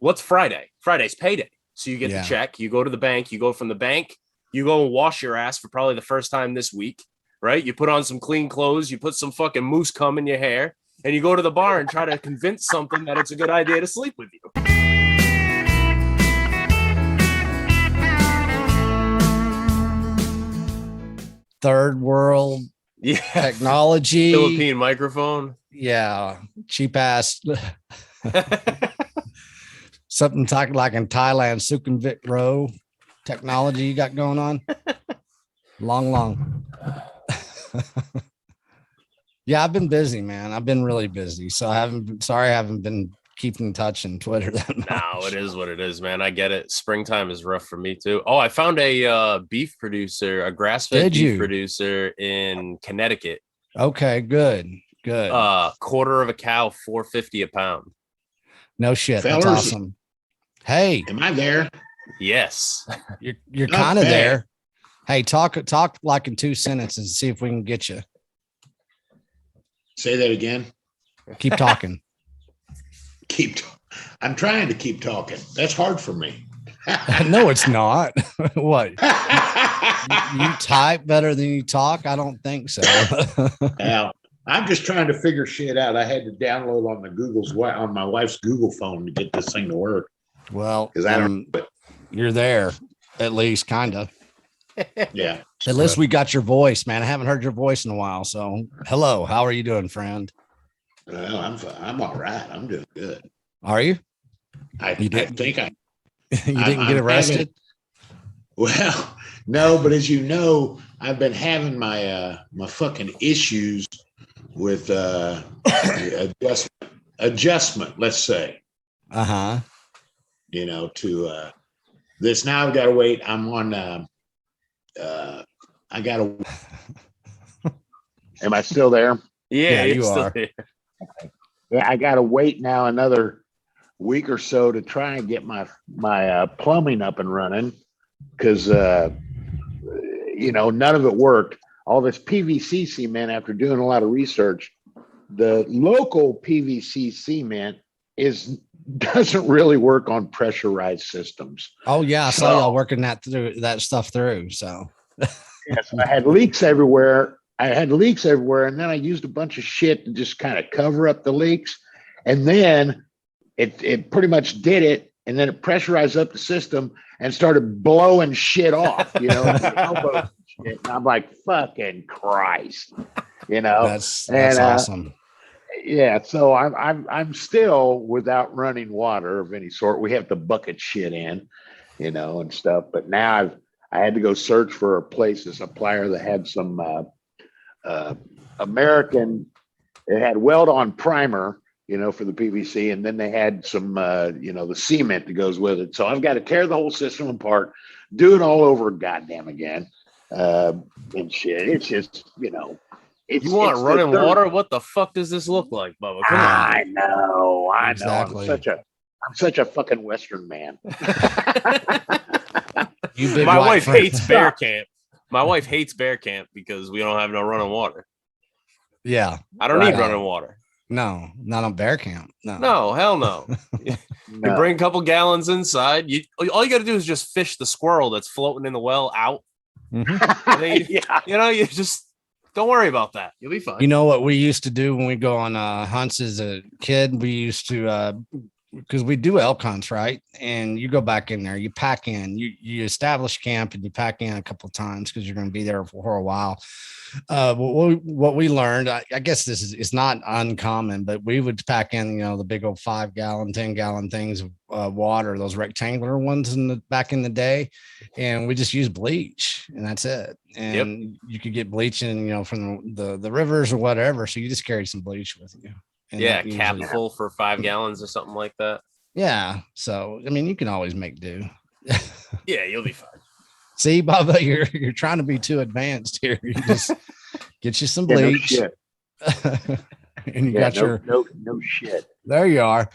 what's Friday? Friday's payday. So you get the check, you go to the bank, you go from the bank, you go and wash your ass for probably the first time this week, right? You put on some clean clothes, you put some fucking moose cum in your hair, and you go to the bar and try to convince something that it's a good idea to sleep with you. Third world technology. Philippine microphone. Yeah. Cheap ass. Something talking like in Thailand, Sukhumvit row technology you got going on. Long. Yeah, I've been busy, man. I've been really busy. So I haven't been keeping in touch on Twitter that much. No, it is what it is, man. I get it. Springtime is rough for me too. Oh, I found a beef producer, a grass-fed beef producer in Connecticut. Okay, good. Quarter of a cow, $4.50 a pound. No shit. Fellas, that's awesome. Hey, am I there? Yes. You're kind of there. Hey, talk like in 2 sentences and see if we can get you. Say that again. Keep talking. I'm trying to keep talking. That's hard for me. No, it's not. What? You type better than you talk? I don't think so. Now, I'm just trying to figure shit out. I had to download on my wife's Google phone to get this thing to work. Well, because I don't. You're there, at least, kind of. Yeah. At least we got your voice, man. I haven't heard your voice in a while. So, hello. How are you doing, friend? Well, I'm all right. I'm doing good. Are you? I think you didn't get arrested? Well, no, but as you know, I've been having my fucking issues with adjustment, let's say. To this. Now I've got to wait. I'm on I gotta. Am I still there? Yeah, you are. Yeah, I gotta wait now another week or so to try and get my plumbing up and running, because none of it worked. All this PVC cement, after doing a lot of research, the local PVC cement doesn't really work on pressurized systems. Oh yeah, I saw y'all working that stuff through. So yes, I had leaks everywhere. And then I used a bunch of shit to just kind of cover up the leaks, and then it pretty much did it, and then it pressurized up the system and started blowing shit off, elbows and shit. And I'm like, fucking Christ, That's awesome. Yeah, so I'm still without running water of any sort. We have to bucket shit in, and stuff. But now I had to go search for a supplier that had some American. It had weld-on primer, for the PVC, and then they had some, the cement that goes with it. So I've got to tear the whole system apart, do it all over, goddamn again, and shit. It's just, you want running water? What the fuck does this look like, Bubba? Come on. I know. Exactly. I'm such a fucking Western man. My wife hates bear camp. My wife hates bear camp because we don't have no running water. Yeah. I don't need running water. No, not on bear camp. No, hell no. You bring a couple gallons inside. All you got to do is just fish the squirrel that's floating in the well out. You just don't worry about that. You'll be fine. You know what we used to do when we go on hunts as a kid? We used to because we do elk hunts, right? And you go back in there, you pack in, you establish camp, and you pack in a couple of times because you're going to be there for a while. What we learned, I guess it's not uncommon, but we would pack in, the big old 5-gallon, 10-gallon things of water, those rectangular ones back in the day, and we just use bleach, and that's it. And you could get bleach in, from the rivers or whatever. So you just carry some bleach with you. Yeah, cap full for 5 gallons or something like that. Yeah. So, you can always make do. Yeah, you'll be fine. See, Bubba, you're trying to be too advanced here. You just get you some bleach. No and you got no shit. There you are.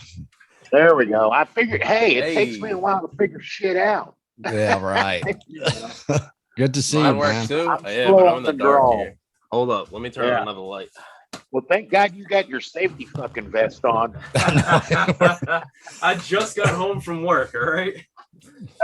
There we go. I figured, it takes me a while to figure shit out. Yeah, right. Good to see Mine you, works man. too. I'm but I'm in the dark draw. here. Hold up. Let me turn on another light. Well, thank God you got your safety fucking vest on. I just got home from work. All right.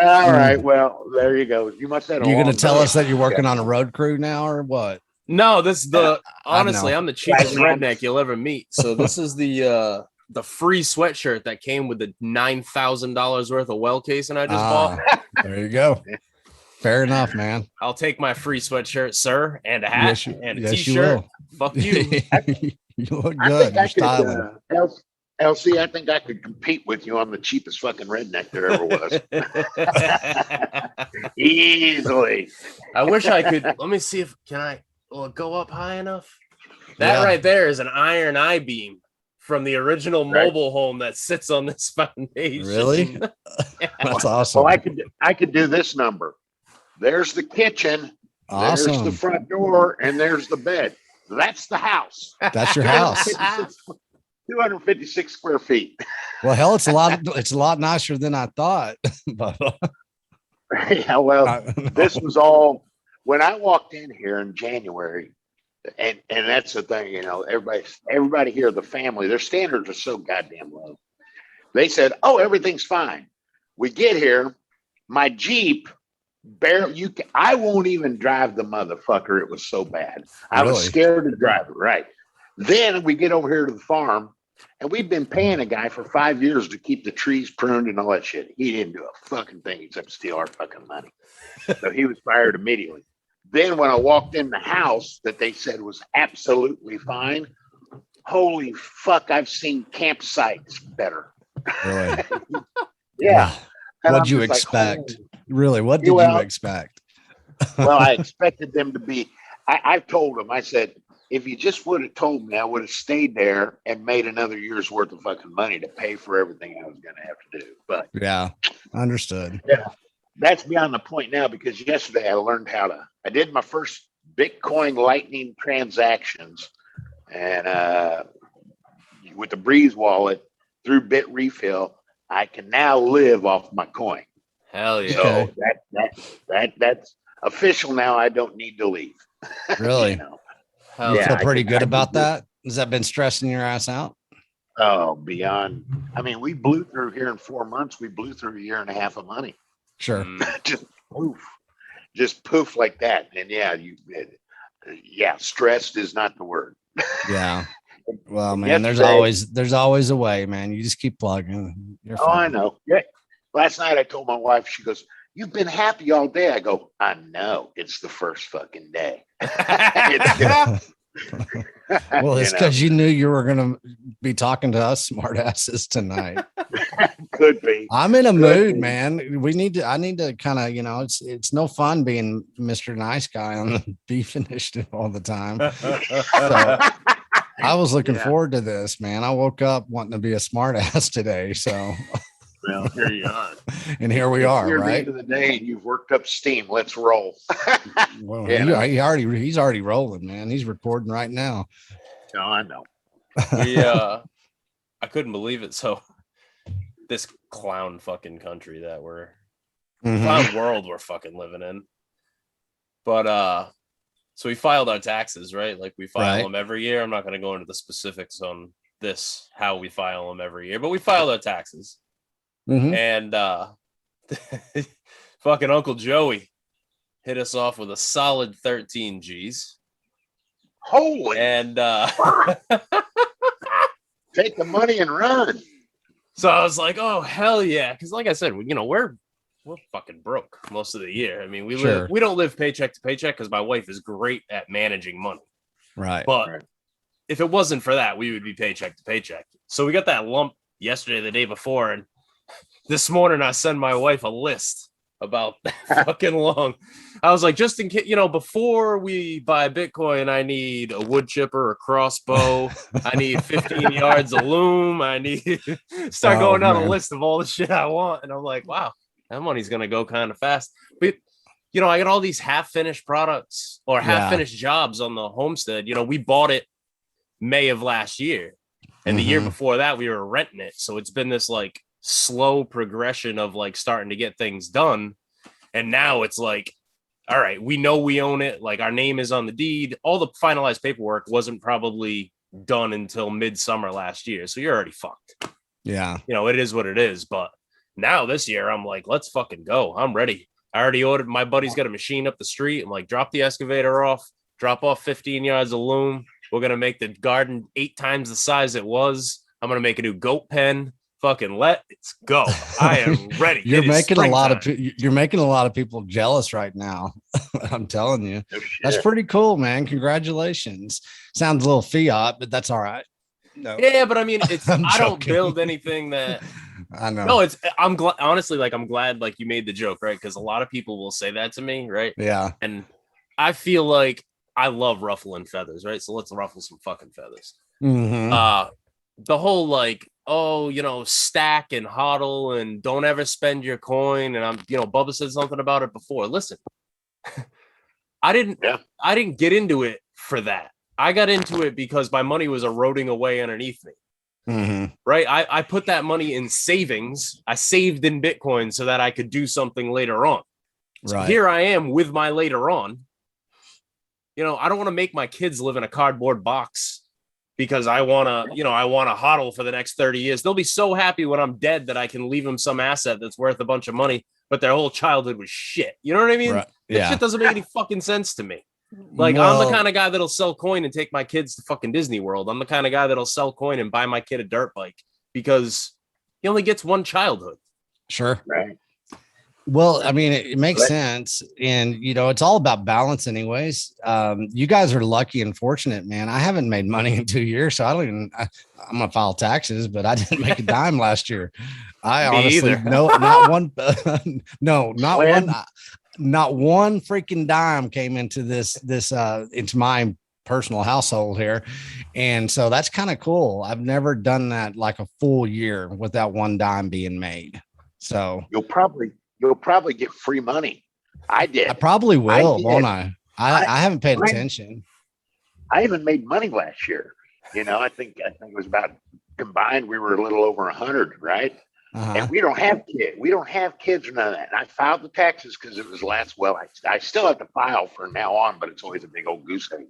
All right. Well, there you go. You must have had a You long gonna tell day. us that you're working on a road crew now, or what? No, this is the I honestly, know. I'm the cheapest redneck you'll ever meet. So this is the free sweatshirt that came with the $9,000 worth of well casing I just bought. There you go. Fair enough, man. I'll take my free sweatshirt, sir, and a hat and a yes, you t-shirt. will. Fuck you. You look I good. think You're I styling. could, LC, I think I could compete with you on the cheapest fucking redneck there ever was. Easily. I wish I could. Let me see if will it go up high enough? That Yeah. right there is an iron I-beam from the original Right. mobile home that sits on this foundation. Really? That's awesome. Well, I could do this number. There's the kitchen. There's the Awesome. front door, and there's the bed. That's the house. That's your house. 256 square feet. Well, hell, it's a lot nicer than I thought. But, Yeah, well, this was all when I walked in here in January, and that's the thing, you know, everybody here, the family, their standards are so goddamn low. They said, "Oh, everything's fine." We get here, my Jeep barely I won't even drive the motherfucker. It was so bad. I was Really? scared to drive it. Right. Then we get over here to the farm, and we've been paying a guy for 5 years to keep the trees pruned and all that shit. He didn't do a fucking thing except steal our fucking money. So he was fired immediately. Then when I walked in the house that they said was absolutely fine, holy fuck, I've seen campsites better. really? Yeah. And What'd I'm you just like, expect? holy. Really? What did Well- you expect? Well, I expected them to be. I told them, I said, if you just would have told me, I would have stayed there and made another year's worth of fucking money to pay for everything I was going to have to do. But Yeah, understood. that's beyond the point now, because yesterday I did my first Bitcoin Lightning transactions, and with the Breeze wallet through Bit Refill, I can now live off my coin. Hell yeah. So Okay. that's official now. I don't need to leave. Really? You know? Hell You Yeah, feel I pretty can- good I can about do it. that? Has that been stressing your ass out? Oh, beyond. I mean, we blew through here in 4 months. We blew through 1.5 years of money. Sure. Just poof like that. And yeah, stressed is not the word. Yeah. Well, man, there's Yesterday- always a way, man. You just keep plugging. You're Oh, I fine. know. Yeah. Last night I told my wife, she goes, "You've been happy all day." I go, "I know. It's the first fucking day." Well, it's You know, because you knew you were gonna be talking to us smartasses tonight. could be. I'm in a Could mood, be. man. I need to kind of, it's no fun being Mr. Nice Guy on the Beef Initiative all the time. So I was looking Yeah. forward to this, man. I woke up wanting to be a smartass today. So, Well, here you are. and here we It's are, near the right? end of the day, and you've worked up steam. Let's roll. Well, Yeah. he's already rolling, man. He's recording right now. Oh, I know. I couldn't believe it. So this clown fucking country that we're Mhm. clown world we're fucking living in. But so we filed our taxes, right? Like we file Right. them every year. I'm not going to go into the specifics on this, how we file them every year, but we filed our taxes. Mhm. And fucking Uncle Joey hit us off with a solid 13 G's. Holy. And Take the money and run. so I was like, oh hell yeah. Cause like I said, we're fucking broke most of the year. I mean, Sure. we don't live paycheck to paycheck because my wife is great at managing money. Right. But Right. if it wasn't for that, we would be paycheck to paycheck. So we got that lump yesterday, the day before, and this morning I sent my wife a list about that fucking long. I was like, just in case, before we buy Bitcoin, I need a wood chipper, a crossbow, I need 15 yards of loom, I need start Oh, going down man. a list of all the shit I want, and I'm like, wow, that money's gonna go kind of fast. But I got all these half-finished products or half-finished jobs on the homestead. We bought it May of last year, and the year Mhm. before that we were renting it. So it's been this like slow progression of like starting to get things done. And now it's like, all right, we know we own it. Like our name is on the deed. All the finalized paperwork wasn't probably done until midsummer last year. So you're already fucked. Yeah. You know, it is what it is. But now this year, I'm like, let's fucking go. I'm ready. I already ordered. My buddy's got a machine up the street. I'm like, drop the excavator off, drop off 15 yards of loom. We're going to make the garden 8 times the size it was. I'm going to make a new goat pen. Fucking let's go. I am ready. You're making a lot of people jealous right now. I'm telling you. Oh, that's pretty cool, man. Congratulations. Sounds a little fiat, but that's all right. No. Yeah, but I mean, it's I don't build anything that I know. No, I'm glad, honestly, like I'm glad like you made the joke, right? Because a lot of people will say that to me, right? Yeah. And I feel like I love ruffling feathers, right? So let's ruffle some fucking feathers. Mm-hmm. The whole like, oh, you know, stack and hodl and don't ever spend your coin. And Bubba said something about it before. Listen, I didn't get into it for that. I got into it because my money was eroding away underneath me. Mm-hmm. Right. I put that money in savings. I saved in Bitcoin so that I could do something later on. So right. Here I am with my later on. You know, I don't want to make my kids live in a cardboard box because I want to hodl for the next 30 years. They'll be so happy when I'm dead that I can leave them some asset that's worth a bunch of money, but their whole childhood was shit. You know what I mean? Right. That shit doesn't make any fucking sense to me. Like, I'm the kind of guy that'll sell coin and take my kids to fucking Disney World. I'm the kind of guy that'll sell coin and buy my kid a dirt bike because he only gets one childhood. Sure. Right. Well, I mean, it makes sense. And, it's all about balance anyways. You guys are lucky and fortunate, man. I haven't made money in 2 years, so I'm going to file taxes, but I didn't make a dime last year. I honestly, not one, not one freaking dime came into this into my personal household here. And so that's kind of cool. I've never done that like a full year without one dime being made. So you'll probably get free money. I did. I probably will, won't I? I haven't paid attention. I haven't made money last year. I think it was about combined. We were a little over 100, right? Uh-huh. And we don't have kids. We don't have kids or none of that. And I filed the taxes because it was last. Well, I still have to file from now on, but it's always a big old goose egg.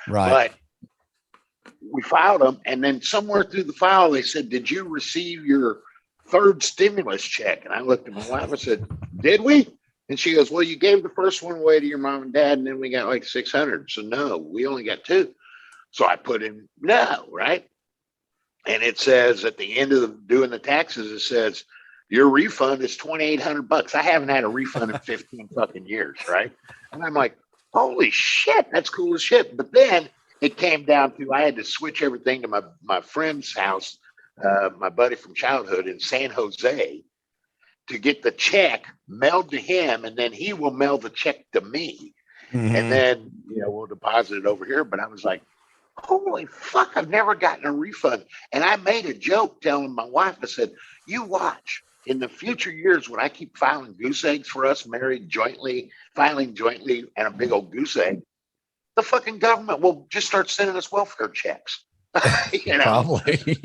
Right. But we filed them, and then somewhere through the file, they said, "Did you receive your third stimulus check?" And I looked at my wife. I said, "Did we?" And she goes, "Well, you gave the first one away to your mom and dad, and then we got like 600. So no, we only got 2." So I put in no, right? And it says at the end of doing the taxes, it says your refund is $2,800. I haven't had a refund in 15 fucking years, right? And I'm like, holy shit, that's cool as shit. But then it came down to I had to switch everything to my friend's house, my buddy from childhood in San Jose, to get the check mailed to him, and then he will mail the check to me. Mm-hmm. And then we'll deposit it over here. But I was like, holy fuck, I've never gotten a refund. And I made a joke telling my wife, I said, you watch in the future years when I keep filing goose eggs for us married jointly, filing jointly, and a big old goose egg, the fucking government will just start sending us welfare checks. Probably.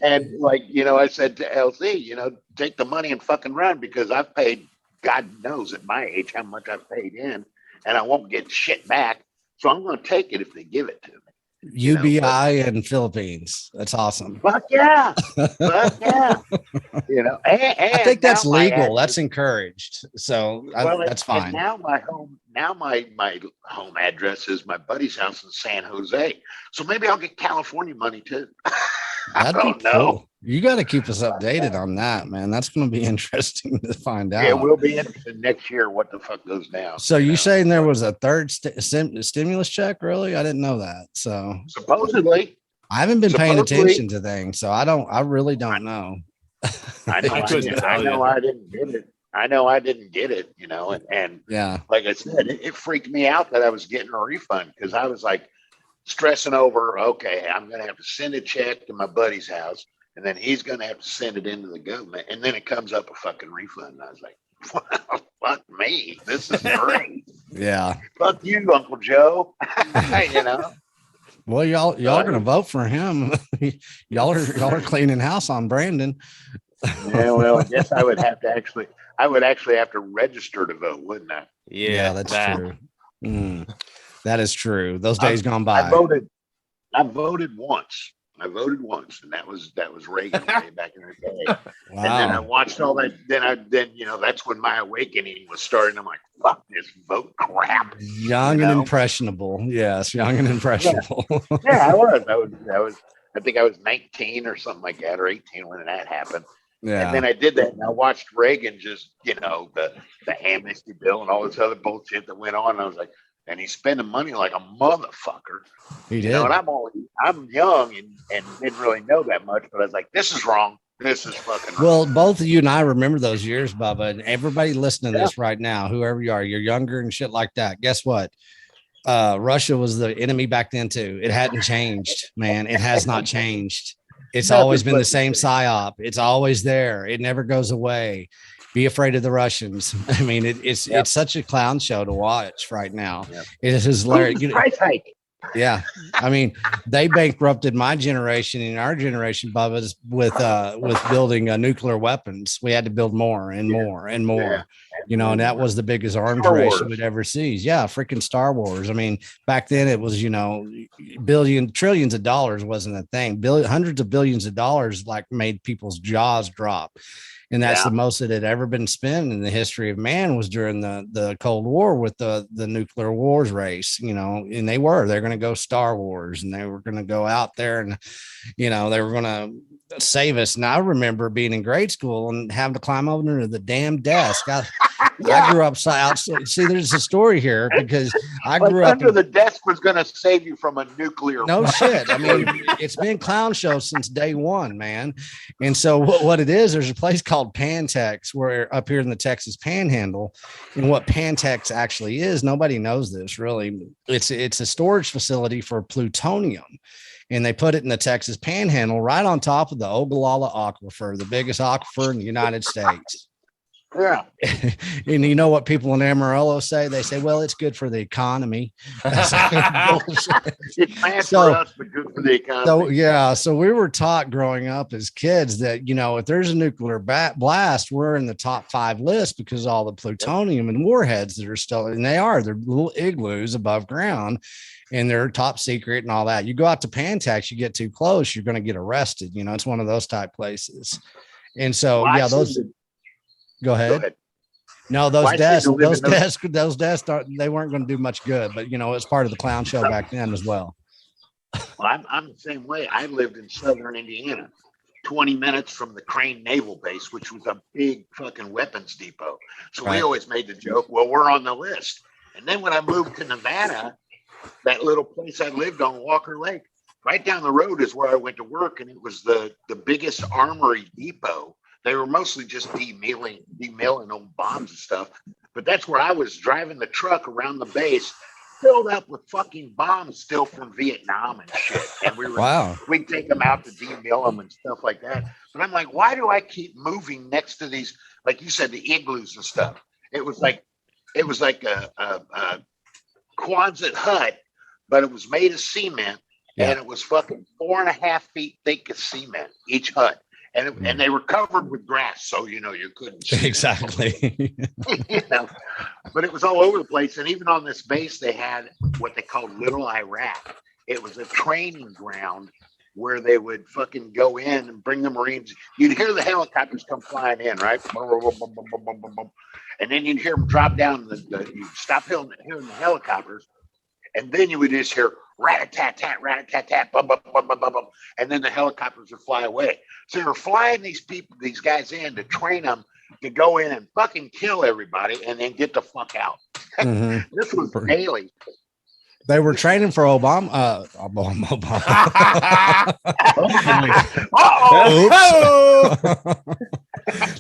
and like, I said to LZ, take the money and fucking run, because I've paid, God knows at my age how much I've paid in, and I won't get shit back. So I'm going to take it if they give it to me. UBI in Philippines. That's awesome. Fuck yeah. Fuck yeah. And I think that's legal. That's encouraged. So that's fine. And now my home address is my buddy's house in San Jose. So maybe I'll get California money too. I don't know. Cool. You got to keep us updated on that, man. That's going to be interesting to find out. Yeah, we'll be interested next year what the fuck goes down. So you saying there was a third stimulus check? Really? I didn't know that. So supposedly, I haven't been paying attention to things, so I really don't know. I know I didn't get it. I know I didn't get it, and yeah, like I said, it freaked me out that I was getting a refund, because I was like stressing over, okay, I'm going to have to send a check to my buddy's house, and then he's going to have to send it into the government, and then it comes up a fucking refund. And I was like, well, fuck me, this is great. Yeah, fuck you, Uncle Joe. Well, y'all are going to vote for him. y'all are cleaning house on Brandon. Yeah, well, I guess I would actually have to register to vote, wouldn't I? Yeah, that's true. That is true. Those days gone by. I voted once. And that was Reagan way back in the day. Wow. And then I watched all that. Then that's when my awakening was starting. I'm like, fuck this vote crap. Young and impressionable. Yes, young and impressionable. Yeah, I was. I think I was 19 or something like that, or 18 when that happened. Yeah. And then I did that, and I watched Reagan just, the amnesty bill and all this other bullshit that went on. And I was like, and he's spending money like a motherfucker. He did. And I'm young and didn't really know that much, but I was like, this is wrong. This is fucking wrong. Well, both of you and I remember those years, Bubba, and everybody listening to this right now, whoever you are, you're younger and shit like that. Guess what? Russia was the enemy back then too. It hadn't changed, man. It has not changed. It's always been the same psyop. It's always there. It never goes away. Be afraid of the Russians. I mean, it's such a clown show to watch right now. Yep. It is hilarious. Price hike. Yeah. I mean, they bankrupted my generation and our generation, Bubba's, with building nuclear weapons. We had to build more and more and more, and that was the biggest arms race we'd ever see. Yeah. Freaking Star Wars. I mean, back then it was, trillions of dollars wasn't a thing. Hundreds of billions of dollars like made people's jaws drop. And that's the most that had ever been spent in the history of man was during the Cold War with the nuclear wars race, and they're going to go Star Wars and they were going to go out there and, they were going to save us. And I remember being in grade school and having to climb over the damn desk. I grew up outside. See, there's a story here because I grew up under the desk was going to save you from a nuclear. No shit. I mean, it's been clown show since day one, man. And so what it is, there's a place called Pantex where up here in the Texas Panhandle, and what Pantex actually is, nobody knows this really. It's a storage facility for plutonium. And they put it in the Texas Panhandle right on top of the Ogallala Aquifer, the biggest aquifer in the United States. Yeah. And you know what people in Amarillo say? They say, well, it's good for the economy. It's bad for us, but good for the economy. So we were taught growing up as kids that, if there's a nuclear blast, we're in the top 5 list because all the plutonium and warheads that are still, and they're little igloos above ground. And they're top secret and all that. You go out to Pantex, you get too close, you're going to get arrested. It's one of those type places. And so, go ahead. No, those desks, they weren't going to do much good, but it's part of the clown show back then as well. Well, I'm the same way. I lived in southern Indiana, 20 minutes from the Crane Naval Base, which was a big fucking weapons depot. So we always made the joke, well, we're on the list. And then when I moved to Nevada, that little place I lived on, Walker Lake, right down the road is where I went to work, and it was the biggest armory depot. They were mostly just demilling old bombs and stuff, but that's where I was driving the truck around the base, filled up with fucking bombs still from Vietnam and shit. And we'd take them out to demill them and stuff like that. But I'm like, why do I keep moving next to these, like you said, the igloos and stuff? It was like a Quonset hut, but it was made of cement, and it was fucking 4.5 feet thick of cement, each hut. And they were covered with grass, so you couldn't see exactly. But it was all over the place. And even on this base, they had what they called Little Iraq. It was a training ground where they would fucking go in and bring the Marines. You'd hear the helicopters come flying in, right? And then you'd hear them drop down. You'd stop hearing the helicopters, and then you would just hear rat-a-tat-tat, rat-a-tat-tat, bum, bum, bum, bum, bum, bum, and then the helicopters would fly away. So they were flying these guys in to train them to go in and fucking kill everybody and then get the fuck out. Mm-hmm. This was daily. They were training for Obama.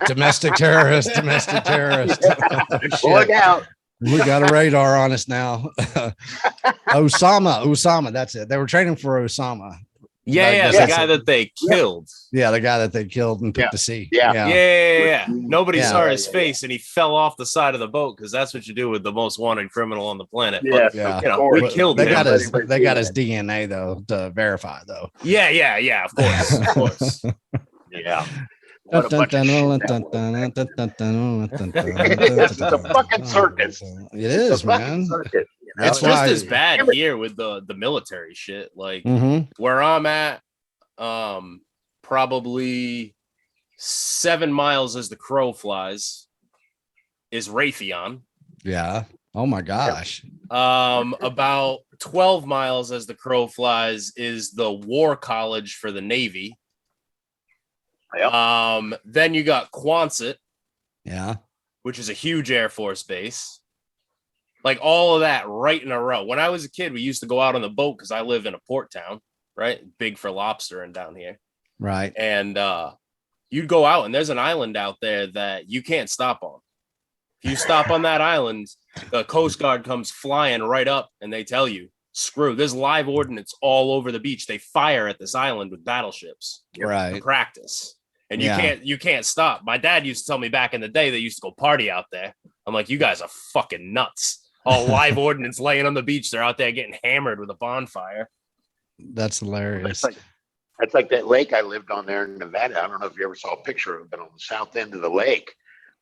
Domestic terrorist. Look out. We got a radar on us now. Osama. That's it. They were training for Osama. Yeah, the guy that they killed. Yeah, the guy that they killed and put to sea. Yeah. Nobody saw his face, and he fell off the side of the boat because that's what you do with the most wanted criminal on the planet. Yeah, but, we killed him. They got his DNA though to verify though. Yeah. Of course. Yeah. It's a fucking circus. It is, man. Circus, know? It's just why- as bad here with the military shit. Like where I'm at, probably 7 miles as the crow flies is Raytheon. Yeah. Oh my gosh. About 12 miles as the crow flies is the War College for the Navy. Yep. Then you got Quonset, Yeah. which is a huge Air Force base. Like all of that right in a row. When I was a kid, we used to go out on the boat because I live in a port town, right? Big for lobster and down here. Right. And you'd go out and there's an island out there that you can't stop on. If you stop on that island, the Coast Guard comes flying right up and they tell you, screw, there's live ordnance all over the beach. They fire at this island with battleships Right. to practice. And Yeah. you can't stop. My dad used to tell me back in the day they used to go party out there. I'm like, you guys are fucking nuts. All live ordnance laying on the beach. They're out there getting hammered with a bonfire. That's hilarious. That's like that lake I lived on there in Nevada. I don't know if you ever saw a picture of it, but on the south end of the lake,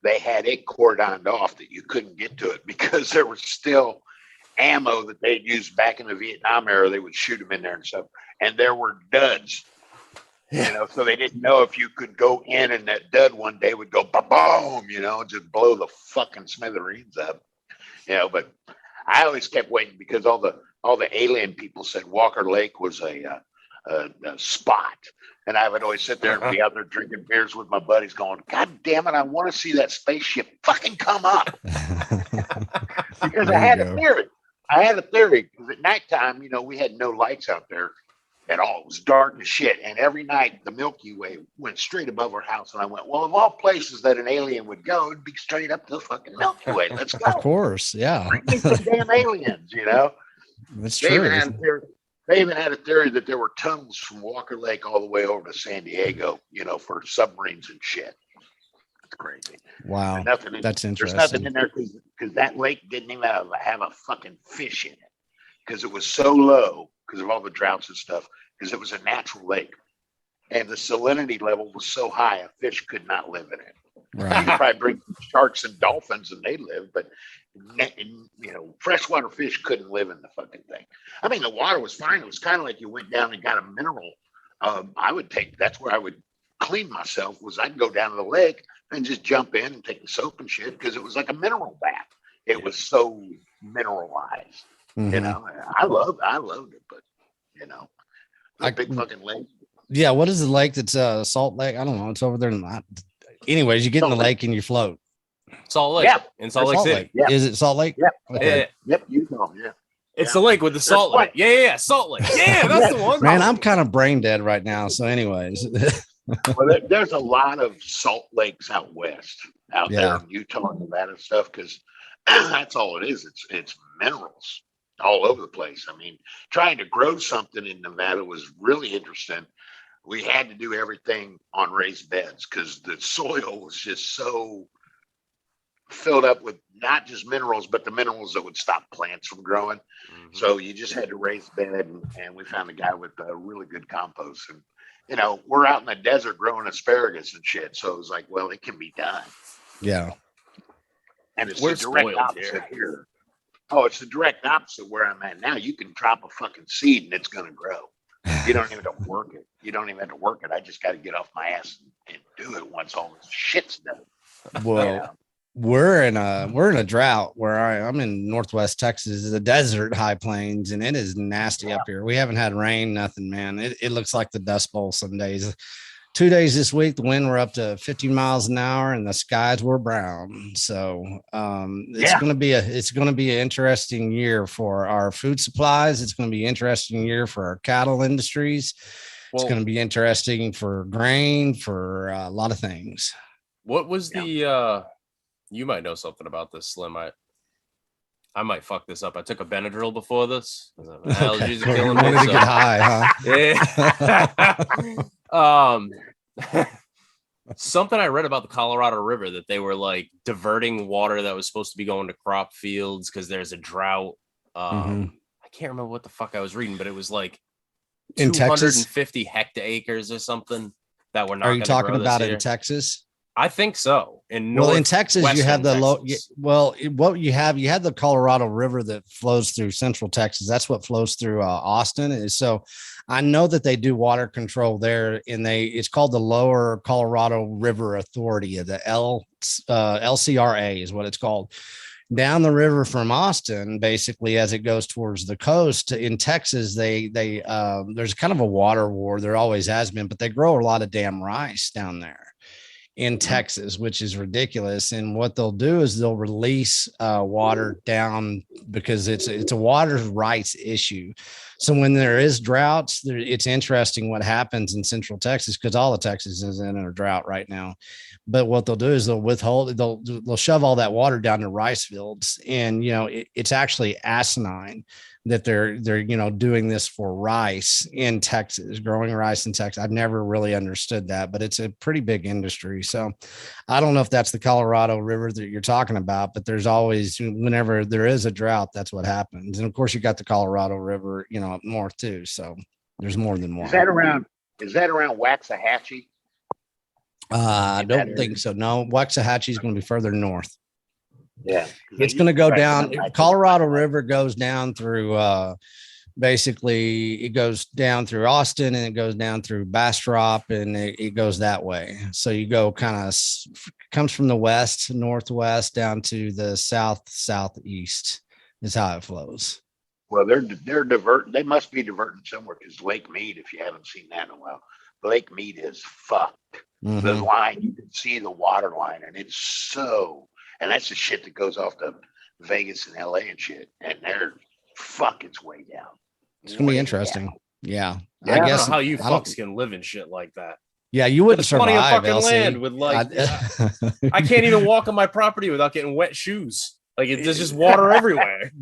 they had it cordoned off that you couldn't get to it because there was still ammo that they'd used back in the Vietnam era. They would shoot them in there and stuff. And there were duds, so they didn't know if you could go in and that dud one day would go ba-boom, just blow the fucking smithereens up. But I always kept waiting because all the alien people said Walker Lake was a spot, and I would always sit there and be out there drinking beers with my buddies, going, "God damn it, I want to see that spaceship fucking come up." Because I had a theory. Because at nighttime, we had no lights out there at all. It was dark as shit, and every night the Milky Way went straight above our house, and I went, well, of all places that an alien would go, it'd be straight up to the fucking Milky Way. Let's go. Of course, yeah. Bring me some damn aliens, That's They true. even had a theory that there were tunnels from Walker Lake all the way over to San Diego, for submarines and shit. It's crazy. Wow. That's Interesting. There's nothing in there because that lake didn't even have a fucking fish in it because it was so low because of all the droughts and stuff, because it was a natural lake. And the salinity level was so high, a fish could not live in it. Right. You could probably bring sharks and dolphins and they live, but freshwater fish couldn't live in the fucking thing. I mean, the water was fine. It was kind of like you went down and got a mineral. That's where I would clean myself, was I'd go down to the lake and just jump in and take the soap and shit because it was like a mineral bath. It was so mineralized. I loved it, but big fucking lake. Yeah, what is the lake that's Salt Lake? I don't know. It's over there. Anyways, you get in the lake and you float. Salt Lake. Yeah. In Salt Lake City. Yeah. Is it Salt Lake? Yeah. Okay. Yeah. Yep, Utah. Yeah. It's the lake with the salt lake. Yeah, Salt Lake. Yeah, that's the one. Man, I'm kind of brain dead right now. So, anyways. Well, there's a lot of salt lakes out west, there in Utah and Nevada stuff, because that's all it is. It's minerals all over the place. I mean, trying to grow something in Nevada was really interesting. We had to do everything on raised beds because the soil was just so filled up with not just minerals, but the minerals that would stop plants from growing. Mm-hmm. So you just had to raise bed, and we found a guy with really good compost. And we're out in the desert growing asparagus and shit. So it was like, well, it can be done. Yeah. And it's the direct opposite here. Oh, it's the direct opposite where I'm at now. You can drop a fucking seed and it's going to grow. You don't even have to work it. I just got to get off my ass and do it once all this shit's done. Well, we're in a drought where I'm in Northwest Texas, the desert, high plains, and it is nasty up here. We haven't had rain, nothing, man. It looks like the Dust Bowl some days. 2 days this week, the wind were up to 50 miles an hour and the skies were brown. So it's going to be an interesting year for our food supplies. It's going to be an interesting year for our cattle industries. It's going to be interesting for grain, for a lot of things. What was the you might know something about this, Slim. I might fuck this up. I took a Benadryl before this. Allergies are killing me. To get high, huh? Yeah. Something I read about the Colorado River, that they were like diverting water that was supposed to be going to crop fields because there's a drought. I can't remember what the fuck I was reading, but it was like in 250 hectares or something that were not. Are you talking about in Texas? I think so. In Texas, you have the Texas. what you have the Colorado River that flows through central Texas. That's what flows through Austin. And so I know that they do water control there, and it's called the Lower Colorado River Authority, the LCRA is what it's called. Down the river from Austin, basically, as it goes towards the coast in Texas, there's kind of a water war. There always has been, but they grow a lot of damn rice down there in Texas, which is ridiculous. And what they'll do is they'll release water down because it's a water rights issue. So when there is droughts, it's interesting what happens in central Texas, because all of Texas is in a drought right now. But what they'll do is they'll shove all that water down to rice fields. And, it's actually asinine that they're doing this for rice in Texas, growing rice in Texas. I've never really understood that, but it's a pretty big industry. So I don't know if that's the Colorado River that you're talking about, but there's always, whenever there is a drought, that's what happens. And of course you got the Colorado River, up north too. So there's more than one. Is that around Waxahachie? I don't think so. No, Waxahachie is going to be further north. Yeah, it's going to go down. Colorado River goes down through basically it goes down through Austin, and it goes down through Bastrop, and it goes that way. So you go comes from the west, northwest down to the southeast is how it flows. Well, they're diverting. They must be diverting somewhere, because Lake Mead, if you haven't seen that in a while, Lake Mead is fucked. Mm-hmm. The line, you can see the water line, and and that's the shit that goes off to Vegas and LA and shit. And it's way down. It's gonna be interesting. Down. Yeah. I guess don't know how you fucks can live in shit like that. Yeah, you wouldn't survive. Plenty of fucking land with I can't even walk on my property without getting wet shoes. Like there's just water everywhere.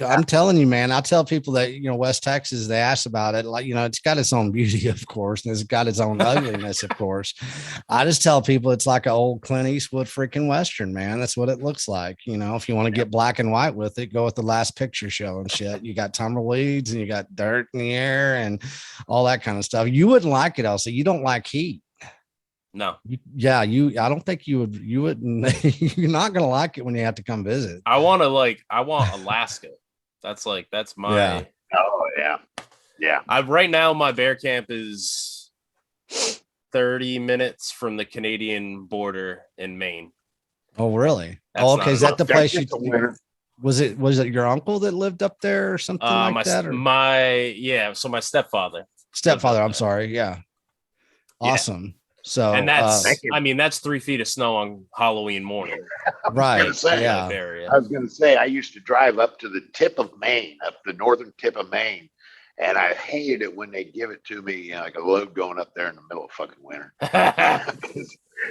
I'm telling you, man. I tell people that West Texas, they ask about it. Like it's got its own beauty, of course, and it's got its own ugliness, of course. I just tell people it's like an old Clint Eastwood freaking Western, man. That's what it looks like. If you want to get black and white with it, go with the Last Picture Show and shit. You got tumbleweeds and you got dirt in the air and all that kind of stuff. You wouldn't like it, also. You don't like heat. No. I don't think you would. You're not gonna like it when you have to come visit. I want Alaska. That's my. Yeah. Oh yeah. Right now my bear camp is 30 minutes from the Canadian border in Maine. Oh really? Okay. Is that the place was it your uncle that lived up there or something like that? Or? So my stepfather. I'm sorry. Yeah. Awesome. Yeah. So, and that's 3 feet of snow on Halloween morning. Right. I was going to say, I used to drive up to the tip of Maine, up the northern tip of Maine. And I hated it when they give it to me, like a load going up there in the middle of fucking winter.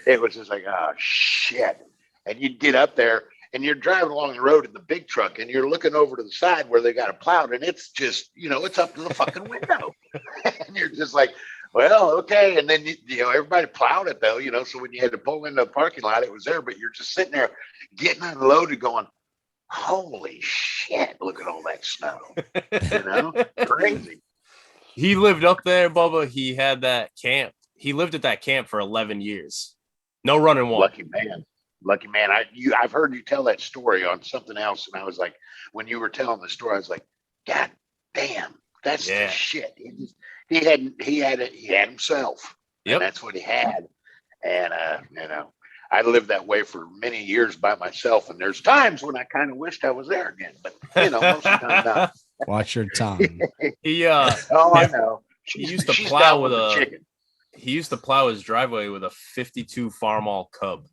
It was just like, oh shit. And you'd get up there and you're driving along the road in the big truck and you're looking over to the side where they got it plowed. And it's just, it's up to the fucking window. And you're just like, well, okay. And then, everybody plowed it though, so when you had to pull into the parking lot, it was there, but you're just sitting there getting unloaded going, holy shit, look at all that snow. Crazy. He lived up there, Bubba. He had that camp. He lived at that camp for 11 years. No running water. Lucky man. I've heard you tell that story on something else. And I was like, when you were telling the story, I was like, God damn, that's the shit. He had himself. Yep. And that's what he had. And, I lived that way for many years by myself. And there's times when I kind of wished I was there again, but most of the time not. Watch your time. I know. He used to plow with a chicken. He used to plow his driveway with a 52 Farmall Cub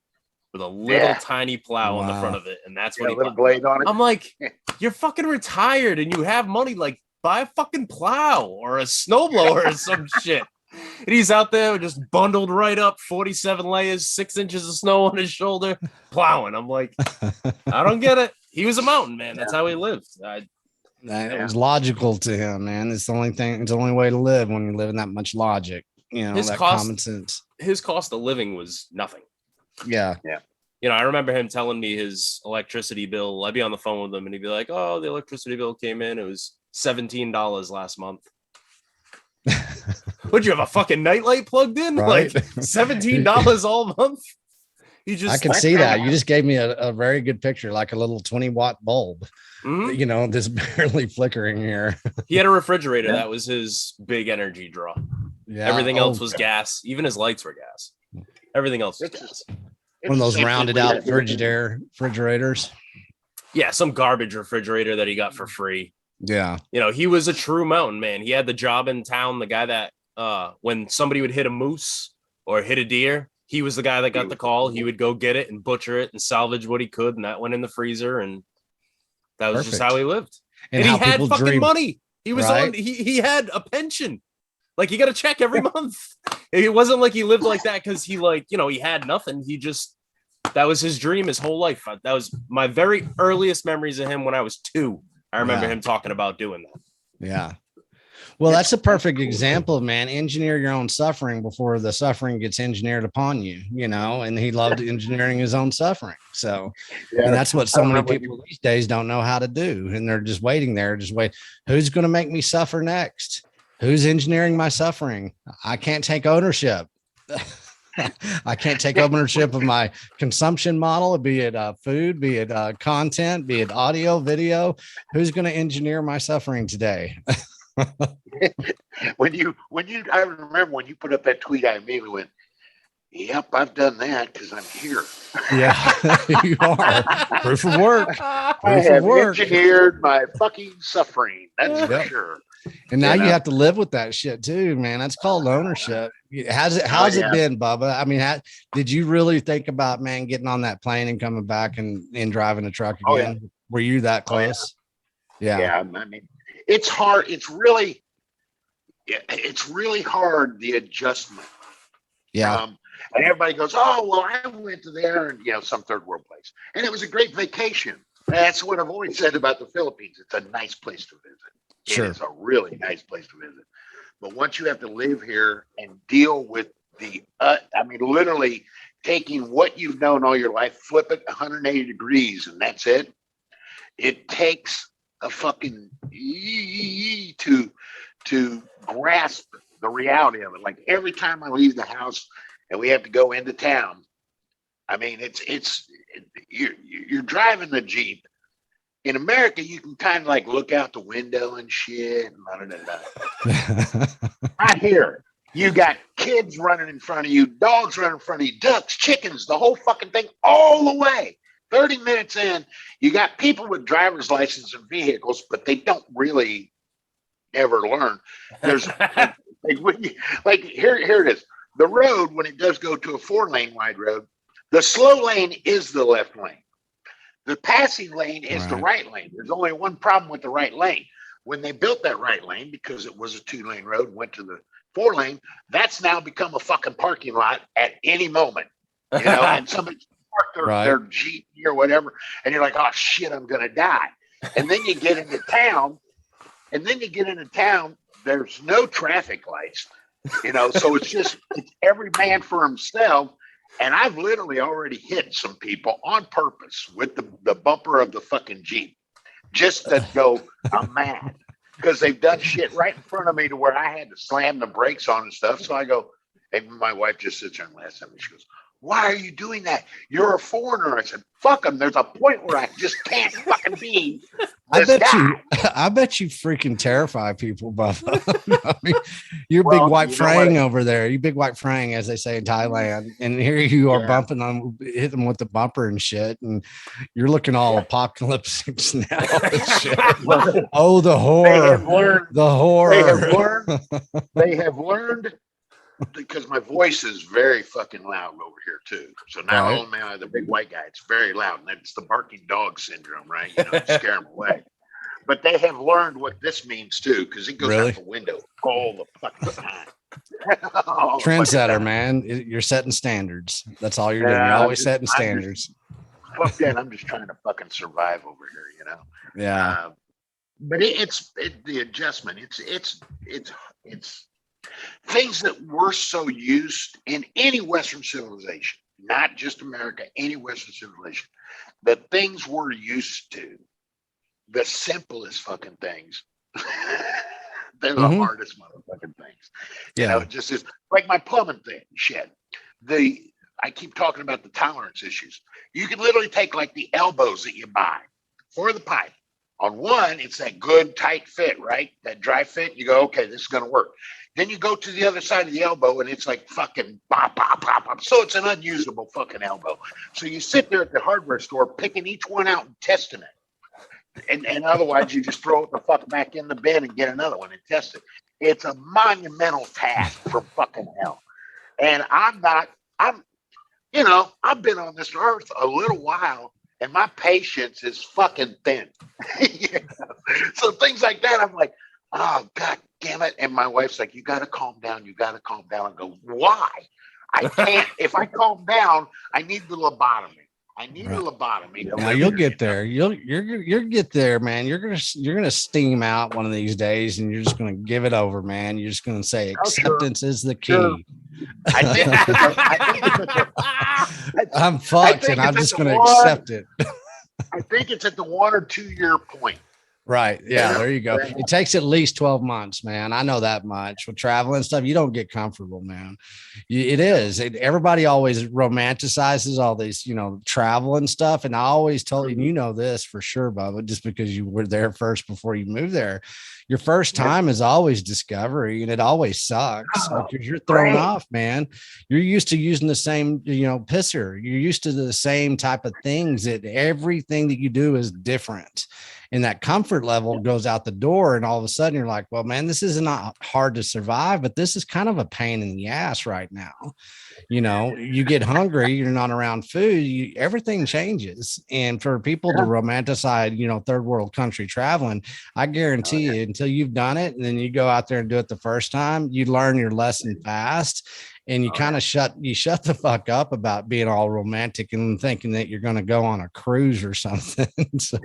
with a little tiny plow on the front of it. And that's what he little blade on it. I'm like, you're fucking retired and you have money. Like, buy a fucking plow or a snowblower or some shit. And he's out there just bundled right up, 47 layers, 6 inches of snow on his shoulder, plowing. I'm like, I don't get it. He was a mountain man. That's how he lived. It was logical to him, man. It's the only thing. It's the only way to live when you live in that much logic. Common sense. His cost of living was nothing. Yeah. I remember him telling me his electricity bill. I'd be on the phone with him and he'd be like, oh, the electricity bill came in. It was $17 last month. Would you have a fucking nightlight plugged in? Right? Like $17 all month? I can see that. You just gave me a very good picture, like a little 20-watt bulb. You know, this barely flickering here. He had a refrigerator. That was his big energy draw. Yeah. Everything else was gas. Even his lights were gas. Everything else was gas. One of those rounded out refrigerators. Yeah, some garbage refrigerator that he got for free. Yeah. You know, he was a true mountain man. He had the job in town, the guy that when somebody would hit a moose or hit a deer, he was the guy that got the call. He would go get it and butcher it and salvage what he could, and that went in the freezer, and that was just how he lived. And he had fucking money. He was on he had a pension. Like, he got a check every month. It wasn't like he lived like that because he, like, you know, he had nothing. He just, that was his dream his whole life. That was my very earliest memories of him when I was 2. I remember him talking about doing that. Yeah. Well, that's a perfect example, man. Engineer your own suffering before the suffering gets engineered upon you, you know, and he loved engineering his own suffering. So, and that's what so many people these days don't know how to do. And they're just waiting there, just wait. Who's going to make me suffer next? Who's engineering my suffering? I can't take ownership. I can't take ownership of my consumption model, be it food, be it content, be it audio, video. Who's going to engineer my suffering today? I remember when you put up that tweet, I immediately went, yep, I've done that because I'm here. Yeah, you are. Proof of work. I have engineered my fucking suffering. That's for sure. And now you have to live with that shit too, man. That's called ownership. How's it been, Bubba? I mean, did you really think about, man, getting on that plane and coming back and driving a truck again? Were you that close? Yeah. I mean, it's hard. It's really hard, the adjustment. Yeah. And everybody goes, oh, well, I went to there and, you know, some third world place. And it was a great vacation. That's what I've always said about the Philippines. It's a nice place to visit. Sure. It's a really nice place to visit. But once you have to live here and deal with literally taking what you've known all your life, flip it 180 degrees, and that's it. It takes a fucking to grasp the reality of it. Like, every time I leave the house and we have to go into town, I mean, you're driving the Jeep. In America, you can kind of like look out the window and shit. Right here, you got kids running in front of you, dogs running in front of you, ducks, chickens, the whole fucking thing, all the way. 30 minutes in, you got people with driver's license and vehicles, but they don't really ever learn. There's here it is. The road, when it does go to a 4-lane wide road, the slow lane is the left lane. The passing lane is the right lane. There's only one problem with the right lane. When they built that right lane, because it was a 2-lane road, went to the 4-lane, that's now become a fucking parking lot at any moment. You know, and somebody parked their Jeep or whatever, and you're like, oh shit, I'm gonna die. And then you get into town, there's no traffic lights, you know, so it's every man for himself. And I've literally already hit some people on purpose with the bumper of the fucking Jeep, just to go, I'm mad, because they've done shit right in front of me to where I had to slam the brakes on and stuff. So I go, hey, my wife just sits there and laughs at me. She goes, why are you doing that? You're a foreigner. I said, fuck them. There's a point where I just can't fucking be I bet you freaking terrify people, Bubba. I mean, you're big white frang over there. You big white frang, as they say in Thailand. And here you are bumping on, hit them with the bumper and shit. And you're looking all apocalyptic now. Shit. Oh, the horror. The horror. They have learned. Because my voice is very fucking loud over here too. So not only am I the big white guy, it's very loud, and it's the barking dog syndrome, right? You know, scare them away. But they have learned what this means too, because it goes out the window all the fucking time. Trendsetter, man. You're setting standards. That's all you're doing. You're always setting standards. Fuck that. I'm just trying to fucking survive over here, you know. Yeah. But it's the adjustment. It's things that we're so used in any Western civilization, not just America, any Western civilization, the things we're used to, the simplest fucking things, they're the hardest motherfucking things. You know, it just is like my plumbing thing. Shit. I keep talking about the tolerance issues. You can literally take like the elbows that you buy for the pipe. On one, it's that good tight fit, right? That dry fit. You go, okay, this is going to work. Then you go to the other side of the elbow and it's like fucking pop, pop, pop, pop. So it's an unusable fucking elbow. So you sit there at the hardware store picking each one out and testing it. And otherwise you just throw it the fuck back in the bin and get another one and test it. It's a monumental task from fucking hell. And I'm, I've been on this earth a little while and my patience is fucking thin. So things like that, I'm like, oh, God damn it. And my wife's like, you got to calm down. You got to calm down. I go, why? I can't. If I calm down, I need the lobotomy. I need a lobotomy. Now you'll get there. You'll get there, man. You're gonna steam out one of these days, and you're just gonna give it over, man. You're just gonna say acceptance is the key. Sure. I'm fucked, and I'm just gonna accept it. I think it's at the 1 or 2 year point. Right. Yeah, there you go. It takes at least 12 months, man. I know that much. With travel and stuff, you don't get comfortable, man. It is. Everybody always romanticizes all these, travel and stuff. And I always told you, this for sure, Bubba, just because you were there first before you moved there. Your first time is always discovery, and it always sucks because you're thrown off, man. You're used to using the same, pisser. You're used to the same type of things that everything that you do is different. And that comfort level goes out the door. And all of a sudden you're like, well, man, this is not hard to survive, but this is kind of a pain in the ass right now. You get hungry, you're not around food, everything changes. And for people to romanticize, third world country traveling, I guarantee you, until you've done it and then you go out there and do it the first time, you learn your lesson fast. And you kind of shut the fuck up about being all romantic and thinking that you're going to go on a cruise or something. So,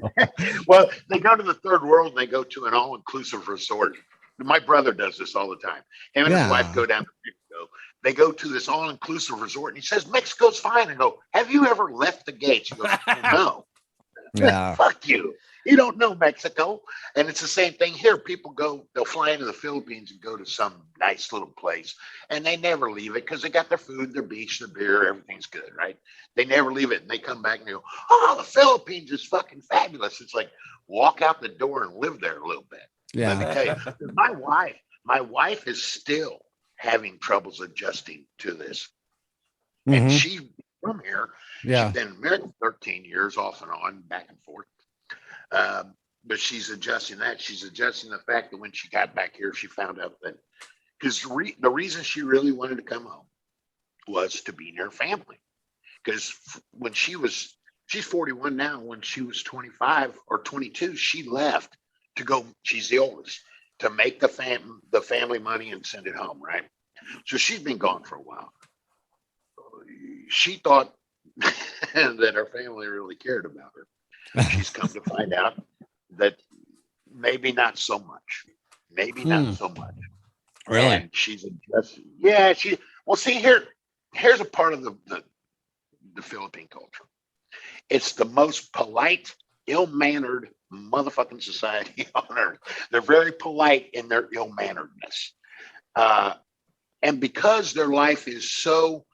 well, they go to the third world and they go to an all-inclusive resort. My brother does this all the time. Him and his wife go down to Mexico. They go to this all-inclusive resort and he says, Mexico's fine. I go, have you ever left the gates? He goes, no. Yeah. Fuck you. You don't know Mexico. And it's the same thing here. People they'll fly into the Philippines and go to some nice little place and they never leave it because they got their food, their beach, their beer, everything's good, right? They never leave it. And they come back and they go, oh, the Philippines is fucking fabulous. It's like, walk out the door and live there a little bit. Yeah. Let me tell you, my wife is still having troubles adjusting to this. Mm-hmm. And she's from here. Yeah. She's been married 13 years off and on, back and forth. But she's adjusting that. She's adjusting the fact that when she got back here, she found out that because the reason she really wanted to come home was to be near family. Because when she's 41 now, when she was 25 or 22, she left to go. She's the oldest, to make the family money and send it home, right? So she's been gone for a while. She thought that her family really cared about her. She's come to find out that maybe not so much. Maybe not so much. Really? And she's adjusting. Yeah, see, here's a part of the Philippine culture. It's the most polite, ill-mannered motherfucking society on earth. They're very polite in their ill-manneredness. And because their life is so,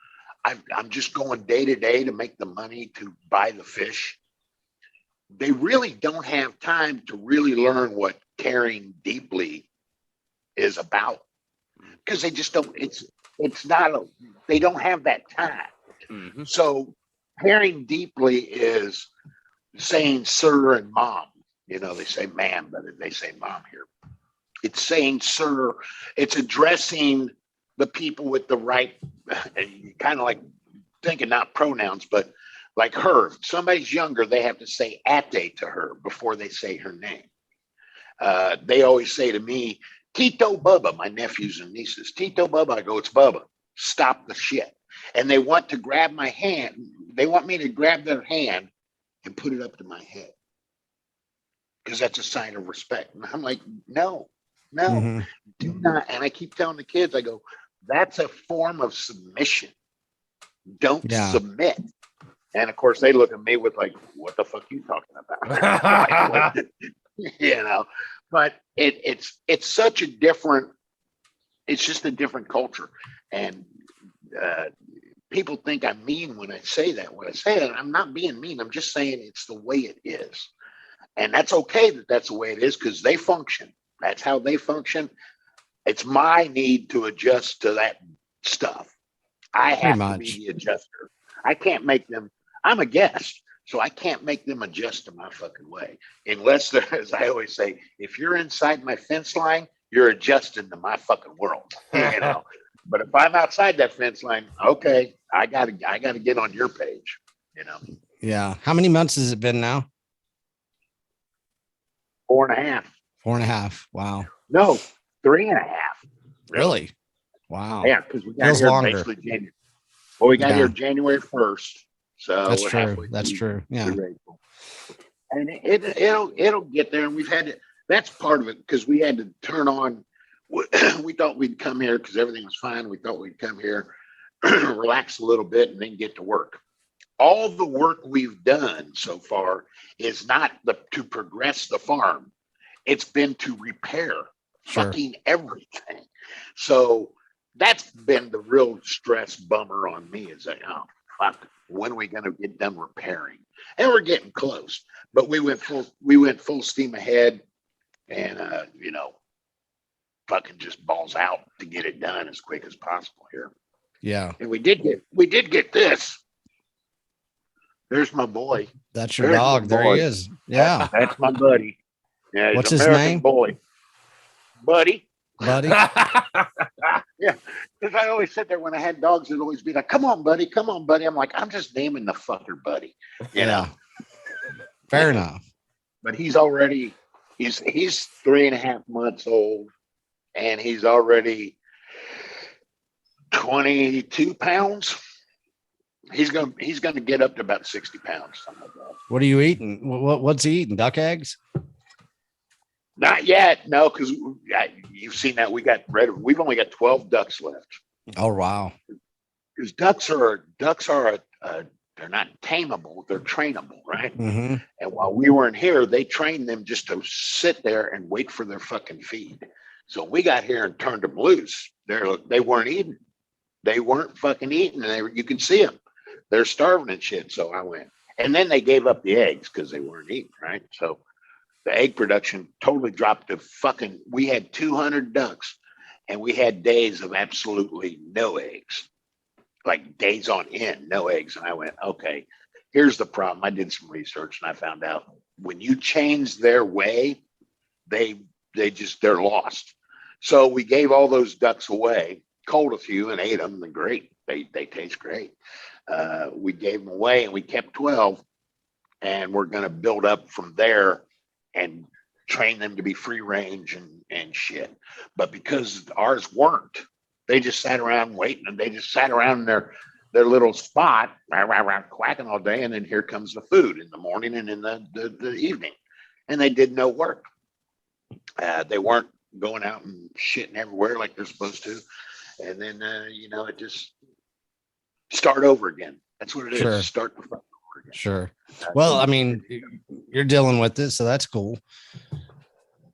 I'm just going day to day to make the money to buy the fish. They really don't have time to really learn what caring deeply is about because they just don't. They don't have that time. Mm-hmm. So caring deeply is saying sir and mom. They say ma'am, but they say mom here. It's saying sir. It's addressing the people with the right, kind of like thinking not pronouns, but like her. If somebody's younger, they have to say ate to her before they say her name. They always say to me, Tito Bubba, my nephews and nieces. Tito Bubba, I go, it's Bubba. Stop the shit. And they want to grab my hand. They want me to grab their hand and put it up to my head because that's a sign of respect. And I'm like, no, do not. And I keep telling the kids, I go, that's a form of submission. Don't submit. And of course, they look at me with like, "What the fuck are you talking about?" But it's such a different. It's just a different culture, and people think I'm mean when I say that. When I say that, I'm not being mean. I'm just saying it's the way it is. And that's okay that that's the way it is because they function. That's how they function. It's my need to adjust to that stuff. I have to be the adjuster. I can't make them. I'm a guest, so I can't make them adjust to my fucking way. Unless there, as I always say, if you're inside my fence line, you're adjusting to my fucking world. You know. But if I'm outside that fence line, okay, I gotta get on your page. You know. Yeah. How many months has it been now? 4.5. 4.5. Wow. No, 3.5. Really? Wow. Yeah, because we got Feels here longer. basically January. Well, we got here January 1st. So that's true. That's true. Yeah. And it'll get there. And we've had to, that's part of it because we had to turn on. We thought we'd come here because everything was fine. We thought we'd come here, relax a little bit, and then get to work. All the work we've done so far is not to progress the farm. It's been to repair fucking everything. So that's been the real stress bummer on me is like, oh, fuck, when are we going to get done repairing? And we're getting close, but we went full steam ahead and, you know, fucking just balls out to get it done as quick as possible here. Yeah. And we did get this. There's my boy. That's your dog. There he is. Yeah. That's my buddy. Yeah. What's his name? Boy. Buddy. Yeah. Because I always sit there when I had dogs, it'd always be like, come on, buddy. Come on, buddy. I'm like, I'm just naming the fucker Buddy. You know? Fair enough. But he's 3.5 months old. And he's already 22 pounds. He's gonna get up to about 60 pounds. Something like that. What are you eating? What's he eating? Duck eggs? Not yet, no, because you've seen that we've only got 12 ducks left. Oh wow! Because ducks are they're not tameable, they're trainable, right? Mm-hmm. And while we weren't here, they trained them just to sit there and wait for their fucking feed. So we got here and turned them loose. They weren't eating. They weren't fucking eating. And you can see them. They're starving and shit. So I went. And then they gave up the eggs because they weren't eating, right? So the egg production totally dropped to fucking, we had 200 ducks and we had days of absolutely no eggs. Like days on end, no eggs. And I went, okay, here's the problem. I did some research and I found out when you change their way, they're lost. So we gave all those ducks away, culled a few and ate them. And great, they taste great. We gave them away and we kept 12, and we're going to build up from there and train them to be free range and shit. But because ours weren't, they just sat around waiting, and they just sat around in their little spot, quacking all day. And then here comes the food in the morning and in the evening, and they did no work. They weren't going out and shitting everywhere like they're supposed to. And then, it just start over again. That's what it is. Sure. Start the fuck over again. Sure. Well, I mean, you're dealing with this, so that's cool.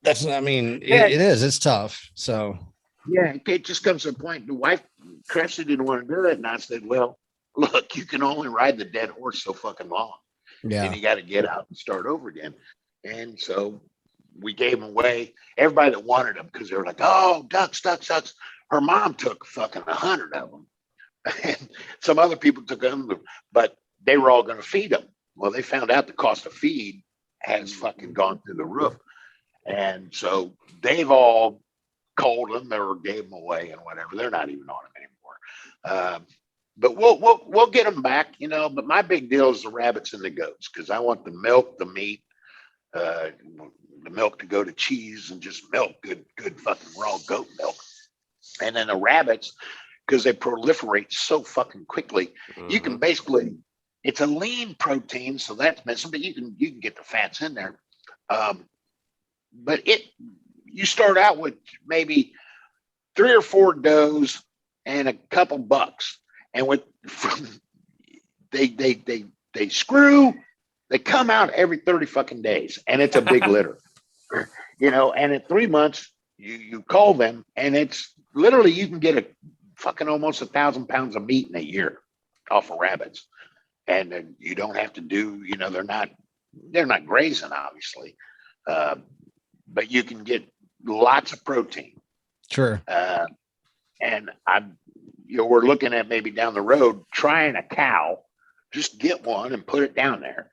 It is. It's tough. So. Yeah, it just comes to a point. The wife, Cressy, didn't want to do it. And I said, well, look, you can only ride the dead horse so fucking long. Yeah. And you got to get out and start over again. And so we gave them away. Everybody that wanted them, because they were like, oh, ducks. Her mom took fucking 100 of them. And some other people took them, but they were all going to feed them. Well, they found out the cost of feed has fucking gone through the roof. And so they've all culled them or gave them away and whatever. They're not even on them anymore. But we'll get them back, But my big deal is the rabbits and the goats, because I want the milk, the meat, the milk to go to cheese, and just milk, good fucking raw goat milk. And then the rabbits, because they proliferate so fucking quickly, you can basically, it's a lean protein, so that's missing, but you can get the fats in there. But you start out with maybe 3 or 4 does and a couple bucks, and they screw, they come out every 30 fucking days, and it's a big litter, and in 3 months you call them, and it's literally, you can get a fucking almost 1,000 pounds of meat in a year off of rabbits, and you don't have to do, they're not grazing, obviously, but you can get lots of protein. Sure. And we're looking at maybe down the road trying a cow. Just get one and put it down there.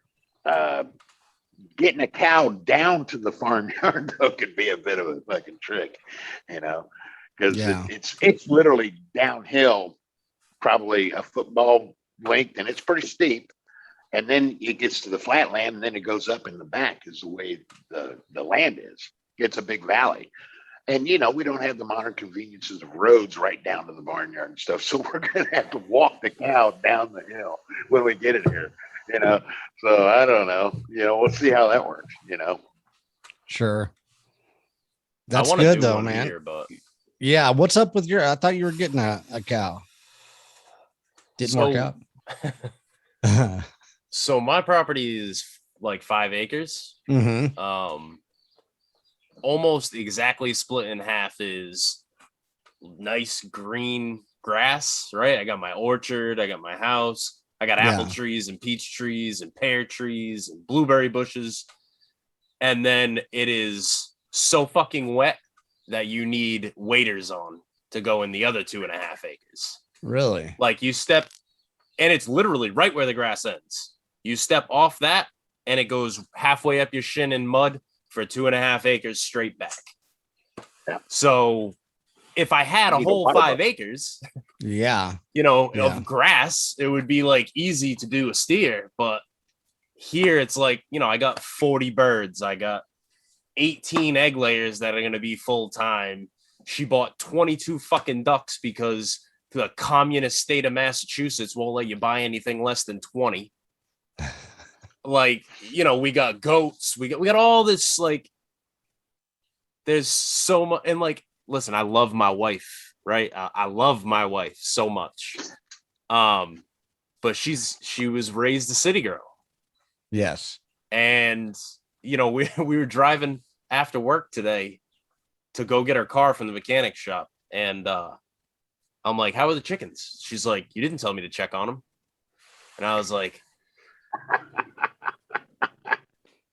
Getting a cow down to the farmyard though could be a bit of a fucking trick, because it's literally downhill, probably a football length, and it's pretty steep. And then it gets to the flat land, and then it goes up in the back is the way the land is. It's a big valley. And, we don't have the modern conveniences of roads right down to the barnyard and stuff. So we're going to have to walk the cow down the hill when we get it here, So I don't know. We'll see how that works, Sure. That's good, though, man. Here, but... Yeah. What's up with I thought you were getting a cow. Didn't work out. So my property is like 5 acres. Mm-hmm. Almost exactly split in half is nice green grass, right? I got my orchard, I got my house, I got apple trees and peach trees and pear trees and blueberry bushes. And then it is so fucking wet that you need waders on to go in the other 2.5 acres. Really? Like you step, and it's literally right where the grass ends. You step off that and it goes halfway up your shin in mud for 2.5 acres straight back. Yeah. So if I had a whole 5 acres, of grass, it would be like easy to do a steer. But here it's like, I got 40 birds. I got 18 egg layers that are going to be full time. She bought 22 fucking ducks because the communist state of Massachusetts won't let you buy anything less than 20. Like, we got goats, we got all this, like, there's so much. And like, listen, I love my wife, right? I love my wife so much. But she was raised a city girl. Yes. And, we were driving after work today to go get her car from the mechanic shop. And I'm like, how are the chickens? She's like, you didn't tell me to check on them. And I was like,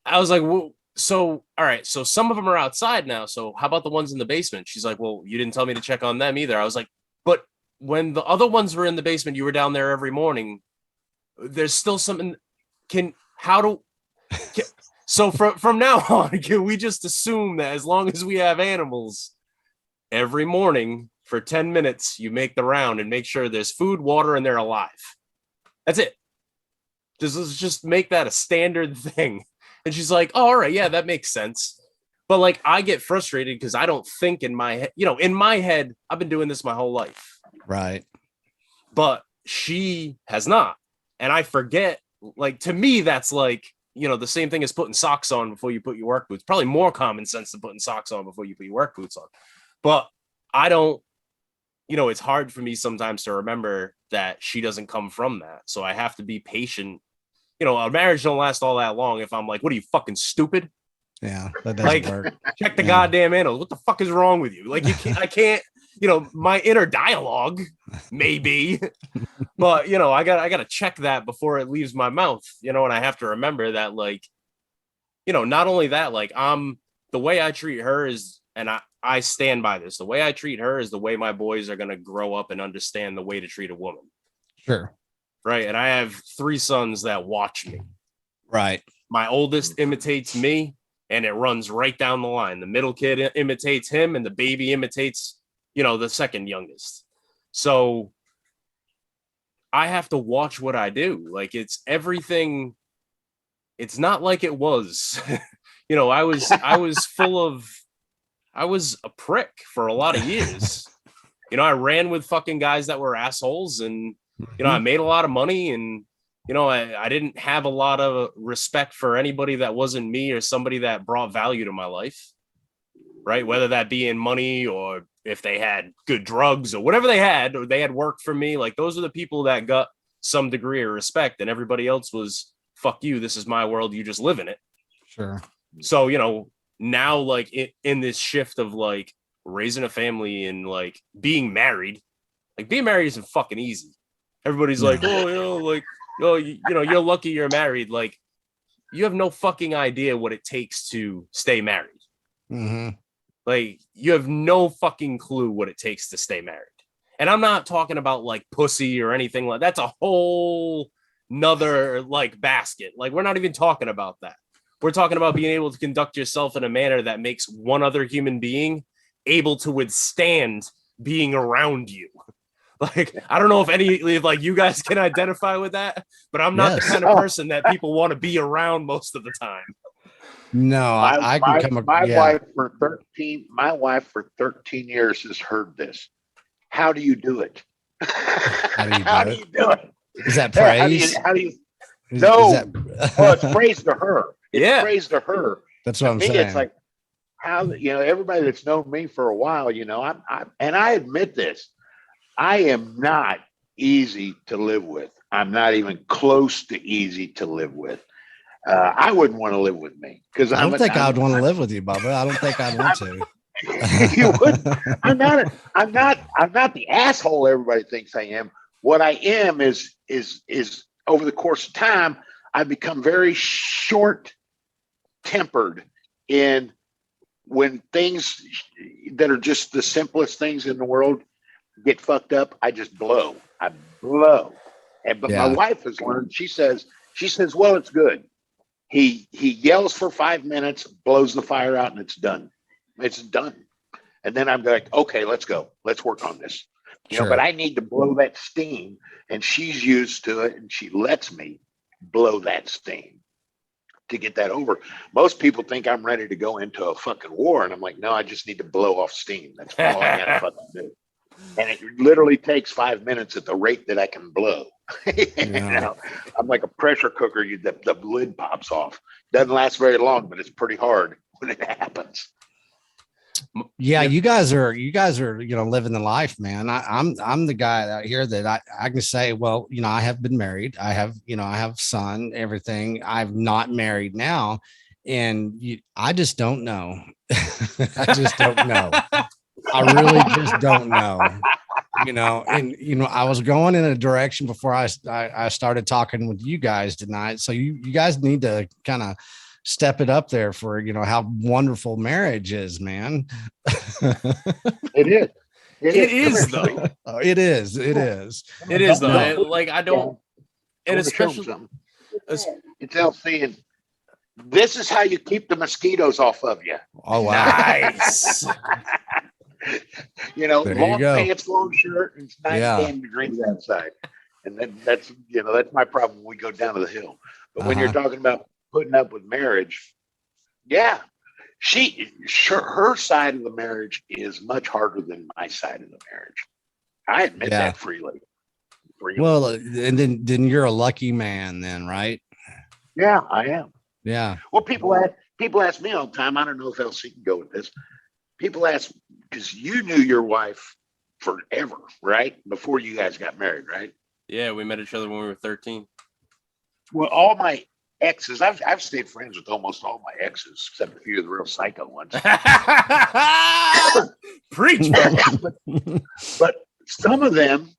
well, so, all right. So some of them are outside now. So how about the ones in the basement? She's like, well, you didn't tell me to check on them either. I was like, but when the other ones were in the basement, you were down there every morning. There's still something. So from now on, can we just assume that as long as we have animals, every morning for 10 minutes, you make the round and make sure there's food, water, and they're alive. That's it. Let's just make that a standard thing. And she's like, oh, all right, yeah, that makes sense. But like, I get frustrated because I don't think in my head, in my head, I've been doing this my whole life. Right. But she has not. And I forget, like, to me, that's like, the same thing as putting socks on before you put your work boots. Probably more common sense than putting socks on before you put your work boots on. But I don't, it's hard for me sometimes to remember that she doesn't come from that. So I have to be patient. A marriage don't last all that long if I'm like, what are you, fucking stupid? Yeah, that doesn't work. Check the goddamn animals. What the fuck is wrong with you? Like, I can't, my inner dialogue, maybe, but, I got to check that before it leaves my mouth, and I have to remember that, like, not only that, like, the way I treat her is, and I stand by this, the way I treat her is the way my boys are going to grow up and understand the way to treat a woman. Sure. Right. And I have 3 sons that watch me. Right. My oldest imitates me, and it runs right down the line. The middle kid imitates him, and the baby imitates, the second youngest. So I have to watch what I do. Like, it's everything. It's not like it was, I was I was a prick for a lot of years. I ran with fucking guys that were assholes, and, I made a lot of money, and, I didn't have a lot of respect for anybody that wasn't me or somebody that brought value to my life, right? Whether that be in money or if they had good drugs or whatever they had, or they had worked for me. Like, those are the people that got some degree of respect, and everybody else was, fuck you, this is my world, you just live in it. Sure. So, now, like, in this shift of, like, raising a family and, like, being married isn't fucking easy. Everybody's like, oh, you're lucky you're married. Like, you have no fucking idea what it takes to stay married. Mm-hmm. Like, you have no fucking clue what it takes to stay married. And I'm not talking about like pussy or anything like that's a whole nother like basket. Like, we're not even talking about that. We're talking about being able to conduct yourself in a manner that makes one other human being able to withstand being around you. Like, I don't know if like you guys can identify with that, but I'm not the kind of person that people want to be around most of the time. No, I can come. My wife for 13 years has heard this. How do you do it? How do you do it? Is that praise? How do you? No, well, it's praise to her. It's praise to her. That's what I'm saying. It's like how everybody that's known me for a while, and I admit this. I am not easy to live with. I'm not even close to easy to live with. I wouldn't want to live with me because I don't think I'd want to live with you, Bubba. I don't think I'd want to. You would. I'm not the asshole everybody thinks I am. What I am is over the course of time, I've become very short-tempered in when things that are just the simplest things in the world get fucked up, I just blow. I blow. But my wife has learned, she says, well, it's good. He yells for 5 minutes, blows the fire out, and it's done. It's done. And then I'm like, okay, let's go. Let's work on this. But I need to blow that steam, and she's used to it, and she lets me blow that steam to get that over. Most people think I'm ready to go into a fucking war, and I'm like, no, I just need to blow off steam. That's all I gotta fucking do. And it literally takes 5 minutes at the rate that I can blow. I'm like a pressure cooker. The lid pops off. Doesn't last very long, but it's pretty hard when it happens. Yeah, you guys are living the life, man. I'm the guy out here that I can say, well, I have been married. I have son, everything. I'm not married now, and I just don't know. I just don't know. I really just don't know, I was going in a direction before I started talking with you guys tonight. So you guys need to kind of step it up there for, how wonderful marriage is, man. It is. It is though. It is. It is. It is though. Like, I don't, and especially it's LC. This is how you keep the mosquitoes off of you. Oh, wow. Nice. Long pants, long shirt, and it's 90 degrees outside. And then that's my problem when we go down to the hill. But when you're talking about putting up with marriage, her side of the marriage is much harder than my side of the marriage. I admit that freely. Well, and then you're a lucky man then, right? Yeah, I am. Yeah. Well, people ask me all the time. I don't know if LC can go with this. People ask, because you knew your wife forever, right? Before you guys got married, right? Yeah, we met each other when we were 13. Well, all my exes, I've stayed friends with almost all my exes, except a few of the real psycho ones. Preach. But some of them,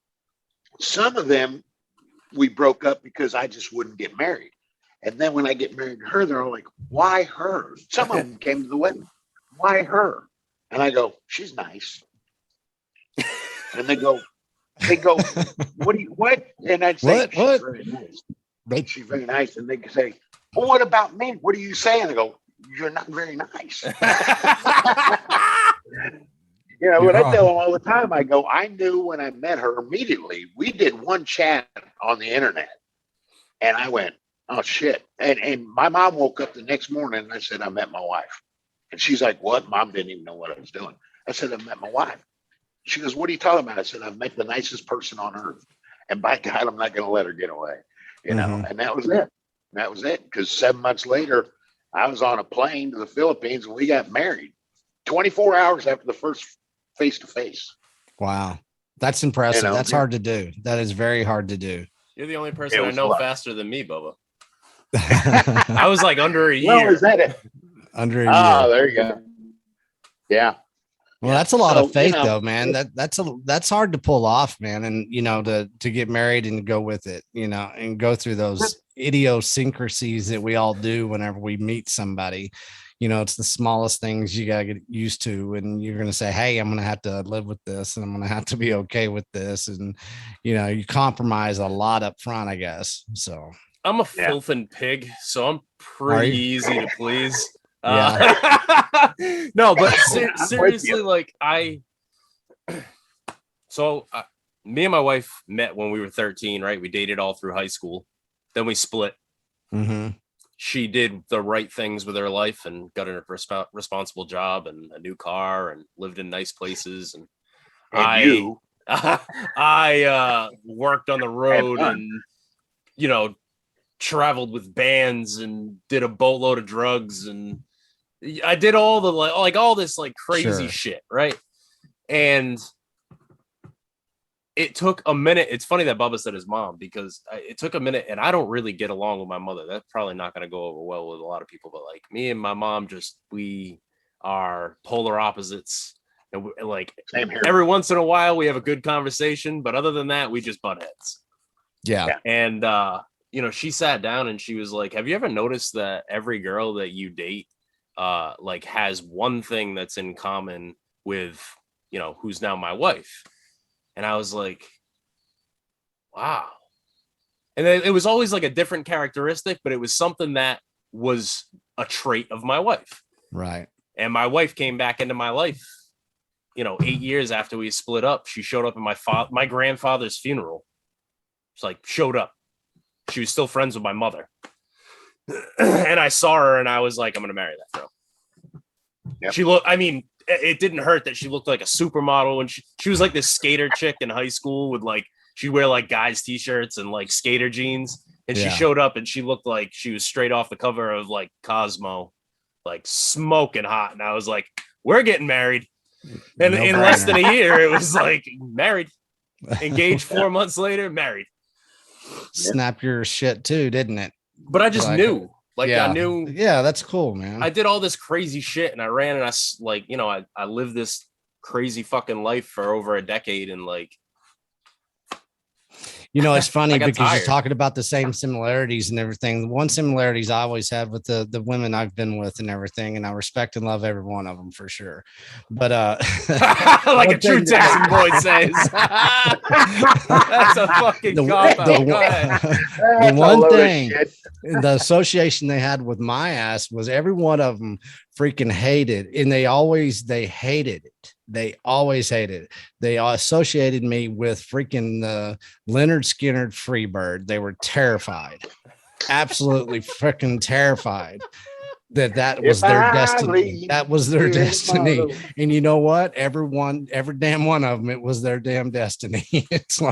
we broke up because I just wouldn't get married. And then when I get married to her, they're all like, why her? Some of them came to the wedding. Why her? And I go, she's nice. And they go, what? And I'd say, she's very nice. She's very nice. And they say, well, what about me? What are you saying? I go, you're not very nice. What I tell them all the time, I go, I knew when I met her immediately. We did one chat on the internet. And I went, oh, shit. And my mom woke up the next morning and I said, I met my wife. And she's like, what? Mom didn't even know what I was doing. I said, I met my wife. She goes, what are you talking about? I said, I've met the nicest person on earth. And by God, I'm not going to let her get away. And that was it. That was it. Because 7 months later, I was on a plane to the Philippines and we got married 24 hours after the first face-to-face. Wow. That's impressive. That's hard to do. That is very hard to do. You're the only person I know faster than me, Bubba. I was like under a year. Well, is that it? Under a year. Oh, there you go. Yeah. Well, that's a lot of faith, you know, though, man. That's hard to pull off, man. And to get married and go with it, and go through those idiosyncrasies that we all do whenever we meet somebody. It's the smallest things you gotta get used to, and you're gonna say, "Hey, I'm gonna have to live with this, and I'm gonna have to be okay with this," and you compromise a lot up front, I guess. So I'm a filth and pig, so I'm pretty easy to please. Yeah. No, but seriously, like me and my wife met when we were 13, right? We dated all through high school. Then we split. Mm-hmm. She did the right things with her life and got a responsible job and a new car and lived in nice places. And I worked on the road and, traveled with bands and did a boatload of drugs. And I did all the all this crazy shit. Right. And it took a minute. It's funny that Bubba said his mom, because it took a minute, and I don't really get along with my mother. That's probably not going to go over well with a lot of people, but me and my mom, we are polar opposites. And every once in a while we have a good conversation, but other than that, we just butt heads. Yeah. And, she sat down and she was like, have you ever noticed that every girl that you date, has one thing that's in common with, who's now my wife? And I was like, wow. And it was always a different characteristic, but it was something that was a trait of my wife. Right. And my wife came back into my life, 8 years after we split up. She showed up at my grandfather's funeral. It's showed up. She was still friends with my mother. And I saw her and I was like, I'm going to marry that girl. Yep. It didn't hurt that she looked like a supermodel, and she was like this skater chick in high school with she'd wear guys t-shirts and skater jeans, and she showed up and she looked like she was straight off the cover of Cosmo, smoking hot. And I was like, we're getting married. And in less than a year, it was married, engaged 4 months later, married. Snap your shit too, didn't it? But I just knew. I knew. Yeah, that's cool, man. I did all this crazy shit, and I ran, and I lived this crazy fucking life for over a decade, and it's funny because you're talking about the same similarities and everything. One similarities I always had with the women I've been with and everything, and I respect and love every one of them for sure. But like a true Texan boy says, that's a fucking the one thing, the association they had with my ass was every one of them freaking hated, and they hated it. They always hated it. They associated me with freaking Leonard Skinner Freebird. They were terrified, absolutely freaking terrified that was their destiny. That was their destiny. And you know what? Every damn one of them, it was their damn destiny. It's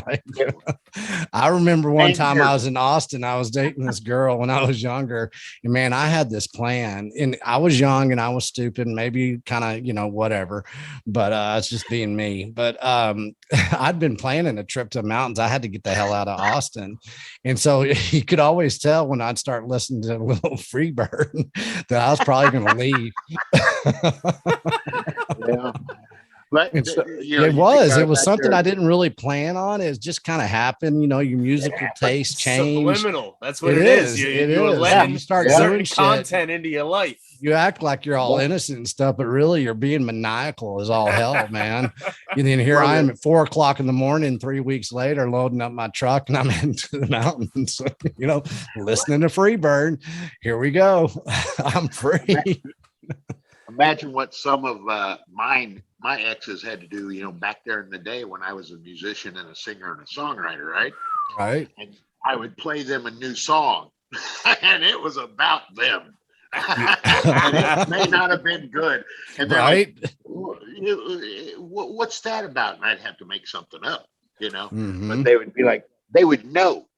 I remember one time I was in Austin. I was dating this girl when I was younger, and man, I had this plan, and I was young and I was stupid, maybe kind of, whatever, but it's just being me. But I'd been planning a trip to the mountains. I had to get the hell out of Austin. And so you could always tell when I'd start listening to Little Freebird that I was probably going to leave. Yeah. But it was something I didn't really plan on. It just kind of happened. Your musical taste changed. Subliminal. That's what it is. You start certain content into your life. You act like you're all innocent and stuff, but really you're being maniacal as all hell, man. And then here I am at 4:00 in the morning, 3 weeks later, loading up my truck, and I'm into the mountains, listening to Freebird. Here we go. I'm free. Imagine what some of my exes had to do, back there in the day when I was a musician and a singer and a songwriter, right? Right. And I would play them a new song, and it was about them. And it may not have been good. And they're right. What's that about? And I'd have to make something up, Mm-hmm. But they would be they would know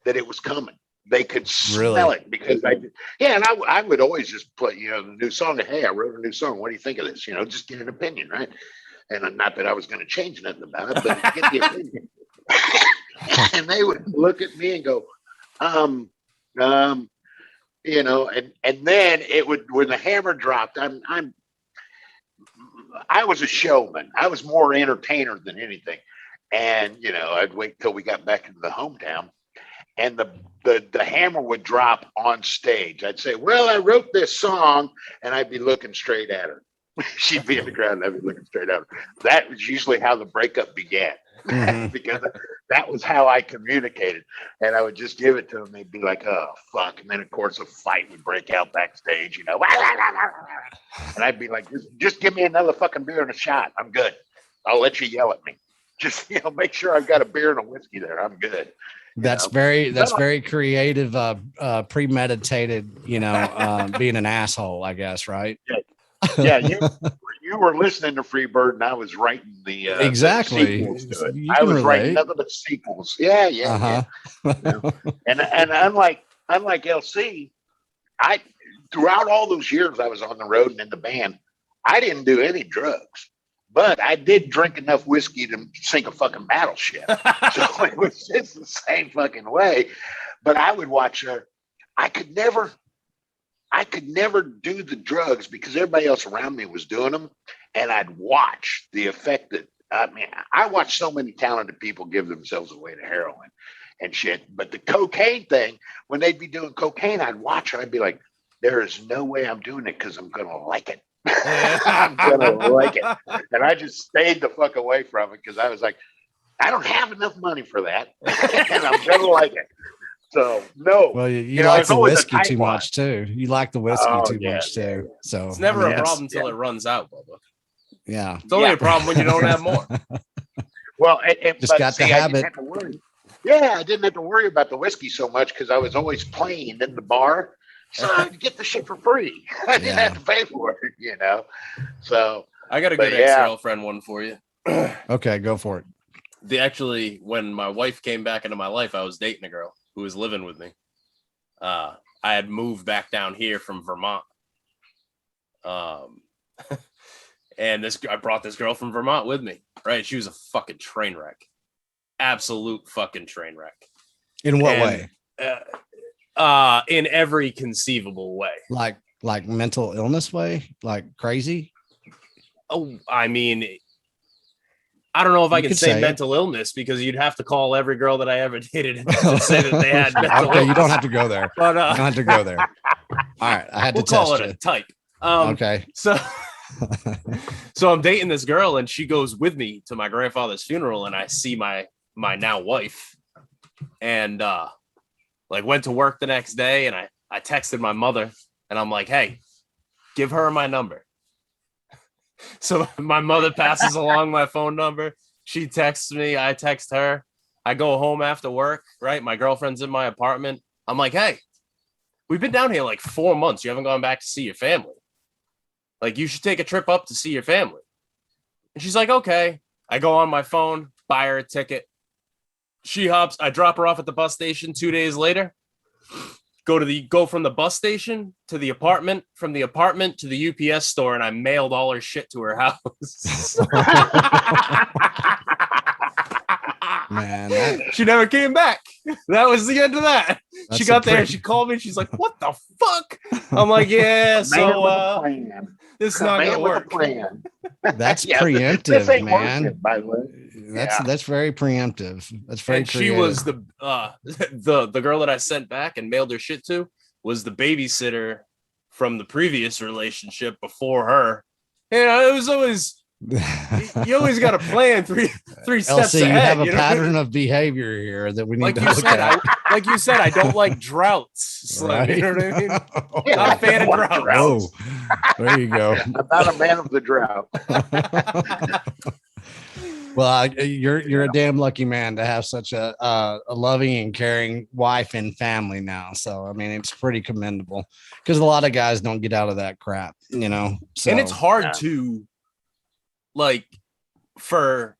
that it was coming. They could smell it because and I would always just play, the new song. Hey, I wrote a new song. What do you think of this? Just get an opinion, right? And not that I was going to change nothing about it, but get the opinion. And they would look at me and go, and then it would, when the hammer dropped, I was a showman. I was more entertainer than anything. And, I'd wait till we got back into the hometown and the hammer would drop on stage. I'd say, well, I wrote this song, and I'd be looking straight at her. She'd be in the crowd and I'd be looking straight at her. That was usually how the breakup began. Because that was how I communicated. And I would just give it to them. They'd be like, oh, fuck. And then, of course, a fight would break out backstage, And I'd be like, just give me another fucking beer and a shot. I'm good. I'll let you yell at me. Just, make sure I've got a beer and a whiskey there. I'm good. That's very creative, premeditated, being an asshole, I guess, right? Yeah, you were listening to Freebird, and I was writing the exactly. sequels to it. I was writing nothing but sequels. Yeah. And unlike LC, I throughout all those years I was on the road and in the band, I didn't do any drugs, but I did drink enough whiskey to sink a fucking battleship. So it was just the same fucking way. But I would watch her. I could never do the drugs because everybody else around me was doing them. And I'd watch the effect that, I watched so many talented people give themselves away to heroin and shit. But the cocaine thing, when they'd be doing cocaine, I'd watch and I'd be like, there is no way I'm doing it because I'm going to like it. I'm going to like it. And I just stayed the fuck away from it because I was like, I don't have enough money for that. And I'm going to like it. So no. Well, you like the whiskey too much too. You like the whiskey too much too. So it's never a problem until it runs out, Bubba. Yeah, it's only a problem when you don't have more. Well, just got to have it. I didn't have to worry about the whiskey so much because I was always playing in the bar, so I'd get the shit for free. I didn't have to pay for it, So I got a good ex-girlfriend one for you. Okay, go for it. Actually, when my wife came back into my life, I was dating a girl who was living with me. I had moved back down here from Vermont. And I brought this girl from Vermont with me, right? She was a fucking train wreck. Absolute fucking train wreck. In what way? In every conceivable way. Like mental illness way? Like crazy? Oh, I mean, I don't know if I can say mental illness because you'd have to call every girl that I ever dated and say that they had mental illness. You don't have to go there. But, you don't have to go there. All right. I had to test call it a type. Okay. So I'm dating this girl and she goes with me to my grandfather's funeral and I see my now wife and went to work the next day and I texted my mother and I'm like, hey, give her my number. So my mother passes along my phone number. She texts me. I text her. I go home after work, right? My girlfriend's in my apartment. I'm like, hey, we've been down here like 4 months. You haven't gone back to see your family. Like, you should take a trip up to see your family. And she's like, okay. I go on my phone, buy her a ticket. She hops. I drop her off at the bus station 2 days later. Go from the bus station to the apartment, from the apartment to the UPS store, and I mailed all her shit to her house. Man, she never came back. That was the end of that. She got there, she called me, she's like, what the fuck? I'm like, yeah, so this is not gonna work. That's preemptive, man. Working, by the way. That's very preemptive. That's very and creative. She was the girl that I sent back and mailed her shit to was the babysitter from the previous relationship before her. It was always you always got to plan three steps ahead. You have a pattern of behavior here that we need to look at. Like you said, I don't like droughts. Slim, right? You know what I mean? Not a fan of droughts. Oh, there you go. I'm not a man of the drought. Well, you're a damn lucky man to have such a loving and caring wife and family now. So, I mean, it's pretty commendable because a lot of guys don't get out of that crap, So, and it's hard to, like, for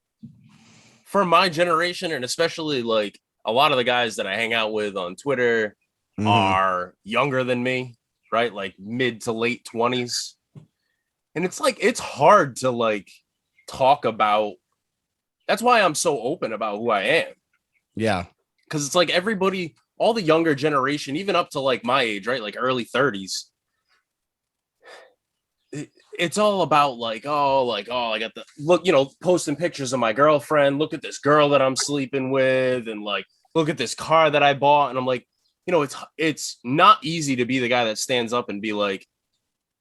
my generation, and especially like a lot of the guys that I hang out with on Twitter are younger than me, right? Like mid to late 20s, and it's hard to like talk about. That's why I'm so open about who I am. Yeah. Because it's like everybody, all the younger generation, even up to like my age, right? Like early 30s. it's all about like, oh, I got the look, posting pictures of my girlfriend. Look at this girl that I'm sleeping with, and like, look at this car that I bought. And I'm like, it's not easy to be the guy that stands up and be like,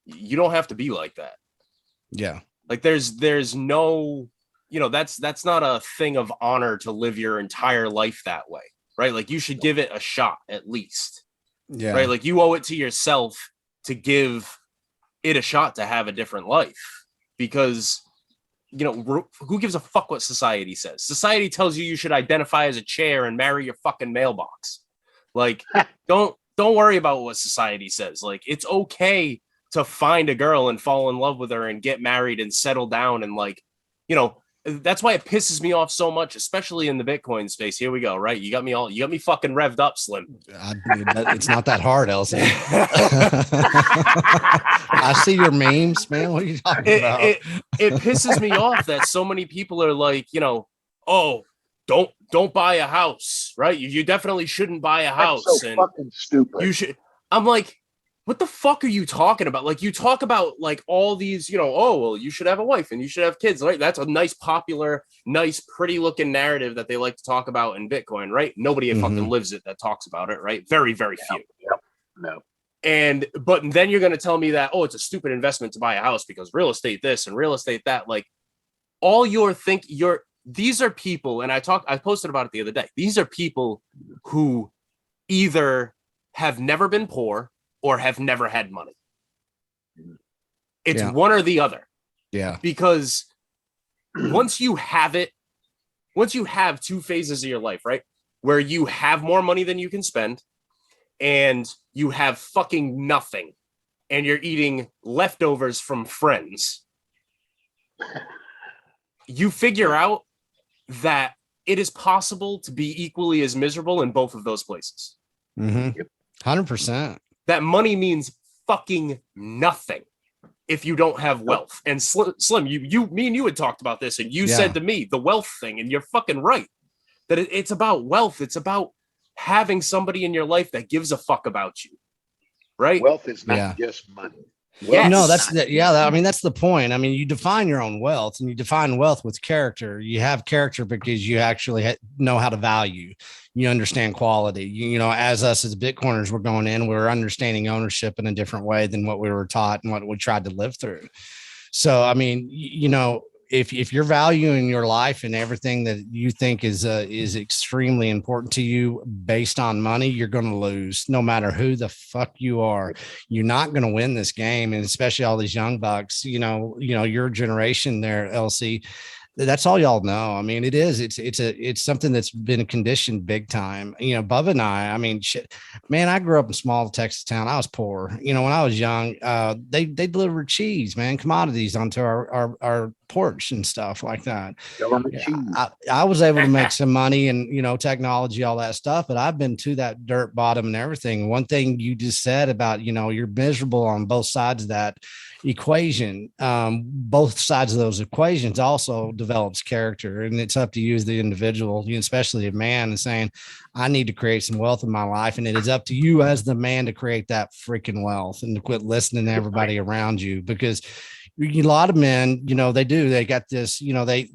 you don't have to be like that. Yeah. Like there's no, that's not a thing of honor to live your entire life that way, right? Like you should give it a shot at least. Yeah. Right? Like you owe it to yourself to give it a shot to have a different life, because who gives a fuck what society says? Society tells you should identify as a chair and marry your fucking mailbox. Like don't worry about what society says. Like it's okay to find a girl and fall in love with her and get married and settle down, and like, that's why it pisses me off so much, especially in the Bitcoin space. Here we go. Right. You got me fucking revved up, Slim. It's not that hard, Elsie. I see your memes, man. What are you talking about? It pisses me off that so many people are like, oh, don't buy a house. Right. You definitely shouldn't buy a house. That's so and fucking stupid. You should. I'm like, what the fuck are you talking about? Like you talk about like all these, oh, well, you should have a wife and you should have kids, right? That's a nice, popular, nice, pretty looking narrative that they like to talk about in Bitcoin, right? Nobody fucking lives it that talks about it, right? Very, very few. No. But then you're going to tell me that, oh, it's a stupid investment to buy a house because real estate this and real estate that. Like these are people, and I posted about it the other day. These are people who either have never been poor or have never had money. It's one or the other. Yeah. Because once you have two phases of your life, right, where you have more money than you can spend and you have fucking nothing and you're eating leftovers from friends, you figure out that it is possible to be equally as miserable in both of those places. 100%. That money means fucking nothing if you don't have wealth. And Slim, me and you had talked about this, and you said to me the wealth thing, and you're fucking right. That it's about wealth. It's about having somebody in your life that gives a fuck about you, right? Wealth is not just money. No, that's the point. I mean, you define your own wealth, and you define wealth with character. You have character because you actually know how to value. You understand quality. As us as Bitcoiners, we're going in, we're understanding ownership in a different way than what we were taught and what we tried to live through. So, I mean, if you're valuing your life and everything that you think is extremely important to you based on money, you're going to lose no matter who the fuck you are. You're not going to win this game. And especially all these young bucks, your generation there, LC, that's all y'all know. I mean, it's something that's been conditioned big time. Bubba and I mean, shit, man, I grew up in small Texas town. I was poor. When I was young, they delivered cheese, man, commodities onto our porch and stuff like that. I was able to make some money and, technology, all that stuff, but I've been to that dirt bottom and everything. One thing you just said about, you're miserable on both sides of that equation. Both sides of those equations also develops character, and it's up to you as the individual, especially a man, and saying, I need to create some wealth in my life. And it is up to you as the man to create that freaking wealth and to quit listening to everybody around you, because a lot of men, they got this, they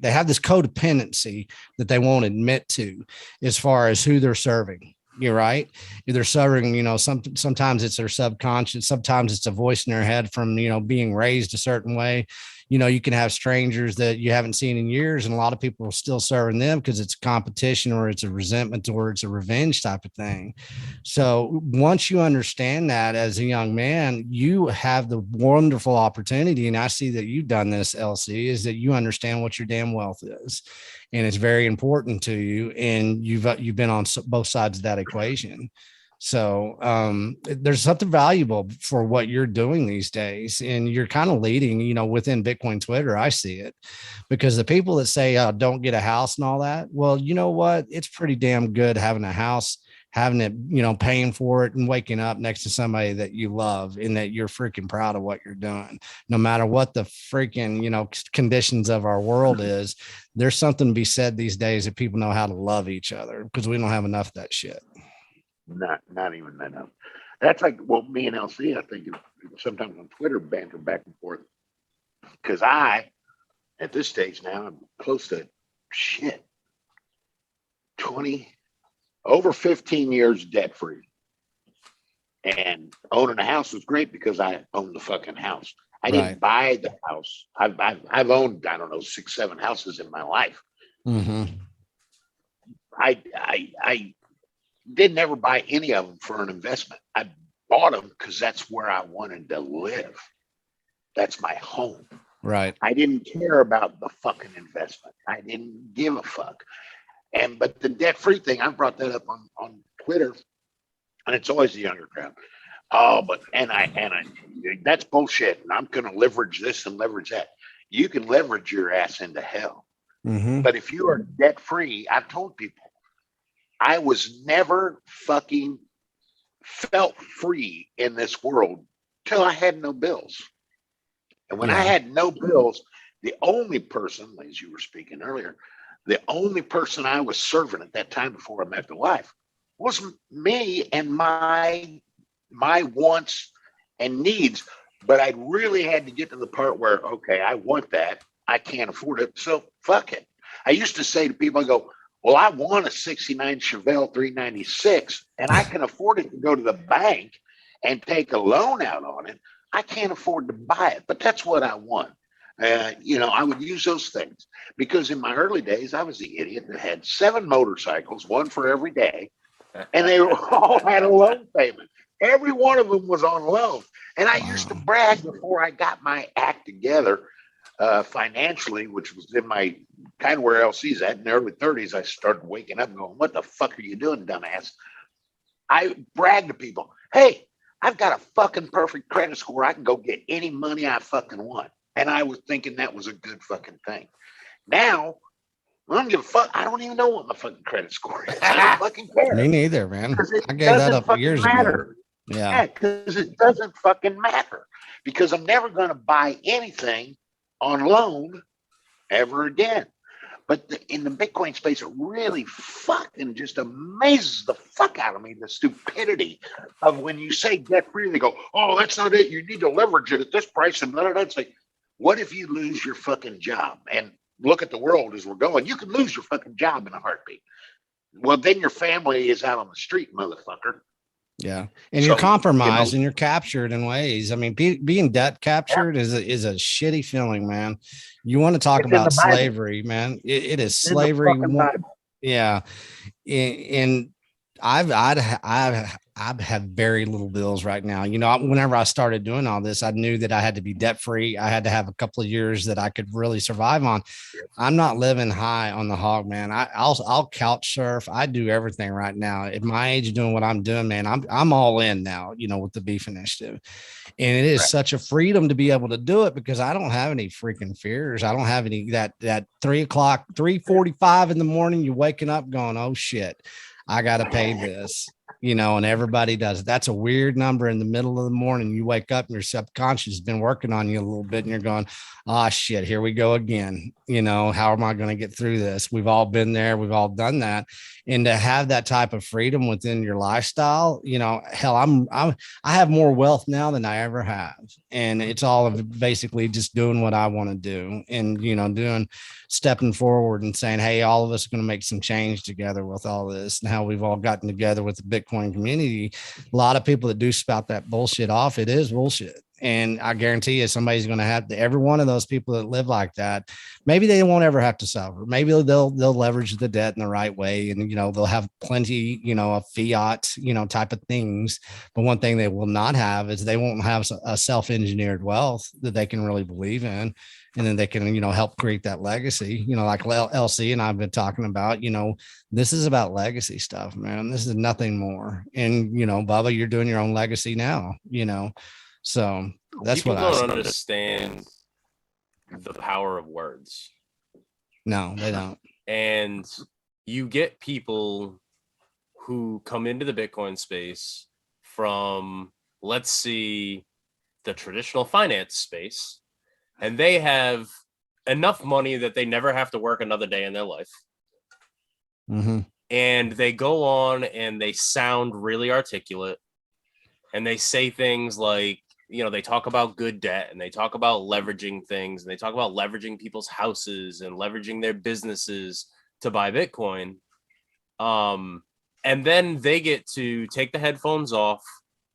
have this codependency that they won't admit to as far as who they're serving. You're right. They're serving, sometimes it's their subconscious. Sometimes it's a voice in their head from, being raised a certain way. You can have strangers that you haven't seen in years, and a lot of people are still serving them because it's competition, or it's a resentment, or it's a revenge type of thing. So once you understand that as a young man, you have the wonderful opportunity. And I see that you've done this, LC, is that you understand what your damn wealth is. And it's very important to you. And you've been on both sides of that equation. So there's something valuable for what you're doing these days, and you're kind of leading, within Bitcoin Twitter. I see it, because the people that say, don't get a house and all that. Well, you know what? It's pretty damn good having a house, having it, paying for it, and waking up next to somebody that you love and that you're freaking proud of what you're doing. No matter what the freaking, conditions of our world is, there's something to be said these days that people know how to love each other, because we don't have enough of that shit. Not even enough. That's like, well, me and LC, I think sometimes on Twitter banter back and forth because at this stage now, I'm close to shit 20 over 15 years debt free. And owning a house was great because I owned the fucking house. I didn't buy the house. I've owned, I don't know, 6, 7 houses in my life. Mm-hmm. I didn't ever buy any of them for an investment. I bought them because that's where I wanted to live. That's my home. Right. I didn't care about the fucking investment. I didn't give a fuck. But the debt free thing, I brought that up on Twitter, and it's always the younger crowd. Oh, but and I that's bullshit. And I'm going to leverage this and leverage that. You can leverage your ass into hell. Mm-hmm. But if you are debt free, I've told people, I was never fucking felt free in this world till I had no bills. And when I had no bills, the only person, as you were speaking earlier, the only person I was serving at that time before I met the wife was me and my wants and needs. But I really had to get to the part where, okay, I want that. I can't afford it. So fuck it. I used to say to people, I go, well, I want a 69 Chevelle 396 and I can afford it to go to the bank and take a loan out on it. I can't afford to buy it, but that's what I want. I would use those things because in my early days, I was the idiot that had 7 motorcycles, one for every day, and they all had a loan payment. Every one of them was on loan. And I used to brag before I got my act together financially, which was in my kind of where LC's at in the early 30s. I started waking up and going, what the fuck are you doing, dumbass? I brag to people, hey, I've got a fucking perfect credit score. I can go get any money I fucking want. And I was thinking that was a good fucking thing. Now, I don't give a fuck. I don't even know what my fucking credit score is. I don't fucking care. Me neither, man. I gave that up years matter. ago. Yeah, because it doesn't fucking matter. Because I'm never going to buy anything on loan ever again. But in the Bitcoin space, it really fucking just amazes the fuck out of me, the stupidity of when you say debt free, they go, oh, that's not it. You need to leverage it at this price. And blah, blah, blah. It's like, what if you lose your fucking job? And look at the world as we're going. You can lose your fucking job in a heartbeat. Well, then your family is out on the street, motherfucker. Yeah. And you're compromised and you're captured in ways. I mean, being debt captured is a shitty feeling, man. You want to talk about slavery, man. It is slavery. Yeah. And I've had very little bills right now. Whenever I started doing all this, I knew that I had to be debt free. I had to have a couple of years that I could really survive on. I'm not living high on the hog, man. I'll couch surf. I do everything right now. At my age, doing what I'm doing, man, I'm all in now, with the beef initiative. And it is such a freedom to be able to do it because I don't have any freaking fears. I don't have any that 3:45 in the morning, you're waking up going, oh shit, I got to pay this, and everybody does. That's a weird number in the middle of the morning. You wake up and your subconscious has been working on you a little bit and you're going, oh shit, here we go again. How am I going to get through this? We've all been there. We've all done that. And to have that type of freedom within your lifestyle, hell, I have more wealth now than I ever have. And it's all of basically just doing what I want to do and, stepping forward and saying, hey, all of us are going to make some change together with all this and how we've all gotten together with the Bitcoin community. A lot of people that do spout that bullshit off, it is bullshit. And I guarantee you somebody's going to have to, every one of those people that live like that, maybe they won't ever have to suffer. Maybe they'll leverage the debt in the right way. And, they'll have plenty, of fiat, type of things. But one thing they will not have is they won't have a self-engineered wealth that they can really believe in. And then they can, help create that legacy, like LC and I've been talking about, this is about legacy stuff, man. This is nothing more. And, Bubba, you're doing your own legacy now, So that's people what don't understand the power of words. No, they don't. And you get people who come into the Bitcoin space from, let's see, the traditional finance space, and they have enough money that they never have to work another day in their life. Mm-hmm. and they go on and they sound really articulate, and they say things like, they talk about good debt, and they talk about leveraging things, and they talk about leveraging people's houses and leveraging their businesses to buy Bitcoin. And then they get to take the headphones off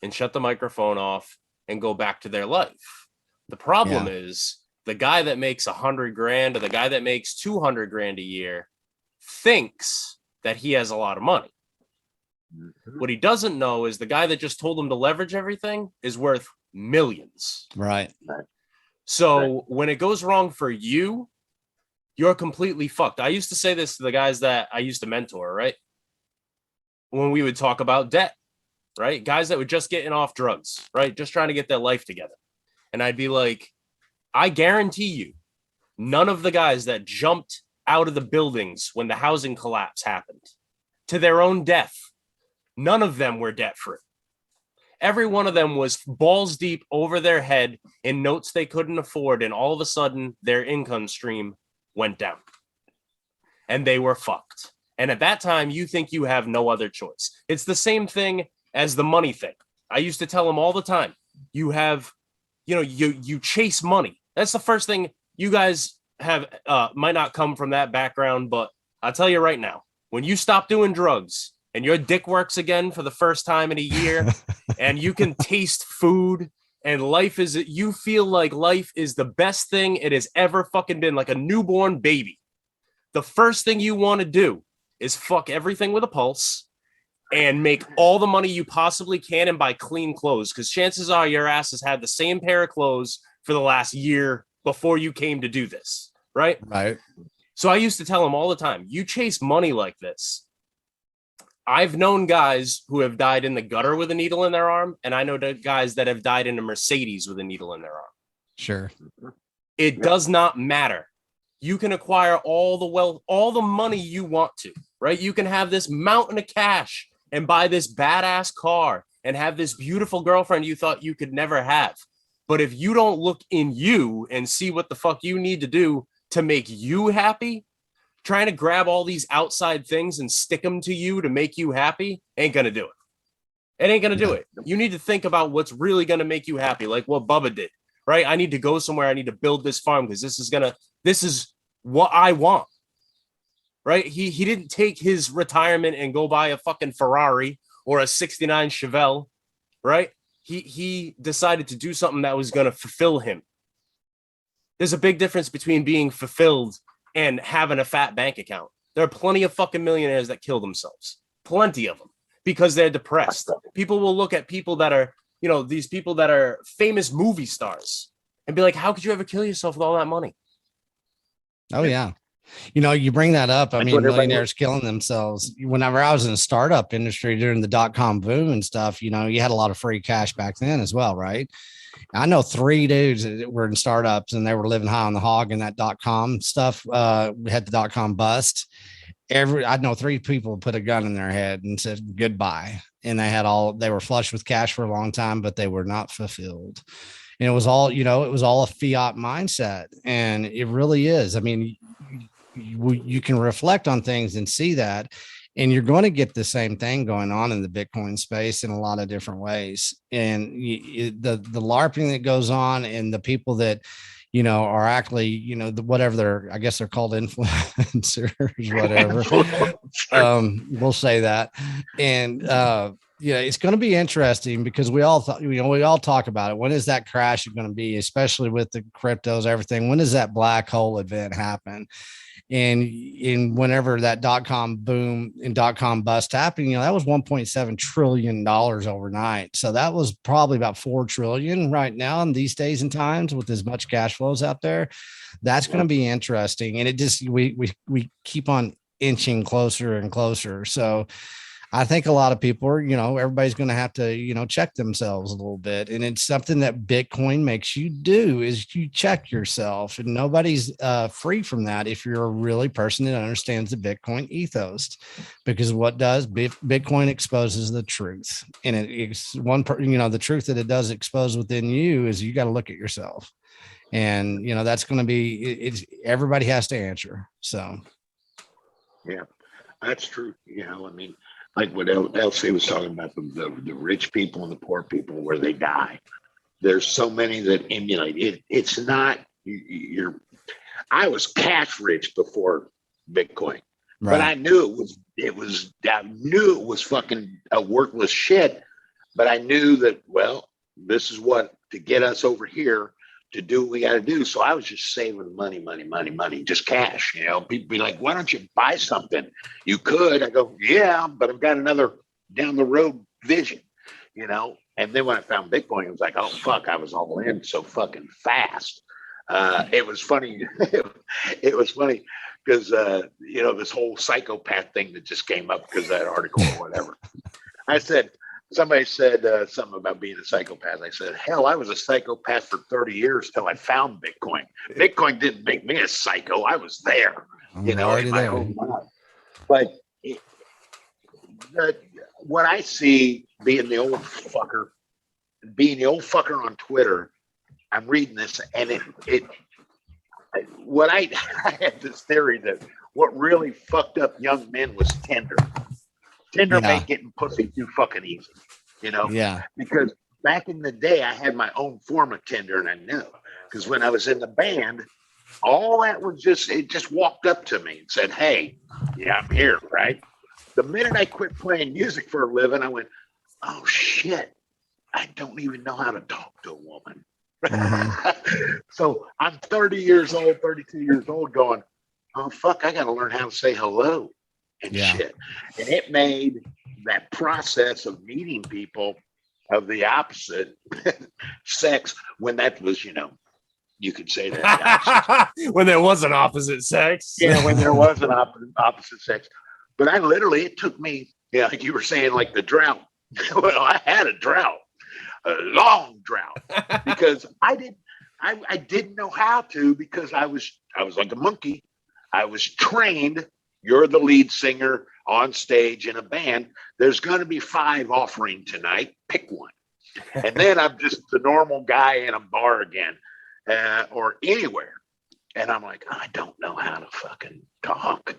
and shut the microphone off and go back to their life. The problem is the guy that makes 100 grand or the guy that makes 200 grand a year thinks that he has a lot of money. What he doesn't know is the guy that just told him to leverage everything is worth millions. Right. So when it goes wrong for you, you're completely fucked. I used to say this to the guys that I used to mentor, right? When we would talk about debt, right? Guys that were just getting off drugs, right? Just trying to get their life together. And I'd be like, I guarantee you, none of the guys that jumped out of the buildings when the housing collapse happened to their own death, none of them were debt free. Every one of them was balls deep over their head in notes they couldn't afford. And all of a sudden, their income stream went down and they were fucked. And at that time, you think you have no other choice. It's the same thing as the money thing. I used to tell them all the time, you chase money. That's the first thing. You guys have might not come from that background, but I'll tell you right now, when you stop doing drugs and your dick works again for the first time in a year and you can taste food and you feel like life is the best thing it has ever fucking been, like a newborn baby. The first thing you want to do is fuck everything with a pulse and make all the money you possibly can and buy clean clothes, because chances are your ass has had the same pair of clothes for the last year before you came to do this, right? Right. So I used to tell them all the time, you chase money like this. I've known guys who have died in the gutter with a needle in their arm, and I know guys that have died in a Mercedes with a needle in their arm. Sure. It does not matter. You can acquire all the wealth, all the money you want to, right? You can have this mountain of cash and buy this badass car and have this beautiful girlfriend you thought you could never have. But if you don't look in you and see what the fuck you need to do to make you happy, trying to grab all these outside things and stick them to you to make you happy ain't going to do it. It ain't going to do it. You need to think about what's really going to make you happy, like what Bubba did, right? I need to go somewhere. I need to build this farm because this is what I want, right? He didn't take his retirement and go buy a fucking Ferrari or a 69 Chevelle, right? He decided to do something that was going to fulfill him. There's a big difference between being fulfilled and having a fat bank account. There are plenty of fucking millionaires that kill themselves. Plenty of them because they're depressed. People will look at people that are, these people that are famous movie stars and be like, how could you ever kill yourself with all that money? Oh, yeah. You bring that up. I mean, millionaires killing themselves. Whenever I was in the startup industry during the .com boom and stuff, you had a lot of free cash back then as well, right? I know 3 dudes that were in startups and they were living high on the hog in that .com stuff. We had the .com bust. I know 3 people put a gun in their head and said goodbye. And they were flush with cash for a long time, but they were not fulfilled. And it was all a fiat mindset. And it really is. I mean, you can reflect on things and see that, and you're going to get the same thing going on in the Bitcoin space in a lot of different ways. And the LARPing that goes on and the people that, are actually, I guess they're called influencers, whatever. We'll say that. And, it's going to be interesting because we all thought, we all talk about it. When is that crash going to be, especially with the cryptos, everything? When does that black hole event happen? And whenever that .com boom and .com bust happened, that was $1.7 trillion overnight. So that was probably about 4 trillion right now in these days and times with as much cash flows out there. That's going to be interesting. And it just, we keep on inching closer and closer. So I think a lot of people are, everybody's going to have to, check themselves a little bit. And it's something that Bitcoin makes you do is you check yourself, and nobody's free from that. If you're a really person that understands the Bitcoin ethos, because what does Bitcoin exposes the truth, and it's the truth that it does expose within you is you got to look at yourself. And, that's going to be, everybody has to answer. So. Yeah. That's true. You know, I mean, like what Elsie was talking about, the rich people and the poor people where they die. There's so many that emulate it. It's not you're. I was cash rich before Bitcoin, but I knew I knew it was fucking a worthless shit. But I knew that, well, this is what to get us over here to do what we got to do. So I was just saving money, just cash. You know, people be like, why don't you buy something? You could. I go, yeah, but I've got another down the road vision, you know. And then when I found Bitcoin, it was like, oh, fuck, I was all in so fucking fast. It was funny. It was funny because, you know, this whole psychopath thing that just came up because of that article or whatever. Somebody said something about being a psychopath. I said, hell, I was a psychopath for 30 years till I found Bitcoin. Bitcoin didn't make me a psycho. I was there, you know, in my own mind. But what I see being the old fucker on Twitter, I'm reading this, and I had this theory that what really fucked up young men was Tinder. Tinder made getting pussy too fucking easy, you know? Yeah. Because back in the day, I had my own form of Tinder, and I knew. Because when I was in the band, all that was it just walked up to me and said, hey, yeah, I'm here, right? The minute I quit playing music for a living, I went, oh, shit, I don't even know how to talk to a woman. Mm-hmm. So I'm 30 years old, 32 years old going, oh, fuck, I got to learn how to say hello. And shit. And it made that process of meeting people of the opposite sex, when that was, you know, you could say that. When there was an opposite sex. Yeah, when there was an opposite sex. But it took me, yeah, like you were saying, like the drought. Well, I had a drought, a long drought, because I didn't know how to, because I was like a monkey. I was trained. You're the lead singer on stage in a band. There's going to be 5 offering tonight. Pick one. And then I'm just the normal guy in a bar again, or anywhere. And I'm like, I don't know how to fucking talk.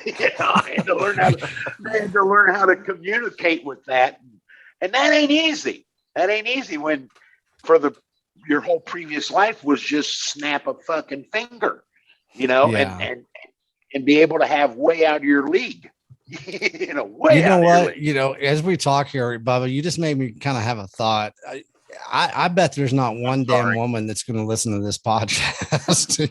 You know, I had to learn how to communicate with that. And that ain't easy. That ain't easy when your whole previous life was just snap a fucking finger, you know, and be able to have way out of your league. You know, way out of your league. You know, as we talk here, Bubba, you just made me kind of have a thought. I bet there's not one damn woman that's going to listen to this podcast.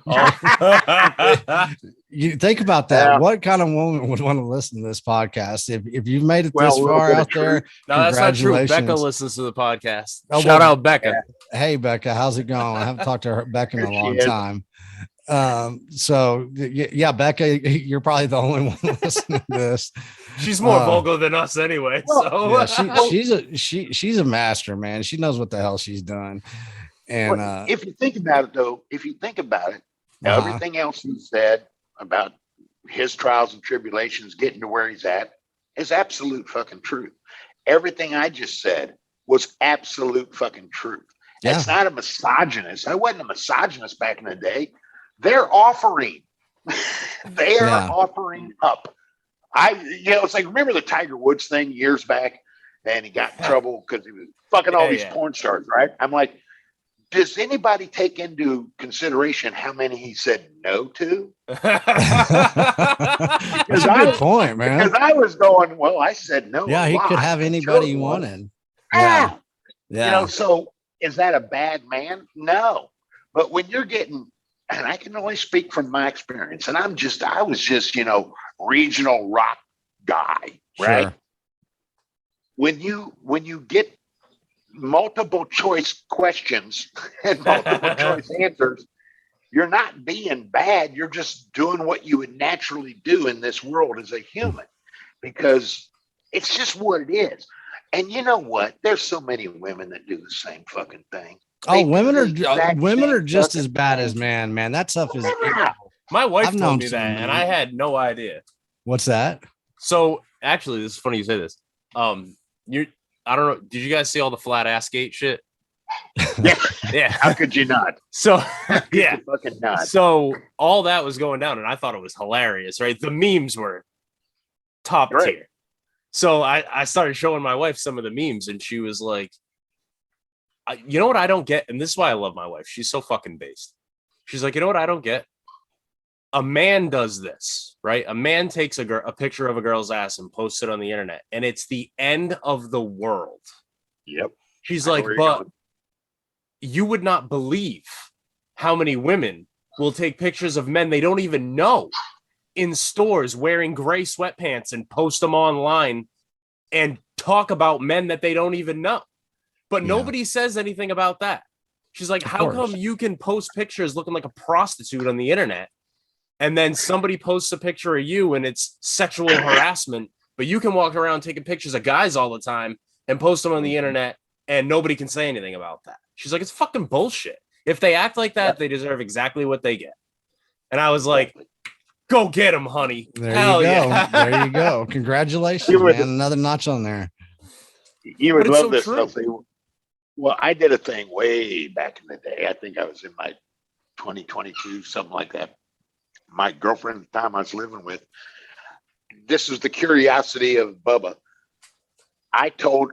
You think about that. Yeah. What kind of woman would want to listen to this podcast? If you've made it this far out there, no, that's not true. Becca listens to the podcast. Oh, Shout out Becca. Hey, Becca, how's it going? I haven't talked to Becca in a long time. So yeah, Becca, you're probably the only one listening to this. She's more vocal than us anyway. Well, yeah, she's a master, man. She knows what the hell she's done. And if you think about it, though, everything else he said about his trials and tribulations getting to where he's at is absolute fucking truth. Everything I just said was absolute fucking truth. Yeah. It's not a misogynist. I wasn't a misogynist back in the day. They're offering. They are offering up. It's like, remember the Tiger Woods thing years back, and he got in trouble because he was fucking all these porn stars, right? I'm like, does anybody take into consideration how many he said no to? That's a good point, man. Because I was going, well, I said no. Yeah, he could have anybody he wanted. Yeah. You know, so is that a bad man? No. But when you're getting, and I can only speak from my experience, and I was just, you know, regional rock guy, right? Sure. When you get multiple choice questions and multiple choice answers, you're not being bad. You're just doing what you would naturally do in this world as a human, because it's just what it is. And you know what? There's so many women that do the same fucking thing. Women are just as bad as man. That stuff is. My wife told me that, and I had no idea. What's that? So actually, this is funny you say this. I don't know. Did you guys see all the flat ass gate shit? Yeah. How could you not? So yeah, fucking not. So all that was going down, and I thought it was hilarious, right? The memes were top Great. tier. So I started showing my wife some of the memes, and she was like, you know what I don't get? And this is why I love my wife. She's so fucking based. She's like, you know what I don't get? A man does this, right? A man takes a picture of a girl's ass and posts it on the internet, and it's the end of the world. Yep. She's like, but you would not believe how many women will take pictures of men they don't even know in stores wearing gray sweatpants and post them online and talk about men that they don't even know. But nobody says anything about that. She's like, how come you can post pictures looking like a prostitute on the internet, and then somebody posts a picture of you and it's sexual harassment, but you can walk around taking pictures of guys all the time and post them on the internet and nobody can say anything about that? She's like, it's fucking bullshit. If they act like that, they deserve exactly what they get. And I was like, go get them, honey. There Hell you go. yeah. There you go. Congratulations, man. Another notch on there. You would love this, Sophie. Well, I did a thing way back in the day. I think I was in my 2022, something like that. My girlfriend at the time I was living with, this is the curiosity of Bubba.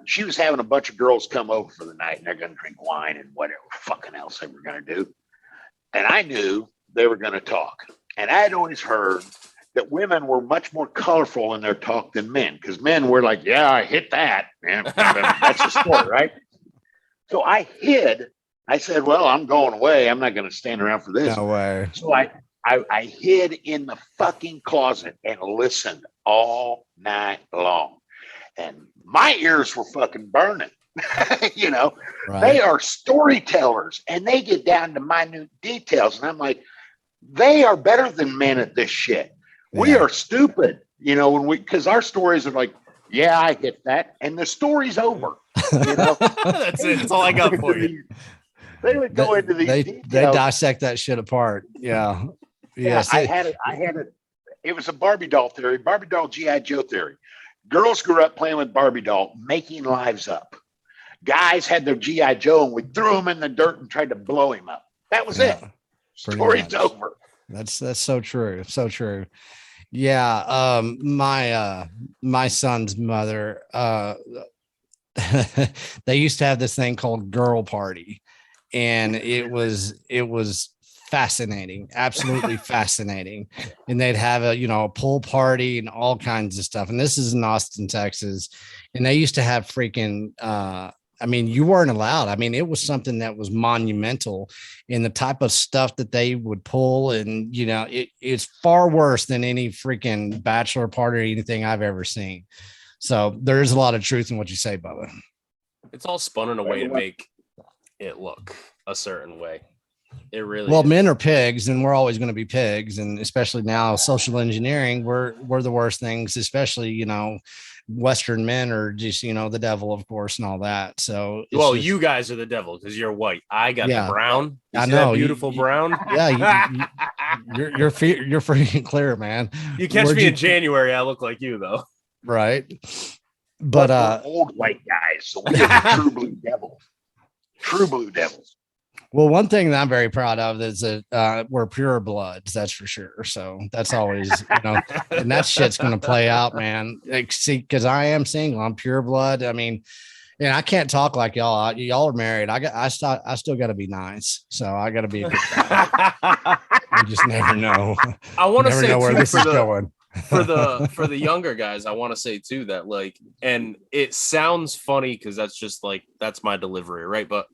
She was having a bunch of girls come over for the night, and they're going to drink wine and whatever fucking else they were going to do. And I knew they were going to talk. And I had always heard that women were much more colorful in their talk than men, because men were like, yeah, I hit that. Man, that's the story, right? So I hid. I said, well, I'm going away. I'm not going to stand around for this. No way. So I hid in the fucking closet and listened all night long. And my ears were fucking burning. You know, They are storytellers, and they get down to minute details. And I'm like, they are better than men at this shit. We are stupid, you know, because our stories are like, yeah, I get that. And the story's over. You know? That's it. That's all I got for you. They would go into these details. They dissect that shit apart. Yeah. Yes. I had it. It was a Barbie doll theory, Barbie doll G.I. Joe theory. Girls grew up playing with Barbie doll, making lives up. Guys had their G.I. Joe, and we threw him in the dirt and tried to blow him up. That was it. Story's over. That's so true. So true. Yeah. My son's mother, they used to have this thing called girl party, and it was fascinating, absolutely fascinating. And they'd have a pool party and all kinds of stuff. And this is in Austin, Texas. And they used to have freaking you weren't allowed. I mean, it was something that was monumental in the type of stuff that they would pull. And, it's far worse than any freaking bachelor party or anything I've ever seen. So there's a lot of truth in what you say, Bubba. It's all spun in a way to make it look a certain way. It really is. Men are pigs, and we're always going to be pigs. And especially now, social engineering, we're the worst things, especially, Western men are just, the devil, of course, and all that. So, you guys are the devil because you're white. I got the brown. I know, beautiful brown. Yeah, you're freaking clear, man. You catch me in January, I look like you though. Right, but we're old white guys, so we're true blue devils. True blue devils. Well, one thing that I'm very proud of is that we're pure bloods, that's for sure. So that's always, and that shit's going to play out, man. See, because I am single, I'm pure blood. I mean, and I can't talk like y'all. Y'all are married. I still got to be nice. So I got to be a good guy. You just never know. I want to say know where this is going. for the younger guys, I want to say too that and it sounds funny because that's my delivery, right? But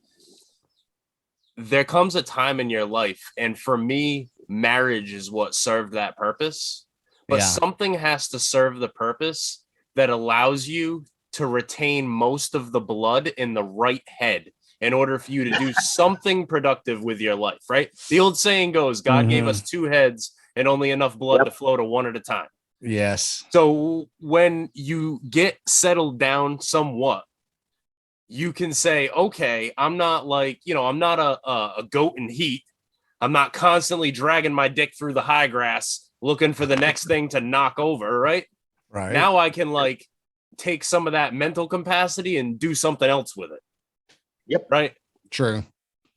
there comes a time in your life, and for me, marriage is what served that purpose. But something has to serve the purpose that allows you to retain most of the blood in the right head in order for you to do something productive with your life, right? The old saying goes, God gave us two heads and only enough blood to flow to one at a time. Yes. So when you get settled down somewhat, you can say, okay, I'm not I'm not a goat in heat. I'm not constantly dragging my dick through the high grass looking for the next thing to knock over, right? Right. Now I can take some of that mental capacity and do something else with it. Yep. Right. True.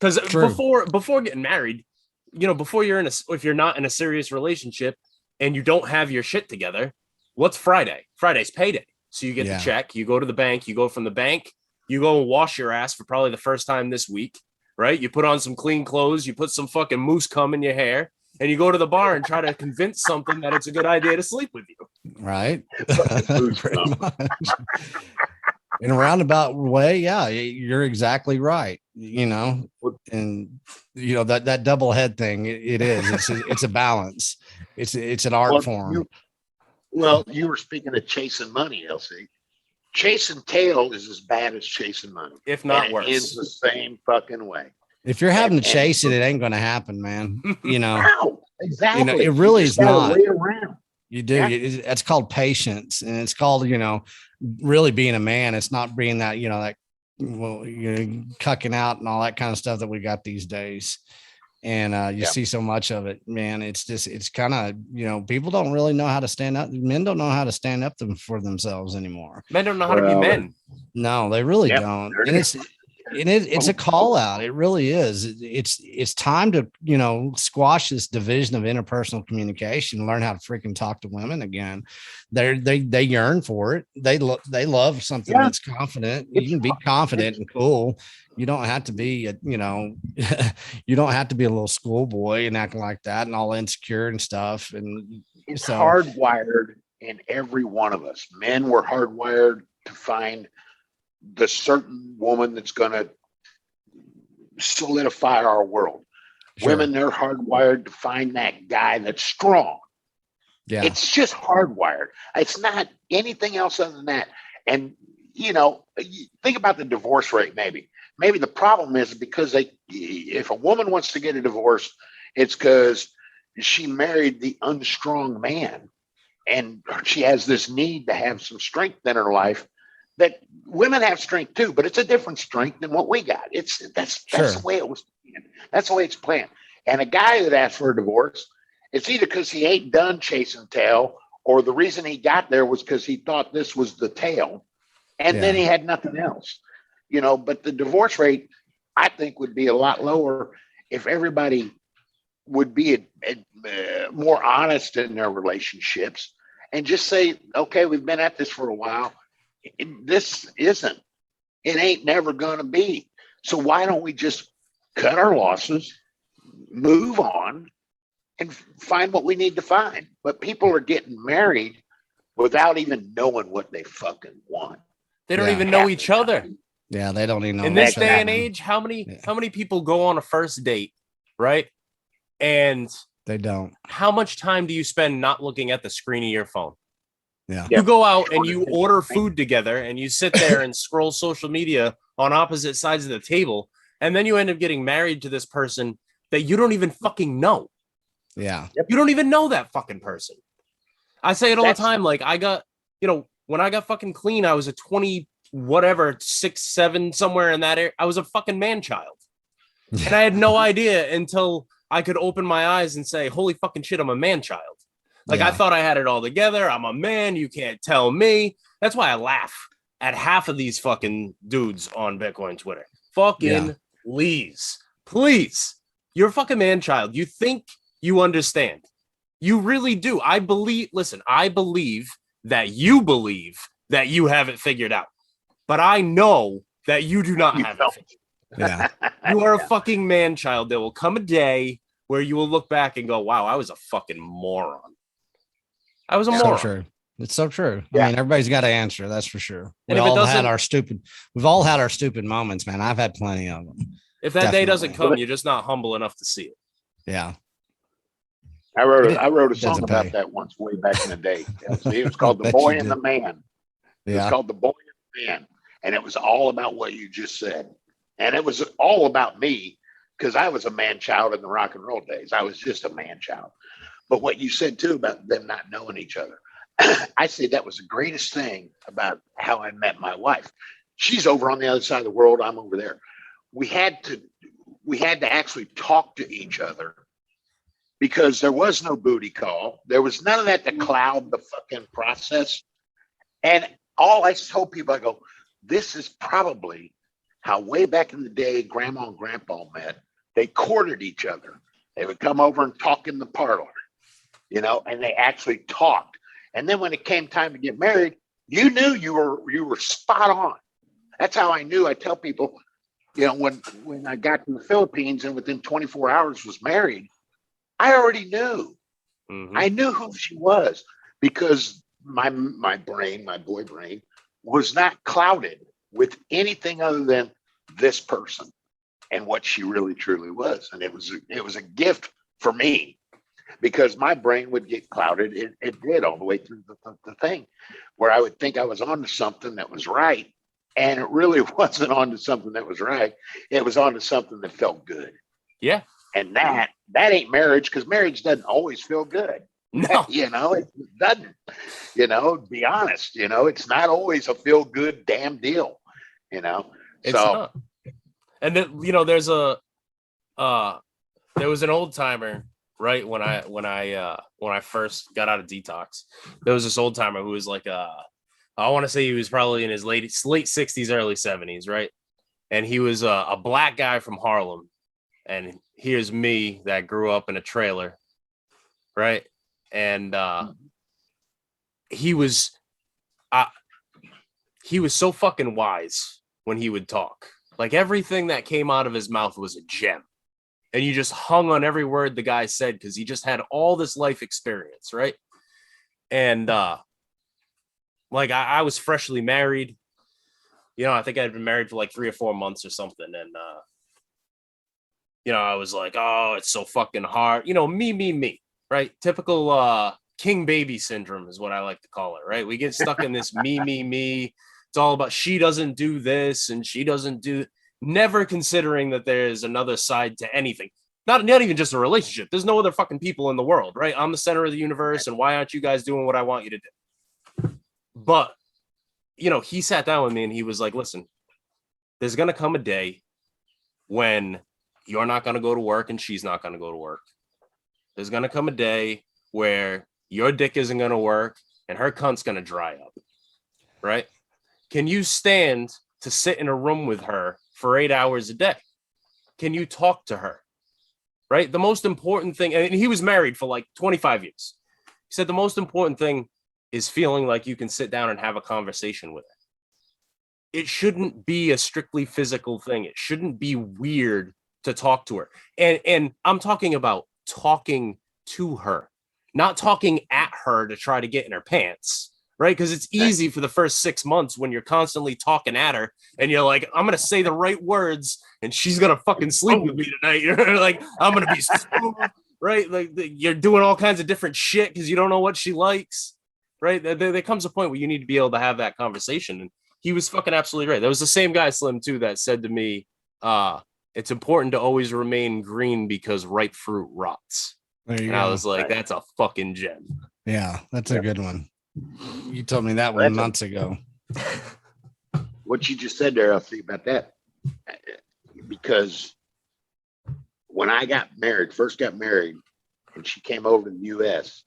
Because before getting married, before if you're not in a serious relationship and you don't have your shit together, what's Friday? Friday's payday. So you get the check, you go to the bank, you go from the bank, you go and wash your ass for probably the first time this week, right? You put on some clean clothes, you put some fucking moose cum in your hair, and you go to the bar and try to convince something that it's a good idea to sleep with you. Right. Pretty much. In a roundabout way, yeah, you're exactly right. And that double head thing, it is. It's a balance. It's an art form. You were speaking of chasing money, LC. Chasing tail is as bad as chasing money, if not worse. It ends the same fucking way. If you're having to chase it ain't going to happen, man. No, exactly. It really is not. Way around. You do. Yeah. It's called patience, and it's called, really being a man. It's not being that, cucking out and all that kind of stuff that we got these days. And you see so much of it, man. It's kind of, people don't really know how to stand up. Men don't know how to stand up for themselves anymore. Men don't know how to be men. No, they really don't. And it's a call out. It really is. It's time to, squash this division of interpersonal communication, learn how to freaking talk to women again. They yearn for it. They love something that's confident. You can be confident and cool. You don't have to be, you don't have to be a little schoolboy and acting like that and all insecure and stuff. And it's hardwired in every one of us. Men were hardwired to find the certain woman that's going to solidify our world. Sure. Women, they're hardwired to find that guy that's strong. Yeah. It's just hardwired. It's not anything else other than that. And, think about the divorce rate, maybe the problem is because if a woman wants to get a divorce, it's because she married the unstrong man and she has this need to have some strength in her life. That women have strength too, but it's a different strength than what we got. That's the way it was planned. That's the way it's planned. And a guy that asks for a divorce, it's either because he ain't done chasing tail, or the reason he got there was because he thought this was the tail, and then he had nothing else. But the divorce rate, I think, would be a lot lower if everybody would be more honest in their relationships and just say, okay, we've been at this for a while. It ain't never going to be. So why don't we just cut our losses, move on, and find what we need to find? But people are getting married without even knowing what they fucking want. They don't even know each other. Yeah, they don't even know. In this day and age, how many people go on a first date, right? And they don't. How much time do you spend not looking at the screen of your phone? Yeah. You go out and you order food together and you sit there and scroll social media on opposite sides of the table. And then you end up getting married to this person that you don't even fucking know. Yeah. You don't even know that fucking person. I say it all the time. Like I got, when I got fucking clean, I was a 20, whatever, 6, 7, somewhere in that area. I was a fucking man child. And I had no idea until I could open my eyes and say, holy fucking shit, I'm a man child. Like, I thought I had it all together. I'm a man. You can't tell me. That's why I laugh at half of these fucking dudes on Bitcoin Twitter. Fucking please. You're a fucking man child. You think you understand. You really do. I believe that you have it figured out. But I know that you do not have it figured out. Yeah. You are a fucking man child. There will come a day where you will look back and go, wow, I was a fucking moron. I was a moron. So true. It's so true. Yeah. I mean, everybody's got to answer. That's for sure. We've all had our stupid moments, man. I've had plenty of them. If that day doesn't come, you're just not humble enough to see it. Yeah. I wrote a song about that once way back in the day. It was called The Boy and the Man. It was called The Boy and the Man. And it was all about what you just said. And it was all about me because I was a man child in the rock and roll days. I was just a man child. But what you said too about them not knowing each other, I say that was the greatest thing about how I met my wife. She's over on the other side of the world. I'm over there. We had to actually talk to each other because there was no booty call. There was none of that to cloud the fucking process. And all I told people, I go, this is probably how way back in the day, grandma and grandpa met. They courted each other. They would come over and talk in the parlor, and they actually talked. And then when it came time to get married, you knew you were spot on. That's how I knew. I tell people, when I got to the Philippines and within 24 hours was married, I already knew. Mm-hmm. I knew who she was because my boy brain was not clouded with anything other than this person and what she really truly was. And it was a gift for me because my brain would get clouded. It did all the way through the thing where I would think I was onto something that was right. And it really wasn't onto something that was right. It was onto something that felt good. Yeah. And that ain't marriage, because marriage doesn't always feel good. No. It doesn't, be honest, it's not always a feel good damn deal, It's so. not. And then, there was an old timer, right? When I first got out of detox, there was this old timer who was like, I want to say he was probably in his late 60s, early 70s, right? And he was a black guy from Harlem. And here's me that grew up in a trailer, right? And he was so fucking wise when he would talk. Like everything that came out of his mouth was a gem. And you just hung on every word the guy said because he just had all this life experience, right? And like I was freshly married. I think I'd been married for like 3 or 4 months or something. And I was like, oh, it's so fucking hard. Me, right? Typical king baby syndrome is what I like to call it, right? We get stuck in this me. It's all about she doesn't do this and she doesn't do, never considering that there's another side to anything. Not even just a relationship. There's no other fucking people in the world, right? I'm the center of the universe, and why aren't you guys doing what I want you to do? But, he sat down with me and he was like, listen, there's going to come a day when you're not going to go to work and she's not going to go to work. There's going to come a day where your dick isn't going to work and her cunt's going to dry up, right? Can you stand to sit in a room with her for 8 hours a day? Can you talk to her, right? The most important thing, and he was married for like 25 years. He said the most important thing is feeling like you can sit down and have a conversation with her. It shouldn't be a strictly physical thing. It shouldn't be weird to talk to her. And I'm talking about talking to her, not talking at her to try to get in her pants, right? Because it's easy for the first 6 months when you're constantly talking at her and you're like, I'm going to say the right words and she's going to fucking sleep with me tonight. You're like, I'm going to be smooth, right? Like you're doing all kinds of different shit because you don't know what she likes, right? There comes a point where you need to be able to have that conversation. And he was fucking absolutely right. That was the same guy, Slim, too, that said to me, it's important to always remain green because ripe fruit rots. And I was like, that's a fucking gem. Yeah, that's a good one. You told me that one months ago. What you just said there, I'll see about that. Because when I first got married, and she came over to the U.S.,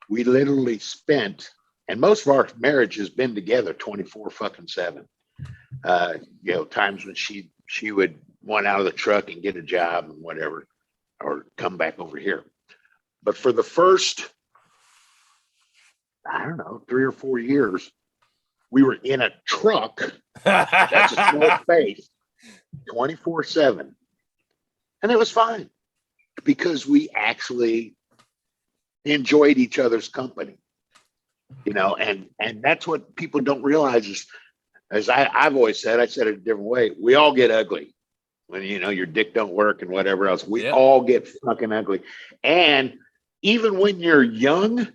we literally spent, and most of our marriage has been together 24/7. Times when she would want out of the truck and get a job and whatever, or come back over here. But for the first, I don't know, 3 or 4 years, we were in a truck. That's a small space, 24/7. And it was fine because we actually enjoyed each other's company, and that's what people don't realize is, as I've always said, I said it a different way. We all get ugly when, your dick don't work and whatever else. We all get fucking ugly. And even when you're young,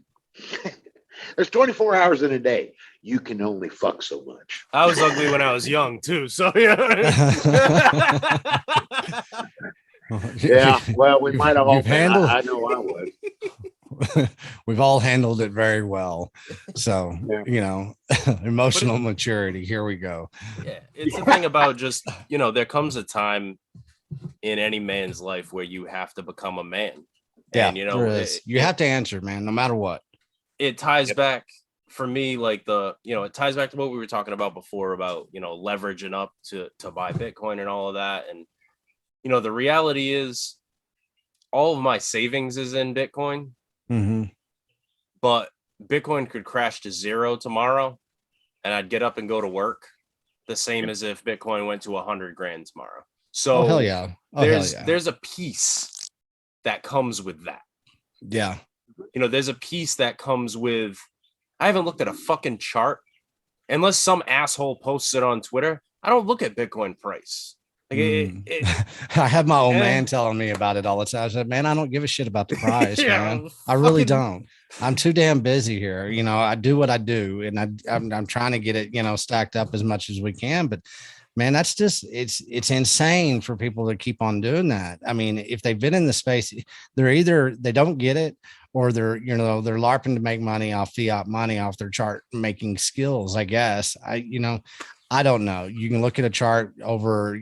there's 24 hours in a day. You can only fuck so much. I was ugly when I was young too. So yeah. Yeah. Well, we might have all been. I know I was. We've all handled it very well. So, emotional maturity. Here we go. Yeah. It's the thing about just, there comes a time in any man's life where you have to become a man. Yeah. And, you have to answer, man, no matter what. It ties back for me, like it ties back to what we were talking about before about, leveraging up to buy Bitcoin and all of that. And, the reality is all of my savings is in Bitcoin. Mm-hmm. But Bitcoin could crash to zero tomorrow and I'd get up and go to work, the same as if Bitcoin went to 100 grand tomorrow. So hell yeah. There's a piece that comes with that. Yeah. There's a piece that comes with, I haven't looked at a fucking chart unless some asshole posts it on Twitter. I don't look at Bitcoin price. Like I have my old man telling me about it all the time. I said, man, I don't give a shit about the price, man. I really don't. I'm too damn busy here. I do what I do, and I'm trying to get it, stacked up as much as we can. But man, that's just it's insane for people to keep on doing that. I mean, if they've been in the space, they're either they don't get it, or they're they're LARPing to make money off fiat money off their chart making skills. I guess I don't know. You can look at a chart over,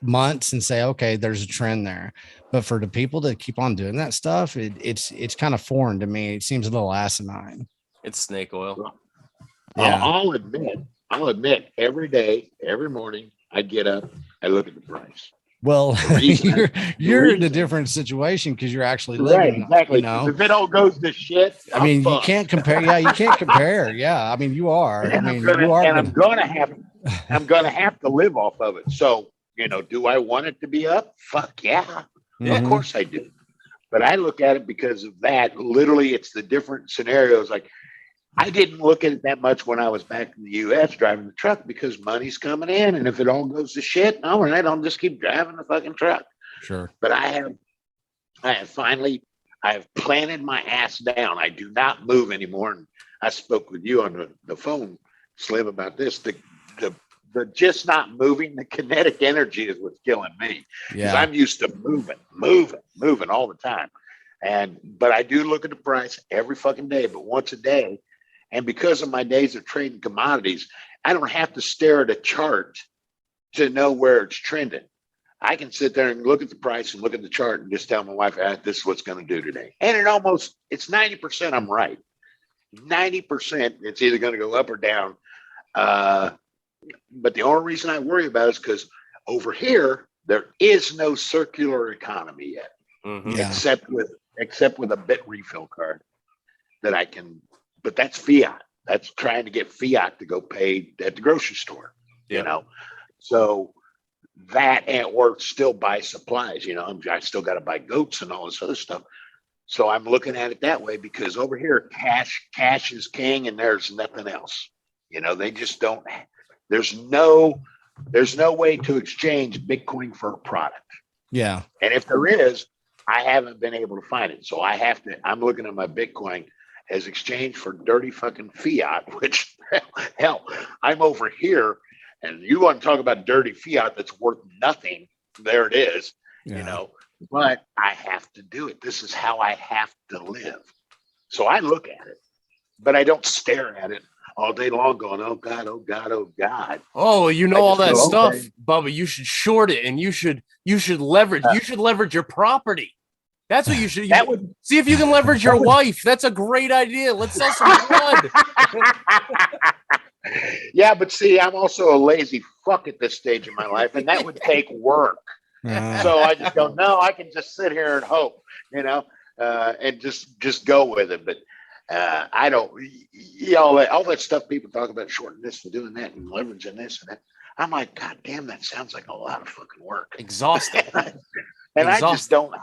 months and say, okay, there's a trend there. But for the people to keep on doing that stuff, it's kind of foreign to me. It seems a little asinine. It's snake oil. Yeah. I'll admit every day, every morning, I get up, I look at the price. Well, you're in a different situation because you're actually living. Right, exactly. If it all goes to shit, you can't compare. Yeah, you can't compare. Yeah, I mean, you are. And I'm gonna have to live off of it. So, do I want it to be up? Fuck yeah. Mm-hmm. Of course I do. But I look at it because of that. Literally, it's the different scenarios. Like, I didn't look at it that much when I was back in the U.S. driving the truck because money's coming in. And if it all goes to shit, all right, I'll just keep driving the fucking truck. Sure. But I have planted my ass down. I do not move anymore. And I spoke with you on the phone, Slim, about this. The just not moving, the kinetic energy is what's killing me. Because I'm used to moving all the time. But I do look at the price every fucking day, but once a day. And because of my days of trading commodities, I don't have to stare at a chart to know where it's trending. I can sit there and look at the price and look at the chart and just tell my wife, this is what's going to do today. And it's 90% I'm right. 90% it's either going to go up or down. But the only reason I worry about it is because over here, there is no circular economy yet, except with a bit refill card that I can. But that's fiat. That's trying to get fiat to go pay at the grocery store, So that or still buy supplies, I still got to buy goats and all this other stuff. So I'm looking at it that way because over here, cash is king and there's nothing else. They just don't. There's no way to exchange Bitcoin for a product. Yeah. And if there is, I haven't been able to find it. So I'm looking at my Bitcoin as exchange for dirty fucking fiat, which hell, I'm over here and you want to talk about dirty fiat that's worth nothing. There it is, but I have to do it. This is how I have to live. So I look at it, but I don't stare at it all day long going, oh God, oh God, oh God. Oh, all that stuff, Bubba, you should short it and you should leverage, your property. That's what you should see if you can leverage your wife. That's a great idea. Let's sell some blood. Yeah, but see, I'm also a lazy fuck at this stage of my life, and that would take work. So I just go, no, I can just sit here and hope, and just go with it. But I don't, all that stuff people talk about, shorting this and doing that and leveraging this and that. I'm like, God damn, that sounds like a lot of fucking work. Exhausting. And I just don't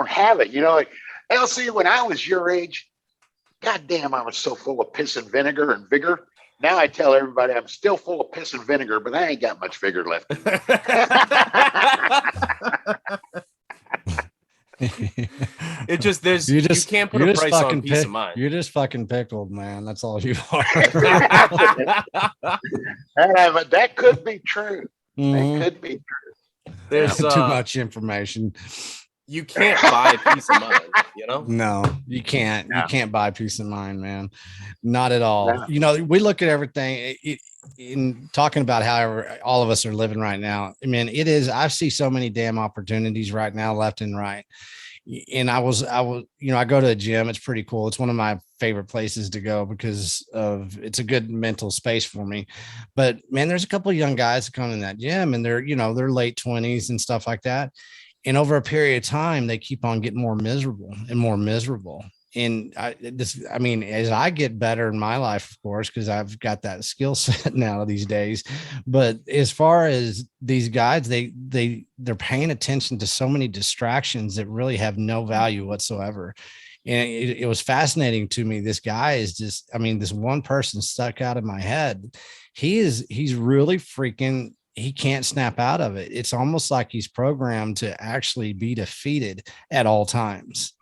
have it. Like, LC, when I was your age, God damn, I was so full of piss and vinegar and vigor. Now I tell everybody I'm still full of piss and vinegar, but I ain't got much vigor left. It just you can't put a price on peace of mind. You're just fucking pickled, man. That's all you are. That could be true. Mm-hmm. That could be true. There's too much information. You can't buy peace of mind, No, you can't. No. You can't buy peace of mind, man. Not at all. No. We look at everything in talking about how all of us are living right now. I mean, I see so many damn opportunities right now, left and right. And I go to a gym. It's pretty cool. It's one of my favorite places to go because it's a good mental space for me. But man, there's a couple of young guys that come in that gym and they're late 20s and stuff like that. And over a period of time, they keep on getting more miserable and more miserable. I mean, as I get better in my life, of course, because I've got that skill set now these days. But as far as these guys, they're paying attention to so many distractions that really have no value whatsoever. And it was fascinating to me. This guy is just, I mean, this one person stuck out in my head. He's really freaking, he can't snap out of it. It's almost like he's programmed to actually be defeated at all times.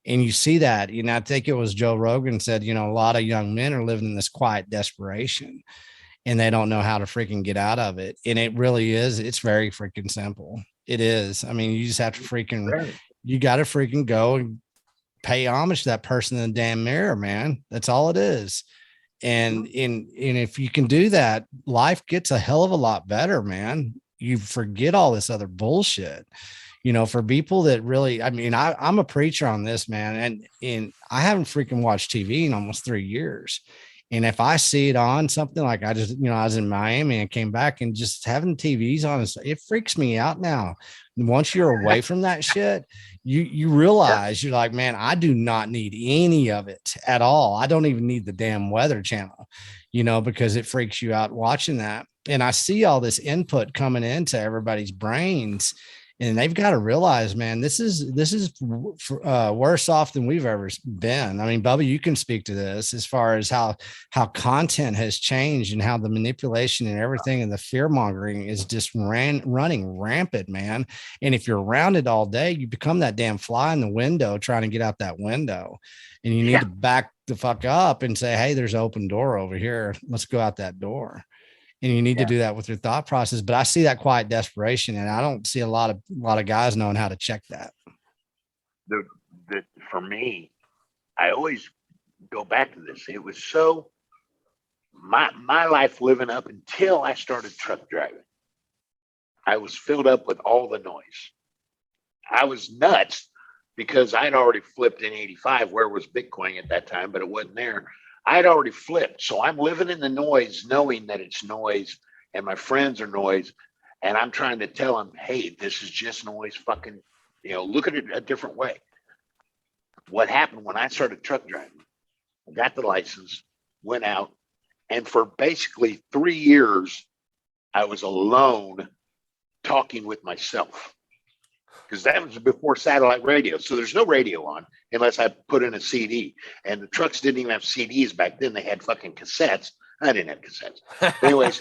And you see that, I think it was Joe Rogan said, a lot of young men are living in this quiet desperation and they don't know how to freaking get out of it. And it really is. It's very freaking simple. It is. I mean, you just have to you got to freaking go and pay homage to that person in the damn mirror, man. That's all it is. And if you can do that, life gets a hell of a lot better, man. You forget all this other bullshit. For people that really, I mean, I'm a preacher on this, man. And I haven't freaking watched TV in almost 3 years. And if I see it on something like I just, I was in Miami and came back and just having TVs on, it freaks me out now. And once you're away from that shit, you realize you're like, man, I do not need any of it at all. I don't even need the damn Weather Channel, because it freaks you out watching that. And I see all this input coming into everybody's brains. And they've got to realize, man, this is worse off than we've ever been. I mean, Bubba, you can speak to this as far as how content has changed and how the manipulation and everything and the fear mongering is just running rampant, man. And if you're around it all day, you become that damn fly in the window trying to get out that window. And you need to back the fuck up and say, hey, there's an open door over here. Let's go out that door. And you need to do that with your thought process. But I see that quiet desperation, and I don't see a lot of guys knowing how to check that. For me, I always go back to this. It was so my life living up until I started truck driving. I was filled up with all the noise. I was nuts because I'd already flipped in 85. Where was Bitcoin at that time? But it wasn't there. I'd already flipped. So I'm living in the noise, knowing that it's noise and my friends are noise. And I'm trying to tell them, hey, this is just noise. Fucking, look at it a different way. What happened when I started truck driving? I got the license, went out, and for basically 3 years, I was alone talking with myself. Because that was before satellite radio. So there's no radio on unless I put in a CD. And the trucks didn't even have CDs back then. They had fucking cassettes. I didn't have cassettes. But anyways,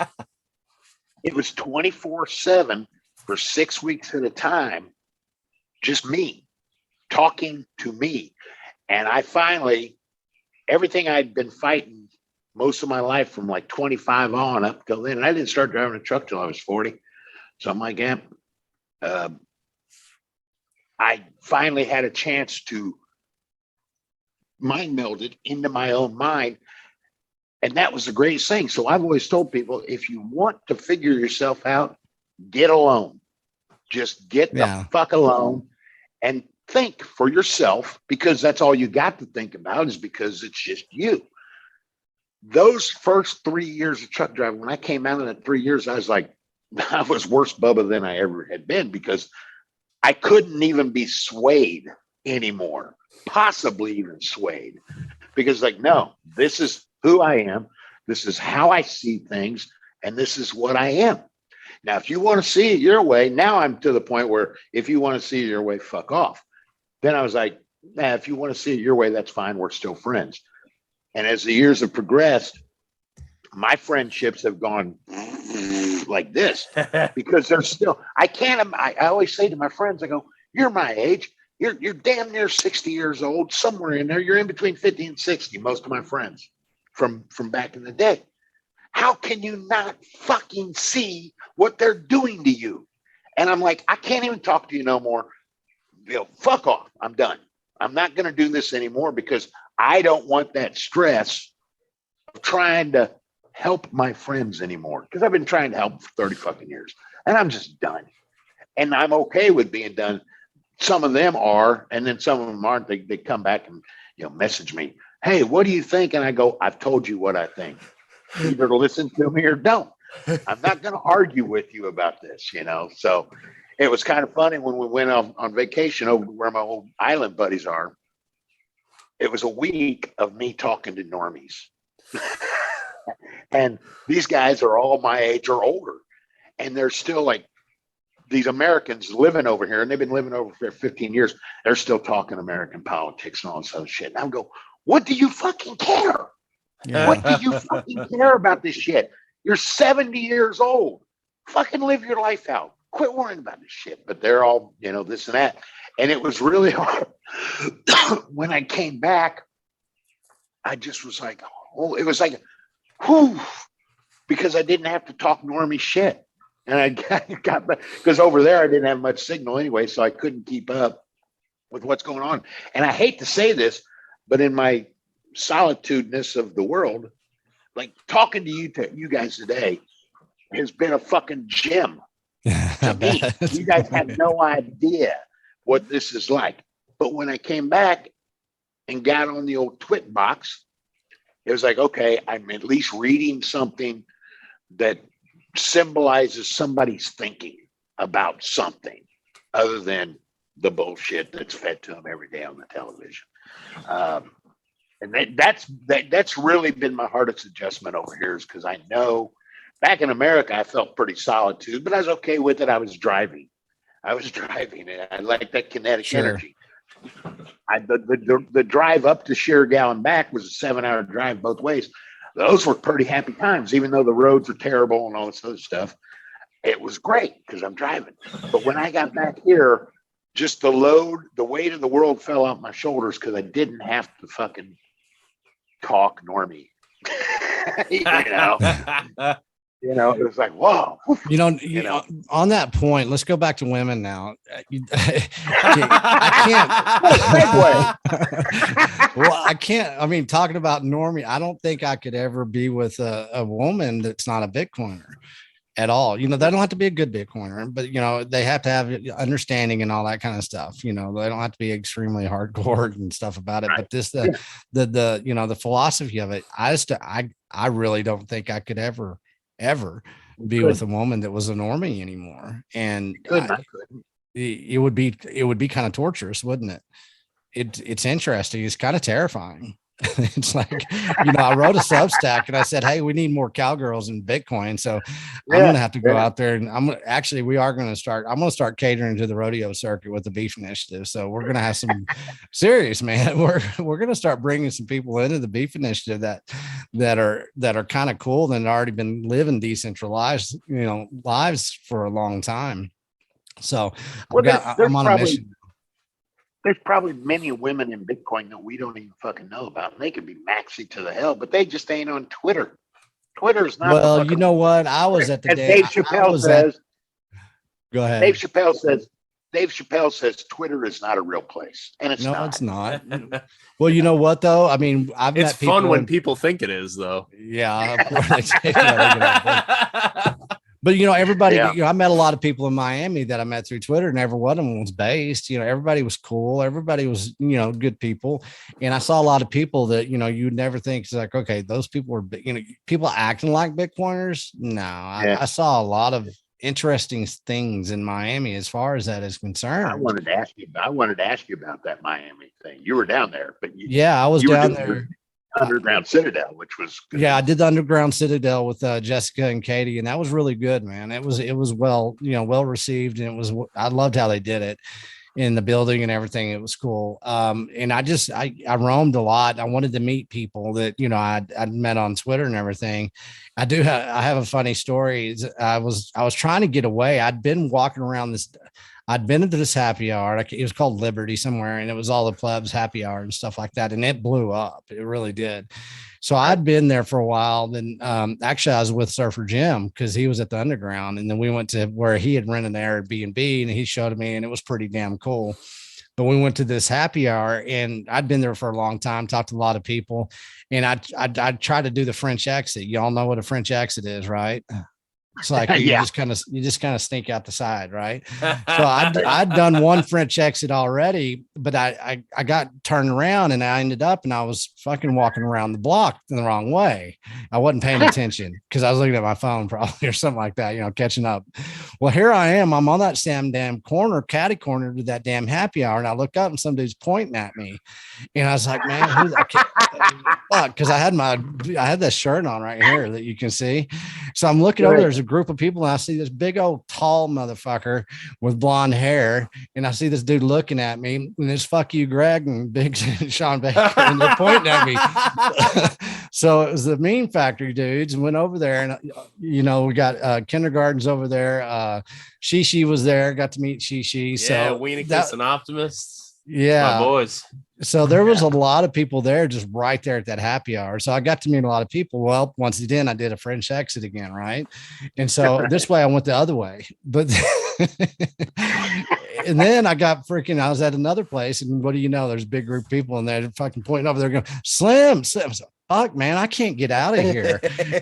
it was 24/7 for 6 weeks at a time, just me talking to me. And I finally, everything I'd been fighting most of my life from like 25 on up till then, and I didn't start driving a truck till I was 40. So I'm like, I finally had a chance to mind meld it into my own mind. And that was the greatest thing. So I've always told people, if you want to figure yourself out, get alone. Just get the fuck alone and think for yourself, because that's all you got to think about, is because it's just you. Those first 3 years of truck driving, when I came out of that 3 years, I was like, I was worse Bubba than I ever had been, because I couldn't even be swayed anymore, possibly even swayed, because like, no, this is who I am. This is how I see things. And this is what I am. Now, if you want to see it your way, now I'm to the point where if you want to see it your way, fuck off. Then I was like, nah, if you want to see it your way, that's fine. We're still friends. And as the years have progressed, my friendships have gone like this, because they're still, I always say to my friends, I go, you're my age. You're damn near 60 years old, somewhere in there. You're in between 50 and 60, most of my friends from back in the day. How can you not fucking see what they're doing to you? And I'm like, I can't even talk to you no more. Fuck off. I'm done. I'm not going to do this anymore, because I don't want that stress of trying to help my friends anymore, because I've been trying to help for 30 fucking years, and I'm just done. And I'm okay with being done. Some of them are, and then some of them aren't. They come back and message me, hey, what do you think? And I go, I've told you what I think. Either listen to me or don't. I'm not going to argue with you about this, So it was kind of funny when we went on vacation over to where my old island buddies are. it was a week of me talking to normies. And these guys are all my age or older. And they're still like these Americans living over here, and they've been living over for 15 years. They're still talking American politics and all this other shit. And I go, what do you fucking care? Yeah. What do you fucking care about this shit? You're 70 years old. Fucking live your life out. Quit worrying about this shit. But they're all, this and that. And it was really hard. When I came back, I just was like, oh, it was like, whew, because I didn't have to talk normie shit. And I got back, because over there I didn't have much signal anyway, so I couldn't keep up with what's going on. And I hate to say this, but in my solitudeness of the world, like talking to you guys today has been a fucking gem to me. You guys have no idea what this is like. But when I came back and got on the old twit box, it was like, okay, I'm at least reading something that symbolizes somebody's thinking about something other than the bullshit that's fed to them every day on the television. And that's really been my hardest adjustment over here, is because I know back in America, I felt pretty solitude, but I was okay with it. I was driving and I like that kinetic energy. The drive up to Shergow and back was a 7-hour drive both ways. Those were pretty happy times, even though the roads were terrible and all this other stuff. It was great because I'm driving. But when I got back here, just the weight of the world fell off my shoulders because I didn't have to fucking talk normie. It was like, whoa. On that point, let's go back to women now. I can't. I mean, talking about normie, I don't think I could ever be with a woman that's not a Bitcoiner at all. They don't have to be a good Bitcoiner, but they have to have understanding and all that kind of stuff. They don't have to be extremely hardcore and stuff about it. Right. But this, the philosophy of it, I really don't think I could ever be with a woman that was a normie anymore. And it would be kind of torturous, wouldn't it? It's interesting. It's kind of terrifying. It's like, I wrote a Substack and I said, hey, we need more cowgirls in Bitcoin. So I'm going to have to go out there and I'm going to start catering to the rodeo circuit with the beef initiative. So we're going to have some serious, man. We're going to start bringing some people into the beef initiative that are kind of cool and already been living decentralized, lives for a long time. So I'm on a mission. There's probably many women in Bitcoin that we don't even fucking know about. And they could be maxi to the hell, but they just ain't on Twitter. Twitter's not. Well, you know what? I was at the day. Dave Chappelle says. Go ahead. Dave Chappelle says Twitter is not a real place, and it's not. It's not. Well, you know what though? I mean, it's fun when people think it is, though. Yeah. But everybody, I met a lot of people in Miami that I met through Twitter, and every one of them was based. Everybody was cool. Everybody was, good people. And I saw a lot of people that, you'd never think, it's like, okay, those people were, people acting like Bitcoiners. No, I saw a lot of interesting things in Miami as far as that is concerned. I wanted to ask you about that Miami thing. You were down there, but I was down there. Underground Citadel, which was good. I did the Underground Citadel with Jessica and Katie, and that was really good, man. It was well received, and I loved how they did it in the building and everything. It was cool. And I roamed a lot. I wanted to meet people that I'd met on Twitter and everything. I have a funny story. I was trying to get away. I'd been walking around this. I'd been into this happy hour. It was called Liberty somewhere, and it was all the plebs happy hour and stuff like that. And it blew up. It really did. So I'd been there for a while. Then actually I was with Surfer Jim because he was at the Underground. And then we went to where he had rented an Airbnb, and he showed me, and it was pretty damn cool. But we went to this happy hour, and I'd been there for a long time, talked to a lot of people. And I'd try to do the French exit. Y'all know what a French exit is, right? It's like you Yeah. just kind of sneak out the side, right? So I'd done one French exit already, but I got turned around and I ended up and I was fucking walking around the block in the wrong way. I wasn't paying attention because I was looking at my phone probably or something like that, catching up. Well, here I am. I'm on that damn corner, catty corner to that damn happy hour, and I look up and some dude's pointing at me, and I was like, man, who's that? Because I had that shirt on right here that you can see. So I'm looking over. There's a group of people, and I see this big old tall motherfucker with blonde hair, and I see this dude looking at me, and it's "fuck you, Greg" and Big Sean Baker, and they're pointing at me. So it was the Mean Factory dudes, and went over there, and we got kindergartens over there. Shishi was there. Got to meet Shishi. Yeah, so Weenicus and Optimists. Yeah, my boys. So there was a lot of people there just right there at that happy hour. So I got to meet a lot of people. Well, once again, I did a French exit again, right? And so this way I went the other way. But and then I was at another place, and what do you know? There's a big group of people and they're fucking pointing over there going, Slim. So, fuck, man, I can't get out of here.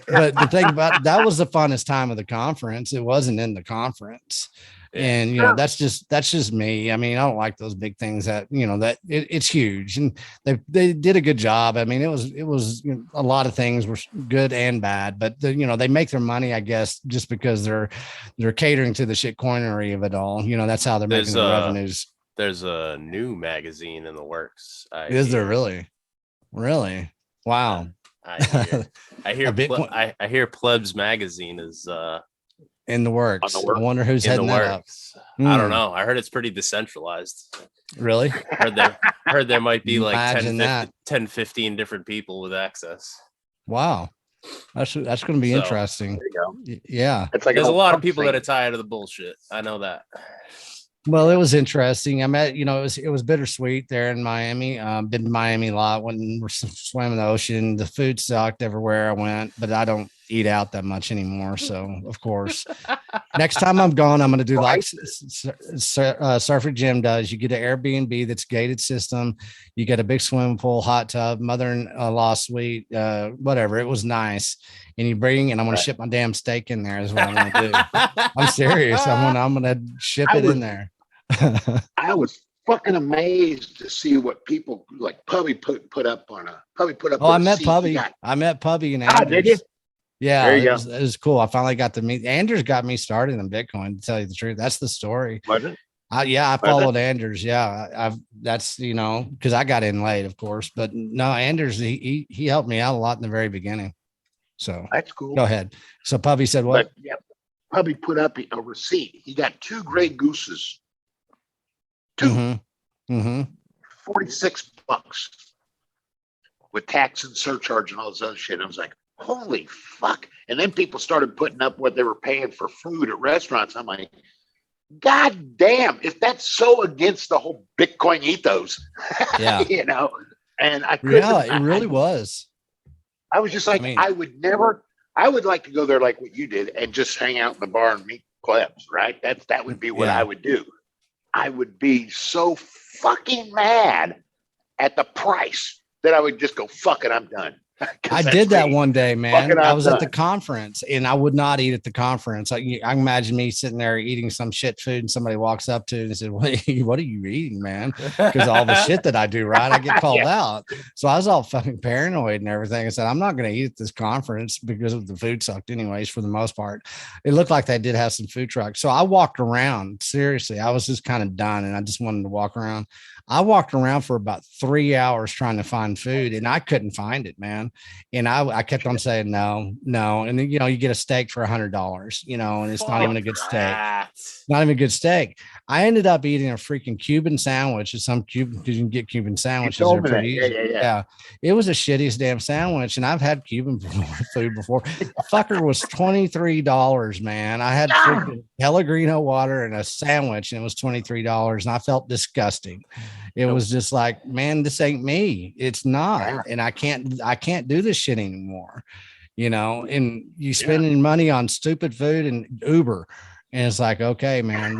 But the thing about that was the funnest time of the conference. It wasn't in the conference. And that's just me. I mean, I don't like those big things that it's huge, and they did a good job. I mean, it was a lot of things were good and bad, but they make their money, I guess, just because they're catering to the shit coinery of it all. That's how they're making their revenues. There's a new magazine in the works. Is there really? Really? Wow. I hear Plebs magazine is in the works. I wonder who's heading that up. I don't know. I heard it's pretty decentralized. Really? Heard there might be like 10, 15 different people with access. Wow. That's going to be interesting. Yeah. It's like there's a lot of people that are tired of the bullshit. I know that. Well, it was interesting. I met, it was bittersweet there in Miami. Been to Miami a lot. When we swam in the ocean, the food sucked everywhere I went, but I don't eat out that much anymore. So of course, next time I'm gone, I'm going to do like Surfer Jim does. You get an Airbnb that's gated system. You get a big swimming pool, hot tub, mother-in-law suite, whatever. It was nice. And I'm going to ship my damn steak in there is what I'm going to do. I'm serious. I'm going to ship it in there. I was fucking amazed to see what people like Pubby put up on a Pubby put up. Oh, I met Pubby. I met Pubby and Anders. Did you? Yeah, it was cool. I finally got to meet Anders. Got me started in Bitcoin. To tell you the truth, that's the story. Was it? I followed Anders. Yeah, that's because I got in late, of course. But no, Anders he helped me out a lot in the very beginning. So that's cool. Go ahead. So Pubby said what? But, yeah, Pubby put up a receipt. He got 2 gray gooses. 2. 46 bucks with tax and surcharge and all this other shit. I was like, holy fuck. And then people started putting up what they were paying for food at restaurants. I'm like, God damn, if that's so against the whole Bitcoin ethos, yeah, and I couldn't. Yeah, it really was. I was just like, I would like to go there like what you did and just hang out in the bar and meet plebs, right? That would be what I would do. I would be so fucking mad at the price that I would just go, fuck it, I'm done. I did that one day, man. I was at the conference and I would not eat at the conference. I imagine me sitting there eating some shit food and somebody walks up to it and said, what are you eating, man? Because all the shit that I do, right? I get called out. So I was all fucking paranoid and everything. I said, I'm not going to eat at this conference because the food sucked anyways, for the most part. It looked like they did have some food trucks. So I walked around. Seriously, I was just kind of done and I just wanted to walk around. I walked around for about 3 hours trying to find food and I couldn't find it, man. And I kept on saying, no. And then, you get a steak for $100, and it's not even a good steak. Not even a good steak. I ended up eating a freaking Cuban sandwich at some Cuban, because you can get Cuban sandwiches. They're pretty easy. Yeah. It was the shittiest damn sandwich. And I've had Cuban food before. The fucker was $23, man. I had freaking Pellegrino water and a sandwich and it was $23. And I felt disgusting. It was just like, man, this ain't me. It's not. And I can't do this shit anymore, and you spending money on stupid food and Uber. And it's like, okay, man,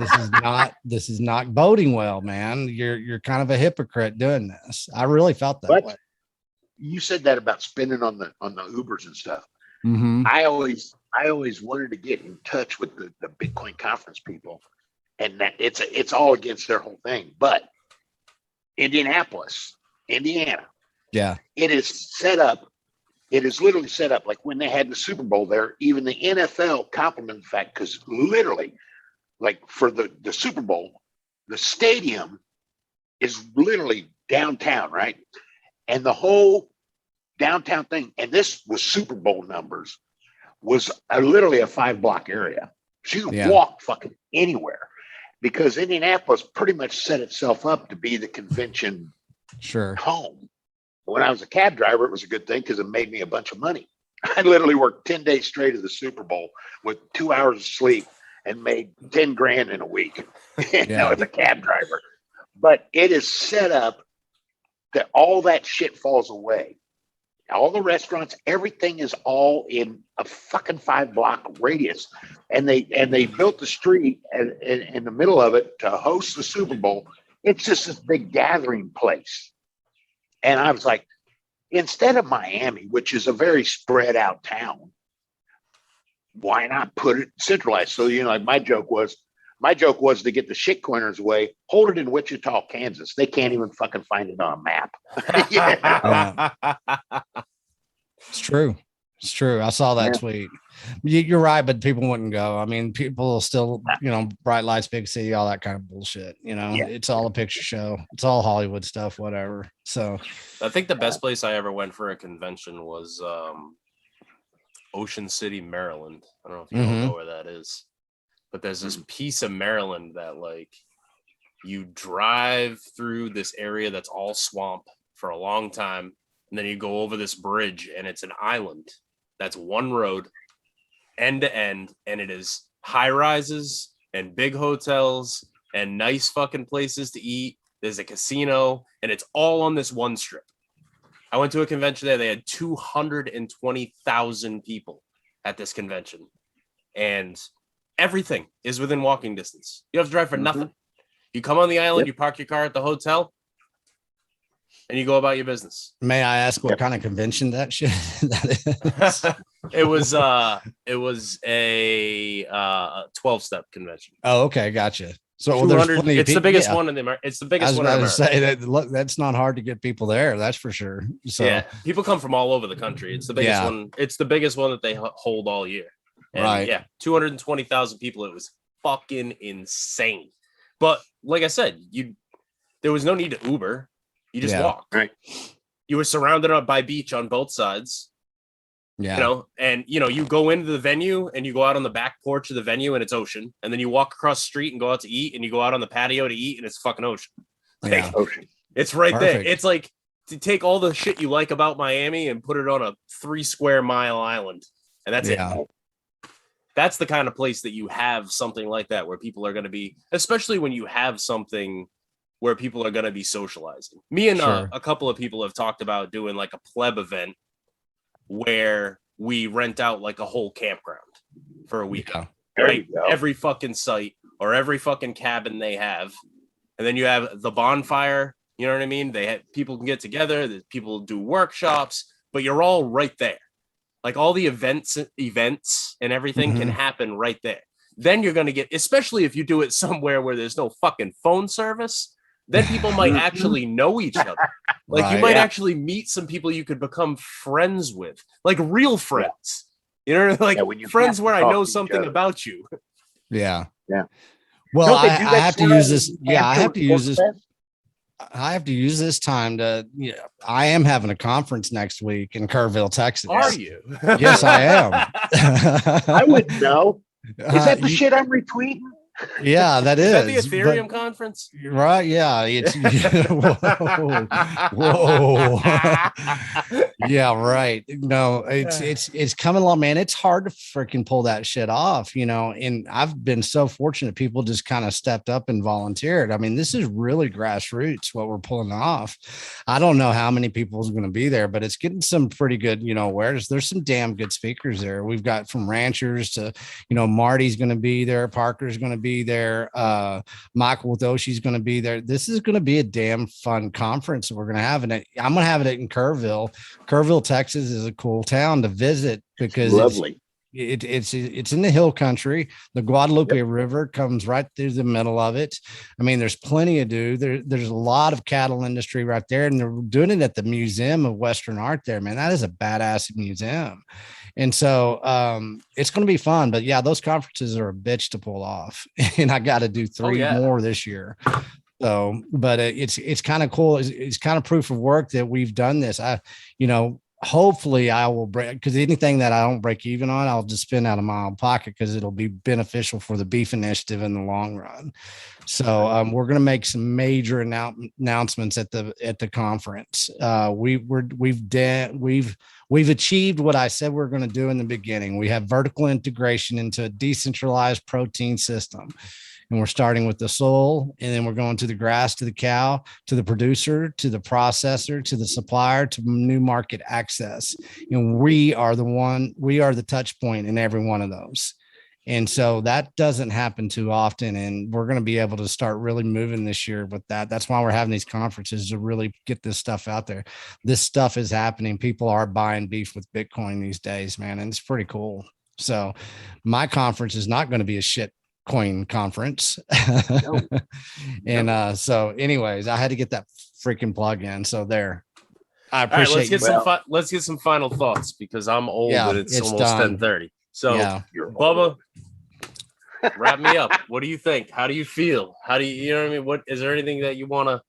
this is not boding well, man. You're kind of a hypocrite doing this. I really felt that way. You said that about spending on the Ubers and stuff. Mm-hmm. I always I always wanted to get in touch with the Bitcoin conference people, and that it's all against their whole thing. But Indianapolis, Indiana, Yeah. it is set up. It is literally set up like when they had the Super Bowl there. Even the NFL complimented the fact, because literally, like for the Super Bowl, the stadium is literally downtown, right? And the whole downtown thing, and this was Super Bowl numbers, was literally a 5-block area. So you could walk fucking anywhere, because Indianapolis pretty much set itself up to be the convention home. When I was a cab driver, it was a good thing because it made me a bunch of money. I literally worked 10 days straight of the Super Bowl with 2 hours of sleep and made 10 grand in a week, as a cab driver. But it is set up that all that shit falls away. All the restaurants, everything is all in a fucking 5-block radius. And they built the street in the middle of it to host the Super Bowl. It's just this big gathering place. And I was like, instead of Miami, which is a very spread out town, why not put it centralized? So, like my joke was to get the shitcoiners away, hold it in Wichita, Kansas. They can't even fucking find it on a map. It's true. It's true. I saw that tweet. You're right, but people wouldn't go. I mean, people still, bright lights, big city, all that kind of bullshit. It's all a picture show. It's all Hollywood stuff, whatever. So I think the best place I ever went for a convention was Ocean City, Maryland. I don't know if you all know where that is, but there's this piece of Maryland that like you drive through this area that's all swamp for a long time. And then you go over this bridge and it's an island. That's one road end to end. And it is high rises and big hotels and nice fucking places to eat. There's a casino and it's all on this one strip. I went to a convention there. They had 220,000 people at this convention. And everything is within walking distance. You don't have to drive for nothing. You come on the island, you park your car at the hotel, and you go about your business. May I ask what kind of convention that shit that is? It was a 12-step convention. Oh, okay, gotcha. So it's the biggest one in the It's the biggest one. I was about to say that that's not hard to get people there. That's for sure. So yeah, people come from all over the country. It's the biggest one. It's the biggest one that they hold all year. And right. Yeah, 220,000 people. It was fucking insane. But like I said, there was no need to Uber. You just walk. Right. You were surrounded by beach on both sides. Yeah. And you go into the venue and you go out on the back porch of the venue and it's ocean. And then you walk across the street and go out to eat and you go out on the patio to eat and it's fucking ocean. Ocean. It's right there. It's like to take all the shit you like about Miami and put it on a 3 square mile island. And that's it. That's the kind of place that you have something like that where people are going to be, especially when you have something where people are going to be socializing. Me and a couple of people have talked about doing like a pleb event where we rent out like a whole campground for a week. Right? Every fucking site or every fucking cabin they have. And then you have the bonfire, you know what I mean? People can get together, people do workshops, but you're all right there. Like all the events and everything can happen right there. Then you're going to get, especially if you do it somewhere where there's no fucking phone service, then people might actually know each other. Like you might actually meet some people you could become friends with, like real friends. Like friends where I know something about you. Yeah. Yeah. Well, I have to use this. Yeah, I have to use this. I have to use this time to, I am having a conference next week in Kerrville, Texas. Are you? Yes, I am. I wouldn't know. Is that the shit I'm retweeting? Yeah, that is. Is that the Ethereum conference? Right. Yeah. It's whoa. Yeah, right. No, it's coming along, man. It's hard to freaking pull that shit off, and I've been so fortunate people just kind of stepped up and volunteered. I mean, this is really grassroots what we're pulling off. I don't know how many people is going to be there, but it's getting some pretty good, awareness. There's some damn good speakers there. We've got from ranchers to, Marty's going to be there. Parker's going to be there. Michael Withoshi's going to be there. This is going to be a damn fun conference that we're going to have. And I'm going to have it in Kerrville. Kerrville, Texas is a cool town to visit because lovely. it's in the hill country. The Guadalupe River comes right through the middle of it. I mean, there's plenty to do. There's a lot of cattle industry right there, and they're doing it at the Museum of Western Art there, man. That is a badass museum. And so it's going to be fun. But yeah, those conferences are a bitch to pull off. And I got to do 3 more this year. So, but it's kind of cool. It's kind of proof of work that we've done this. Hopefully I will break, because anything that I don't break even on, I'll just spend out of my own pocket, because it'll be beneficial for the beef initiative in the long run. So we're going to make some major announcements at the conference. We've achieved what I said we're going to do in the beginning. We have vertical integration into a decentralized protein system. And we're starting with the soil, and then we're going to the grass, to the cow, to the producer, to the processor, to the supplier, to new market access. And we are the touch point in every one of those. And so that doesn't happen too often. And we're going to be able to start really moving this year with that. That's why we're having these conferences, to really get this stuff out there. This stuff is happening. People are buying beef with Bitcoin these days, man. And it's pretty cool. So my conference is not going to be a shit coin conference. And so anyways, I had to get that freaking plug in. So there. I appreciate let's get some final thoughts, because I'm old and it's almost 10:30. So Bubba, wrap me up. What do you think? How do you feel? How do you know what I mean? What is there anything that you want to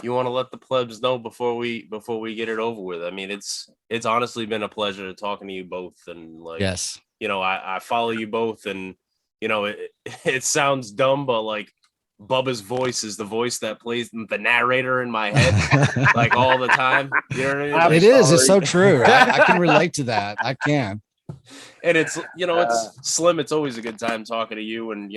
let the plebs know before we get it over with? I mean, it's honestly been a pleasure talking to you both. And I follow you both, and it sounds dumb, but like Bubba's voice is the voice that plays the narrator in my head, like all the time. You know what I mean? It's so true. I can relate to that. I can. And it's Slim. It's always a good time talking to you, and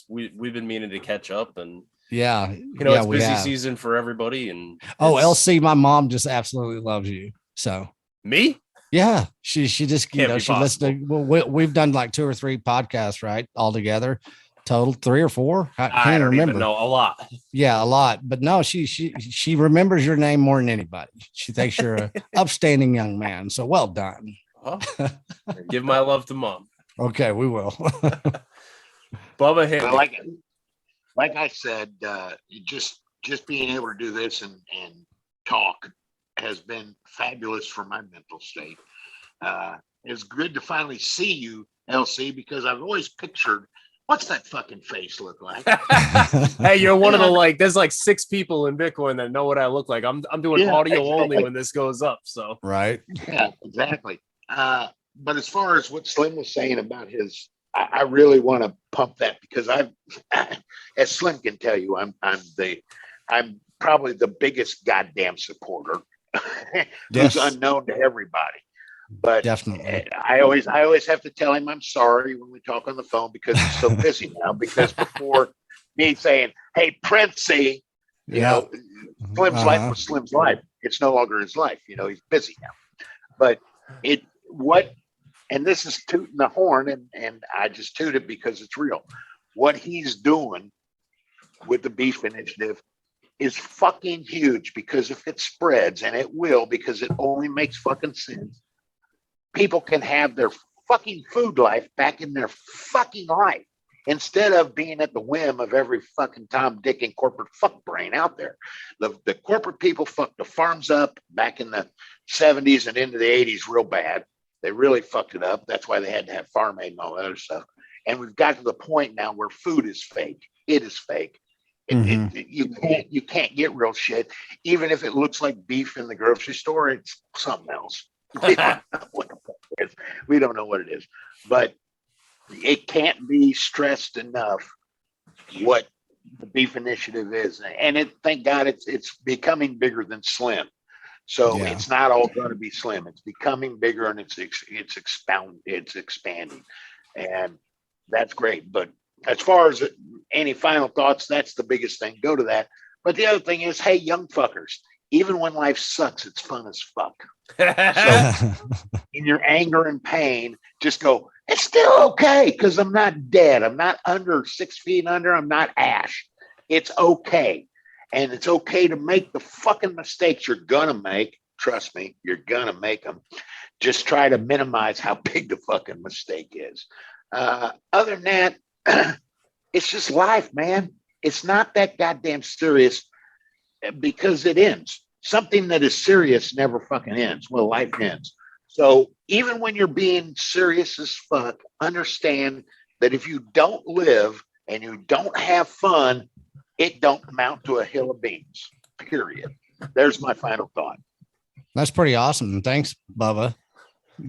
we've been meaning to catch up, and it's busy season for everybody. And LC, my mom just absolutely loves you. So me. Yeah, she just she listened to. We've done like 2 or 3 podcasts, right, all together, total 3 or 4. I can't remember. Even know. A lot. Yeah, a lot. But no, she remembers your name more than anybody. She thinks you're an upstanding young man. So well done. Well, give my love to Mom. Okay, we will. Bubba, hit like I said, just being able to do this and talk has been fabulous for my mental state. It's good to finally see you, LC, because I've always pictured, what's that fucking face look like? Hey, you're one of the there's like 6 people in Bitcoin that know what I look like. I'm doing audio only when this goes up. So right. Yeah, exactly. But as far as what Slim was saying about his, I really want to pump that, because as Slim can tell you, I'm probably the biggest goddamn supporter. Who's unknown to everybody, but definitely I always have to tell him I'm sorry when we talk on the phone, because he's so busy now. Because before me saying, "Hey, Princey," Slim's life was Slim's life. It's no longer his life. He's busy now. But and this is tooting the horn, and I just toot it because it's real. What he's doing with the Beef Initiative is fucking huge, because if it spreads, and it will, because it only makes fucking sense, people can have their fucking food life back in their fucking life, instead of being at the whim of every fucking Tom, Dick, and corporate fuck brain out there. The corporate people fucked the farms up back in the 70s and into the 80s real bad. They really fucked it up. That's why they had to have Farm Aid and all that other stuff. And we've got to the point now where food is fake. It is fake. You can't get real shit, even if it looks like beef in the grocery store. It's something else. We don't know what the fuck it is. We don't know what it is, but it can't be stressed enough what the Beef Initiative is, and thank God it's becoming bigger than Slim. So it's not all going to be Slim. It's becoming bigger, and it's expanding, and that's great. But as far as any final thoughts, that's the biggest thing. Go to that. But the other thing is, hey, young fuckers, even when life sucks, it's fun as fuck. So in your anger and pain, just go, it's still okay, because I'm not dead. I'm not under 6 feet under. I'm not ash. It's okay. And it's okay to make the fucking mistakes you're going to make. Trust me, you're going to make them. just try to minimize how big the fucking mistake is. Other than that, it's just life, man. It's not that goddamn serious because it ends. Something that is serious never fucking ends. Well, life ends. So even when you're being serious as fuck, understand that if you don't live and you don't have fun, it don't amount to a hill of beans, period. There's my final thought. That's pretty awesome. Thanks, Bubba.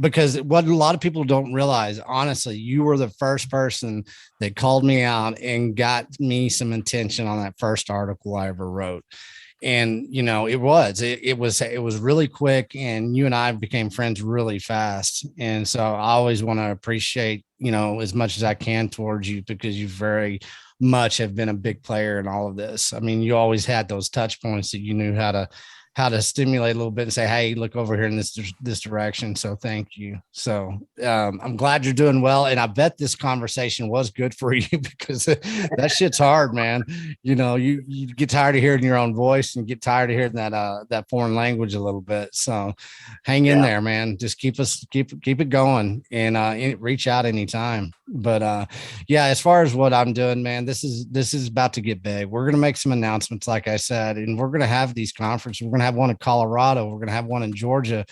Because what a lot of people don't realize, honestly, you were the first person that called me out and got me some attention on that first article I ever wrote. And, you know, it was really quick, and you and I became friends really fast. And so I always want to appreciate, you know, as much as I can towards you, because you very much have been a big player in all of this. I mean, you always had those touch points that you knew how to stimulate a little bit and say, hey, look over here in this direction. So thank you. So I'm glad you're doing well. And I bet this conversation was good for you, because that shit's hard, man. You know, you get tired of hearing your own voice and get tired of hearing that foreign language a little bit. So hang in there, man. Just keep it going, and reach out anytime. But yeah, as far as what I'm doing, man, this is about to get big. We're going to make some announcements, like I said, and we're going to have these conferences. We're going to have one in Colorado. We're going to have one in Georgia.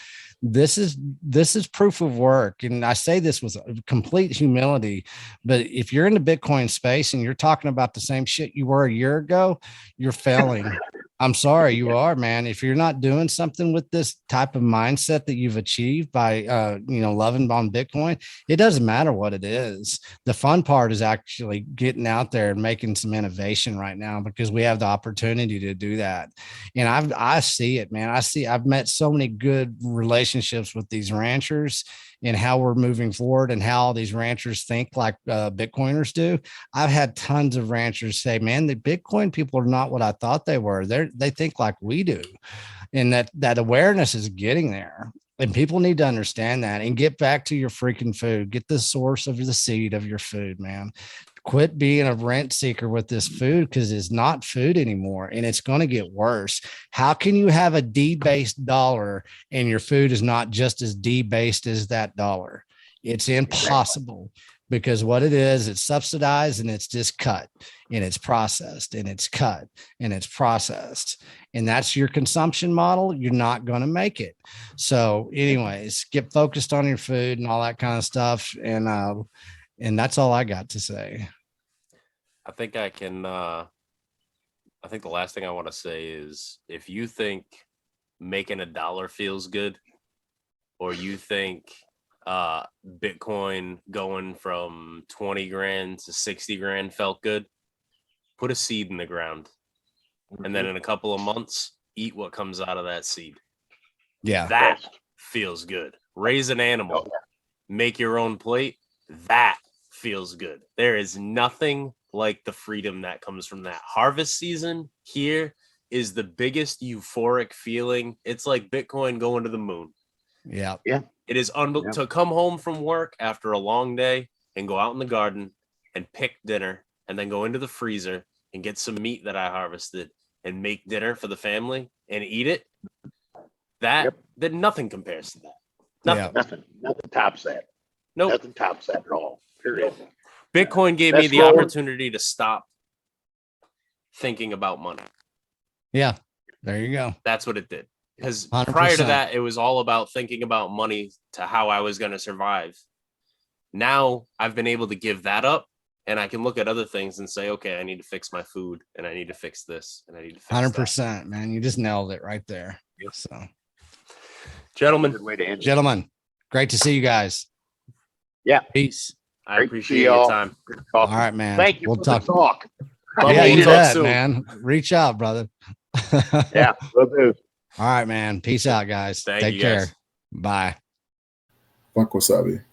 This is proof of work. And I say this with complete humility, but if you're in the Bitcoin space and you're talking about the same shit you were a year ago, you're failing. I'm sorry, you are, man. If you're not doing something with this type of mindset that you've achieved by, loving on Bitcoin, it doesn't matter what it is. The fun part is actually getting out there and making some innovation right now, because we have the opportunity to do that. And I see it, man. I've met so many good relationships with these ranchers and how we're moving forward and how these ranchers think like Bitcoiners do. I've had tons of ranchers say, man, the Bitcoin people are not what I thought they were. They think like we do. And that awareness is getting there. And people need to understand that and get back to your freaking food. Get the source of the seed of your food, man. Quit being a rent seeker with this food, because it's not food anymore, and it's going to get worse. How can you have a D-based dollar and your food is not just as D-based as that dollar? It's impossible, because what it is, it's subsidized and it's just cut and it's processed and it's cut and it's processed. And that's your consumption model. You're not going to make it. So anyways, get focused on your food and all that kind of stuff. And that's all I got to say. I think I can, I think the last thing I want to say is, if you think making $1 feels good, or you think Bitcoin going from 20 grand to 60 grand felt good, put a seed in the ground. And then in a couple of months, eat what comes out of that seed. Yeah. That feels good. Raise an animal, make your own plate. That feels good. There is nothing like the freedom that comes from that. Harvest season here is the biggest euphoric feeling. It's like Bitcoin going to the moon. Yeah. Yeah. It is to come home from work after a long day and go out in the garden and pick dinner, and then go into the freezer and get some meat that I harvested and make dinner for the family and eat it. That nothing compares to that. Nothing. Nothing tops that. Nope. Nothing tops that at all. Period. Bitcoin gave me the opportunity to stop thinking about money. Yeah. There you go. That's what it did. Because prior to that, it was all about thinking about money to how I was going to survive. Now I've been able to give that up, and I can look at other things and say, okay, I need to fix my food, and I need to fix this, and I need to fix 100%, that. man. You just nailed it right there. Yep. So, Gentlemen, great to see you guys. Yeah. Peace. I appreciate your time. All right, man. Thank you. We'll talk. Yeah, you bet, man. Reach out, brother. Yeah, will do. All right, man. Peace out, guys. Take care. Bye. Fuck wasabi.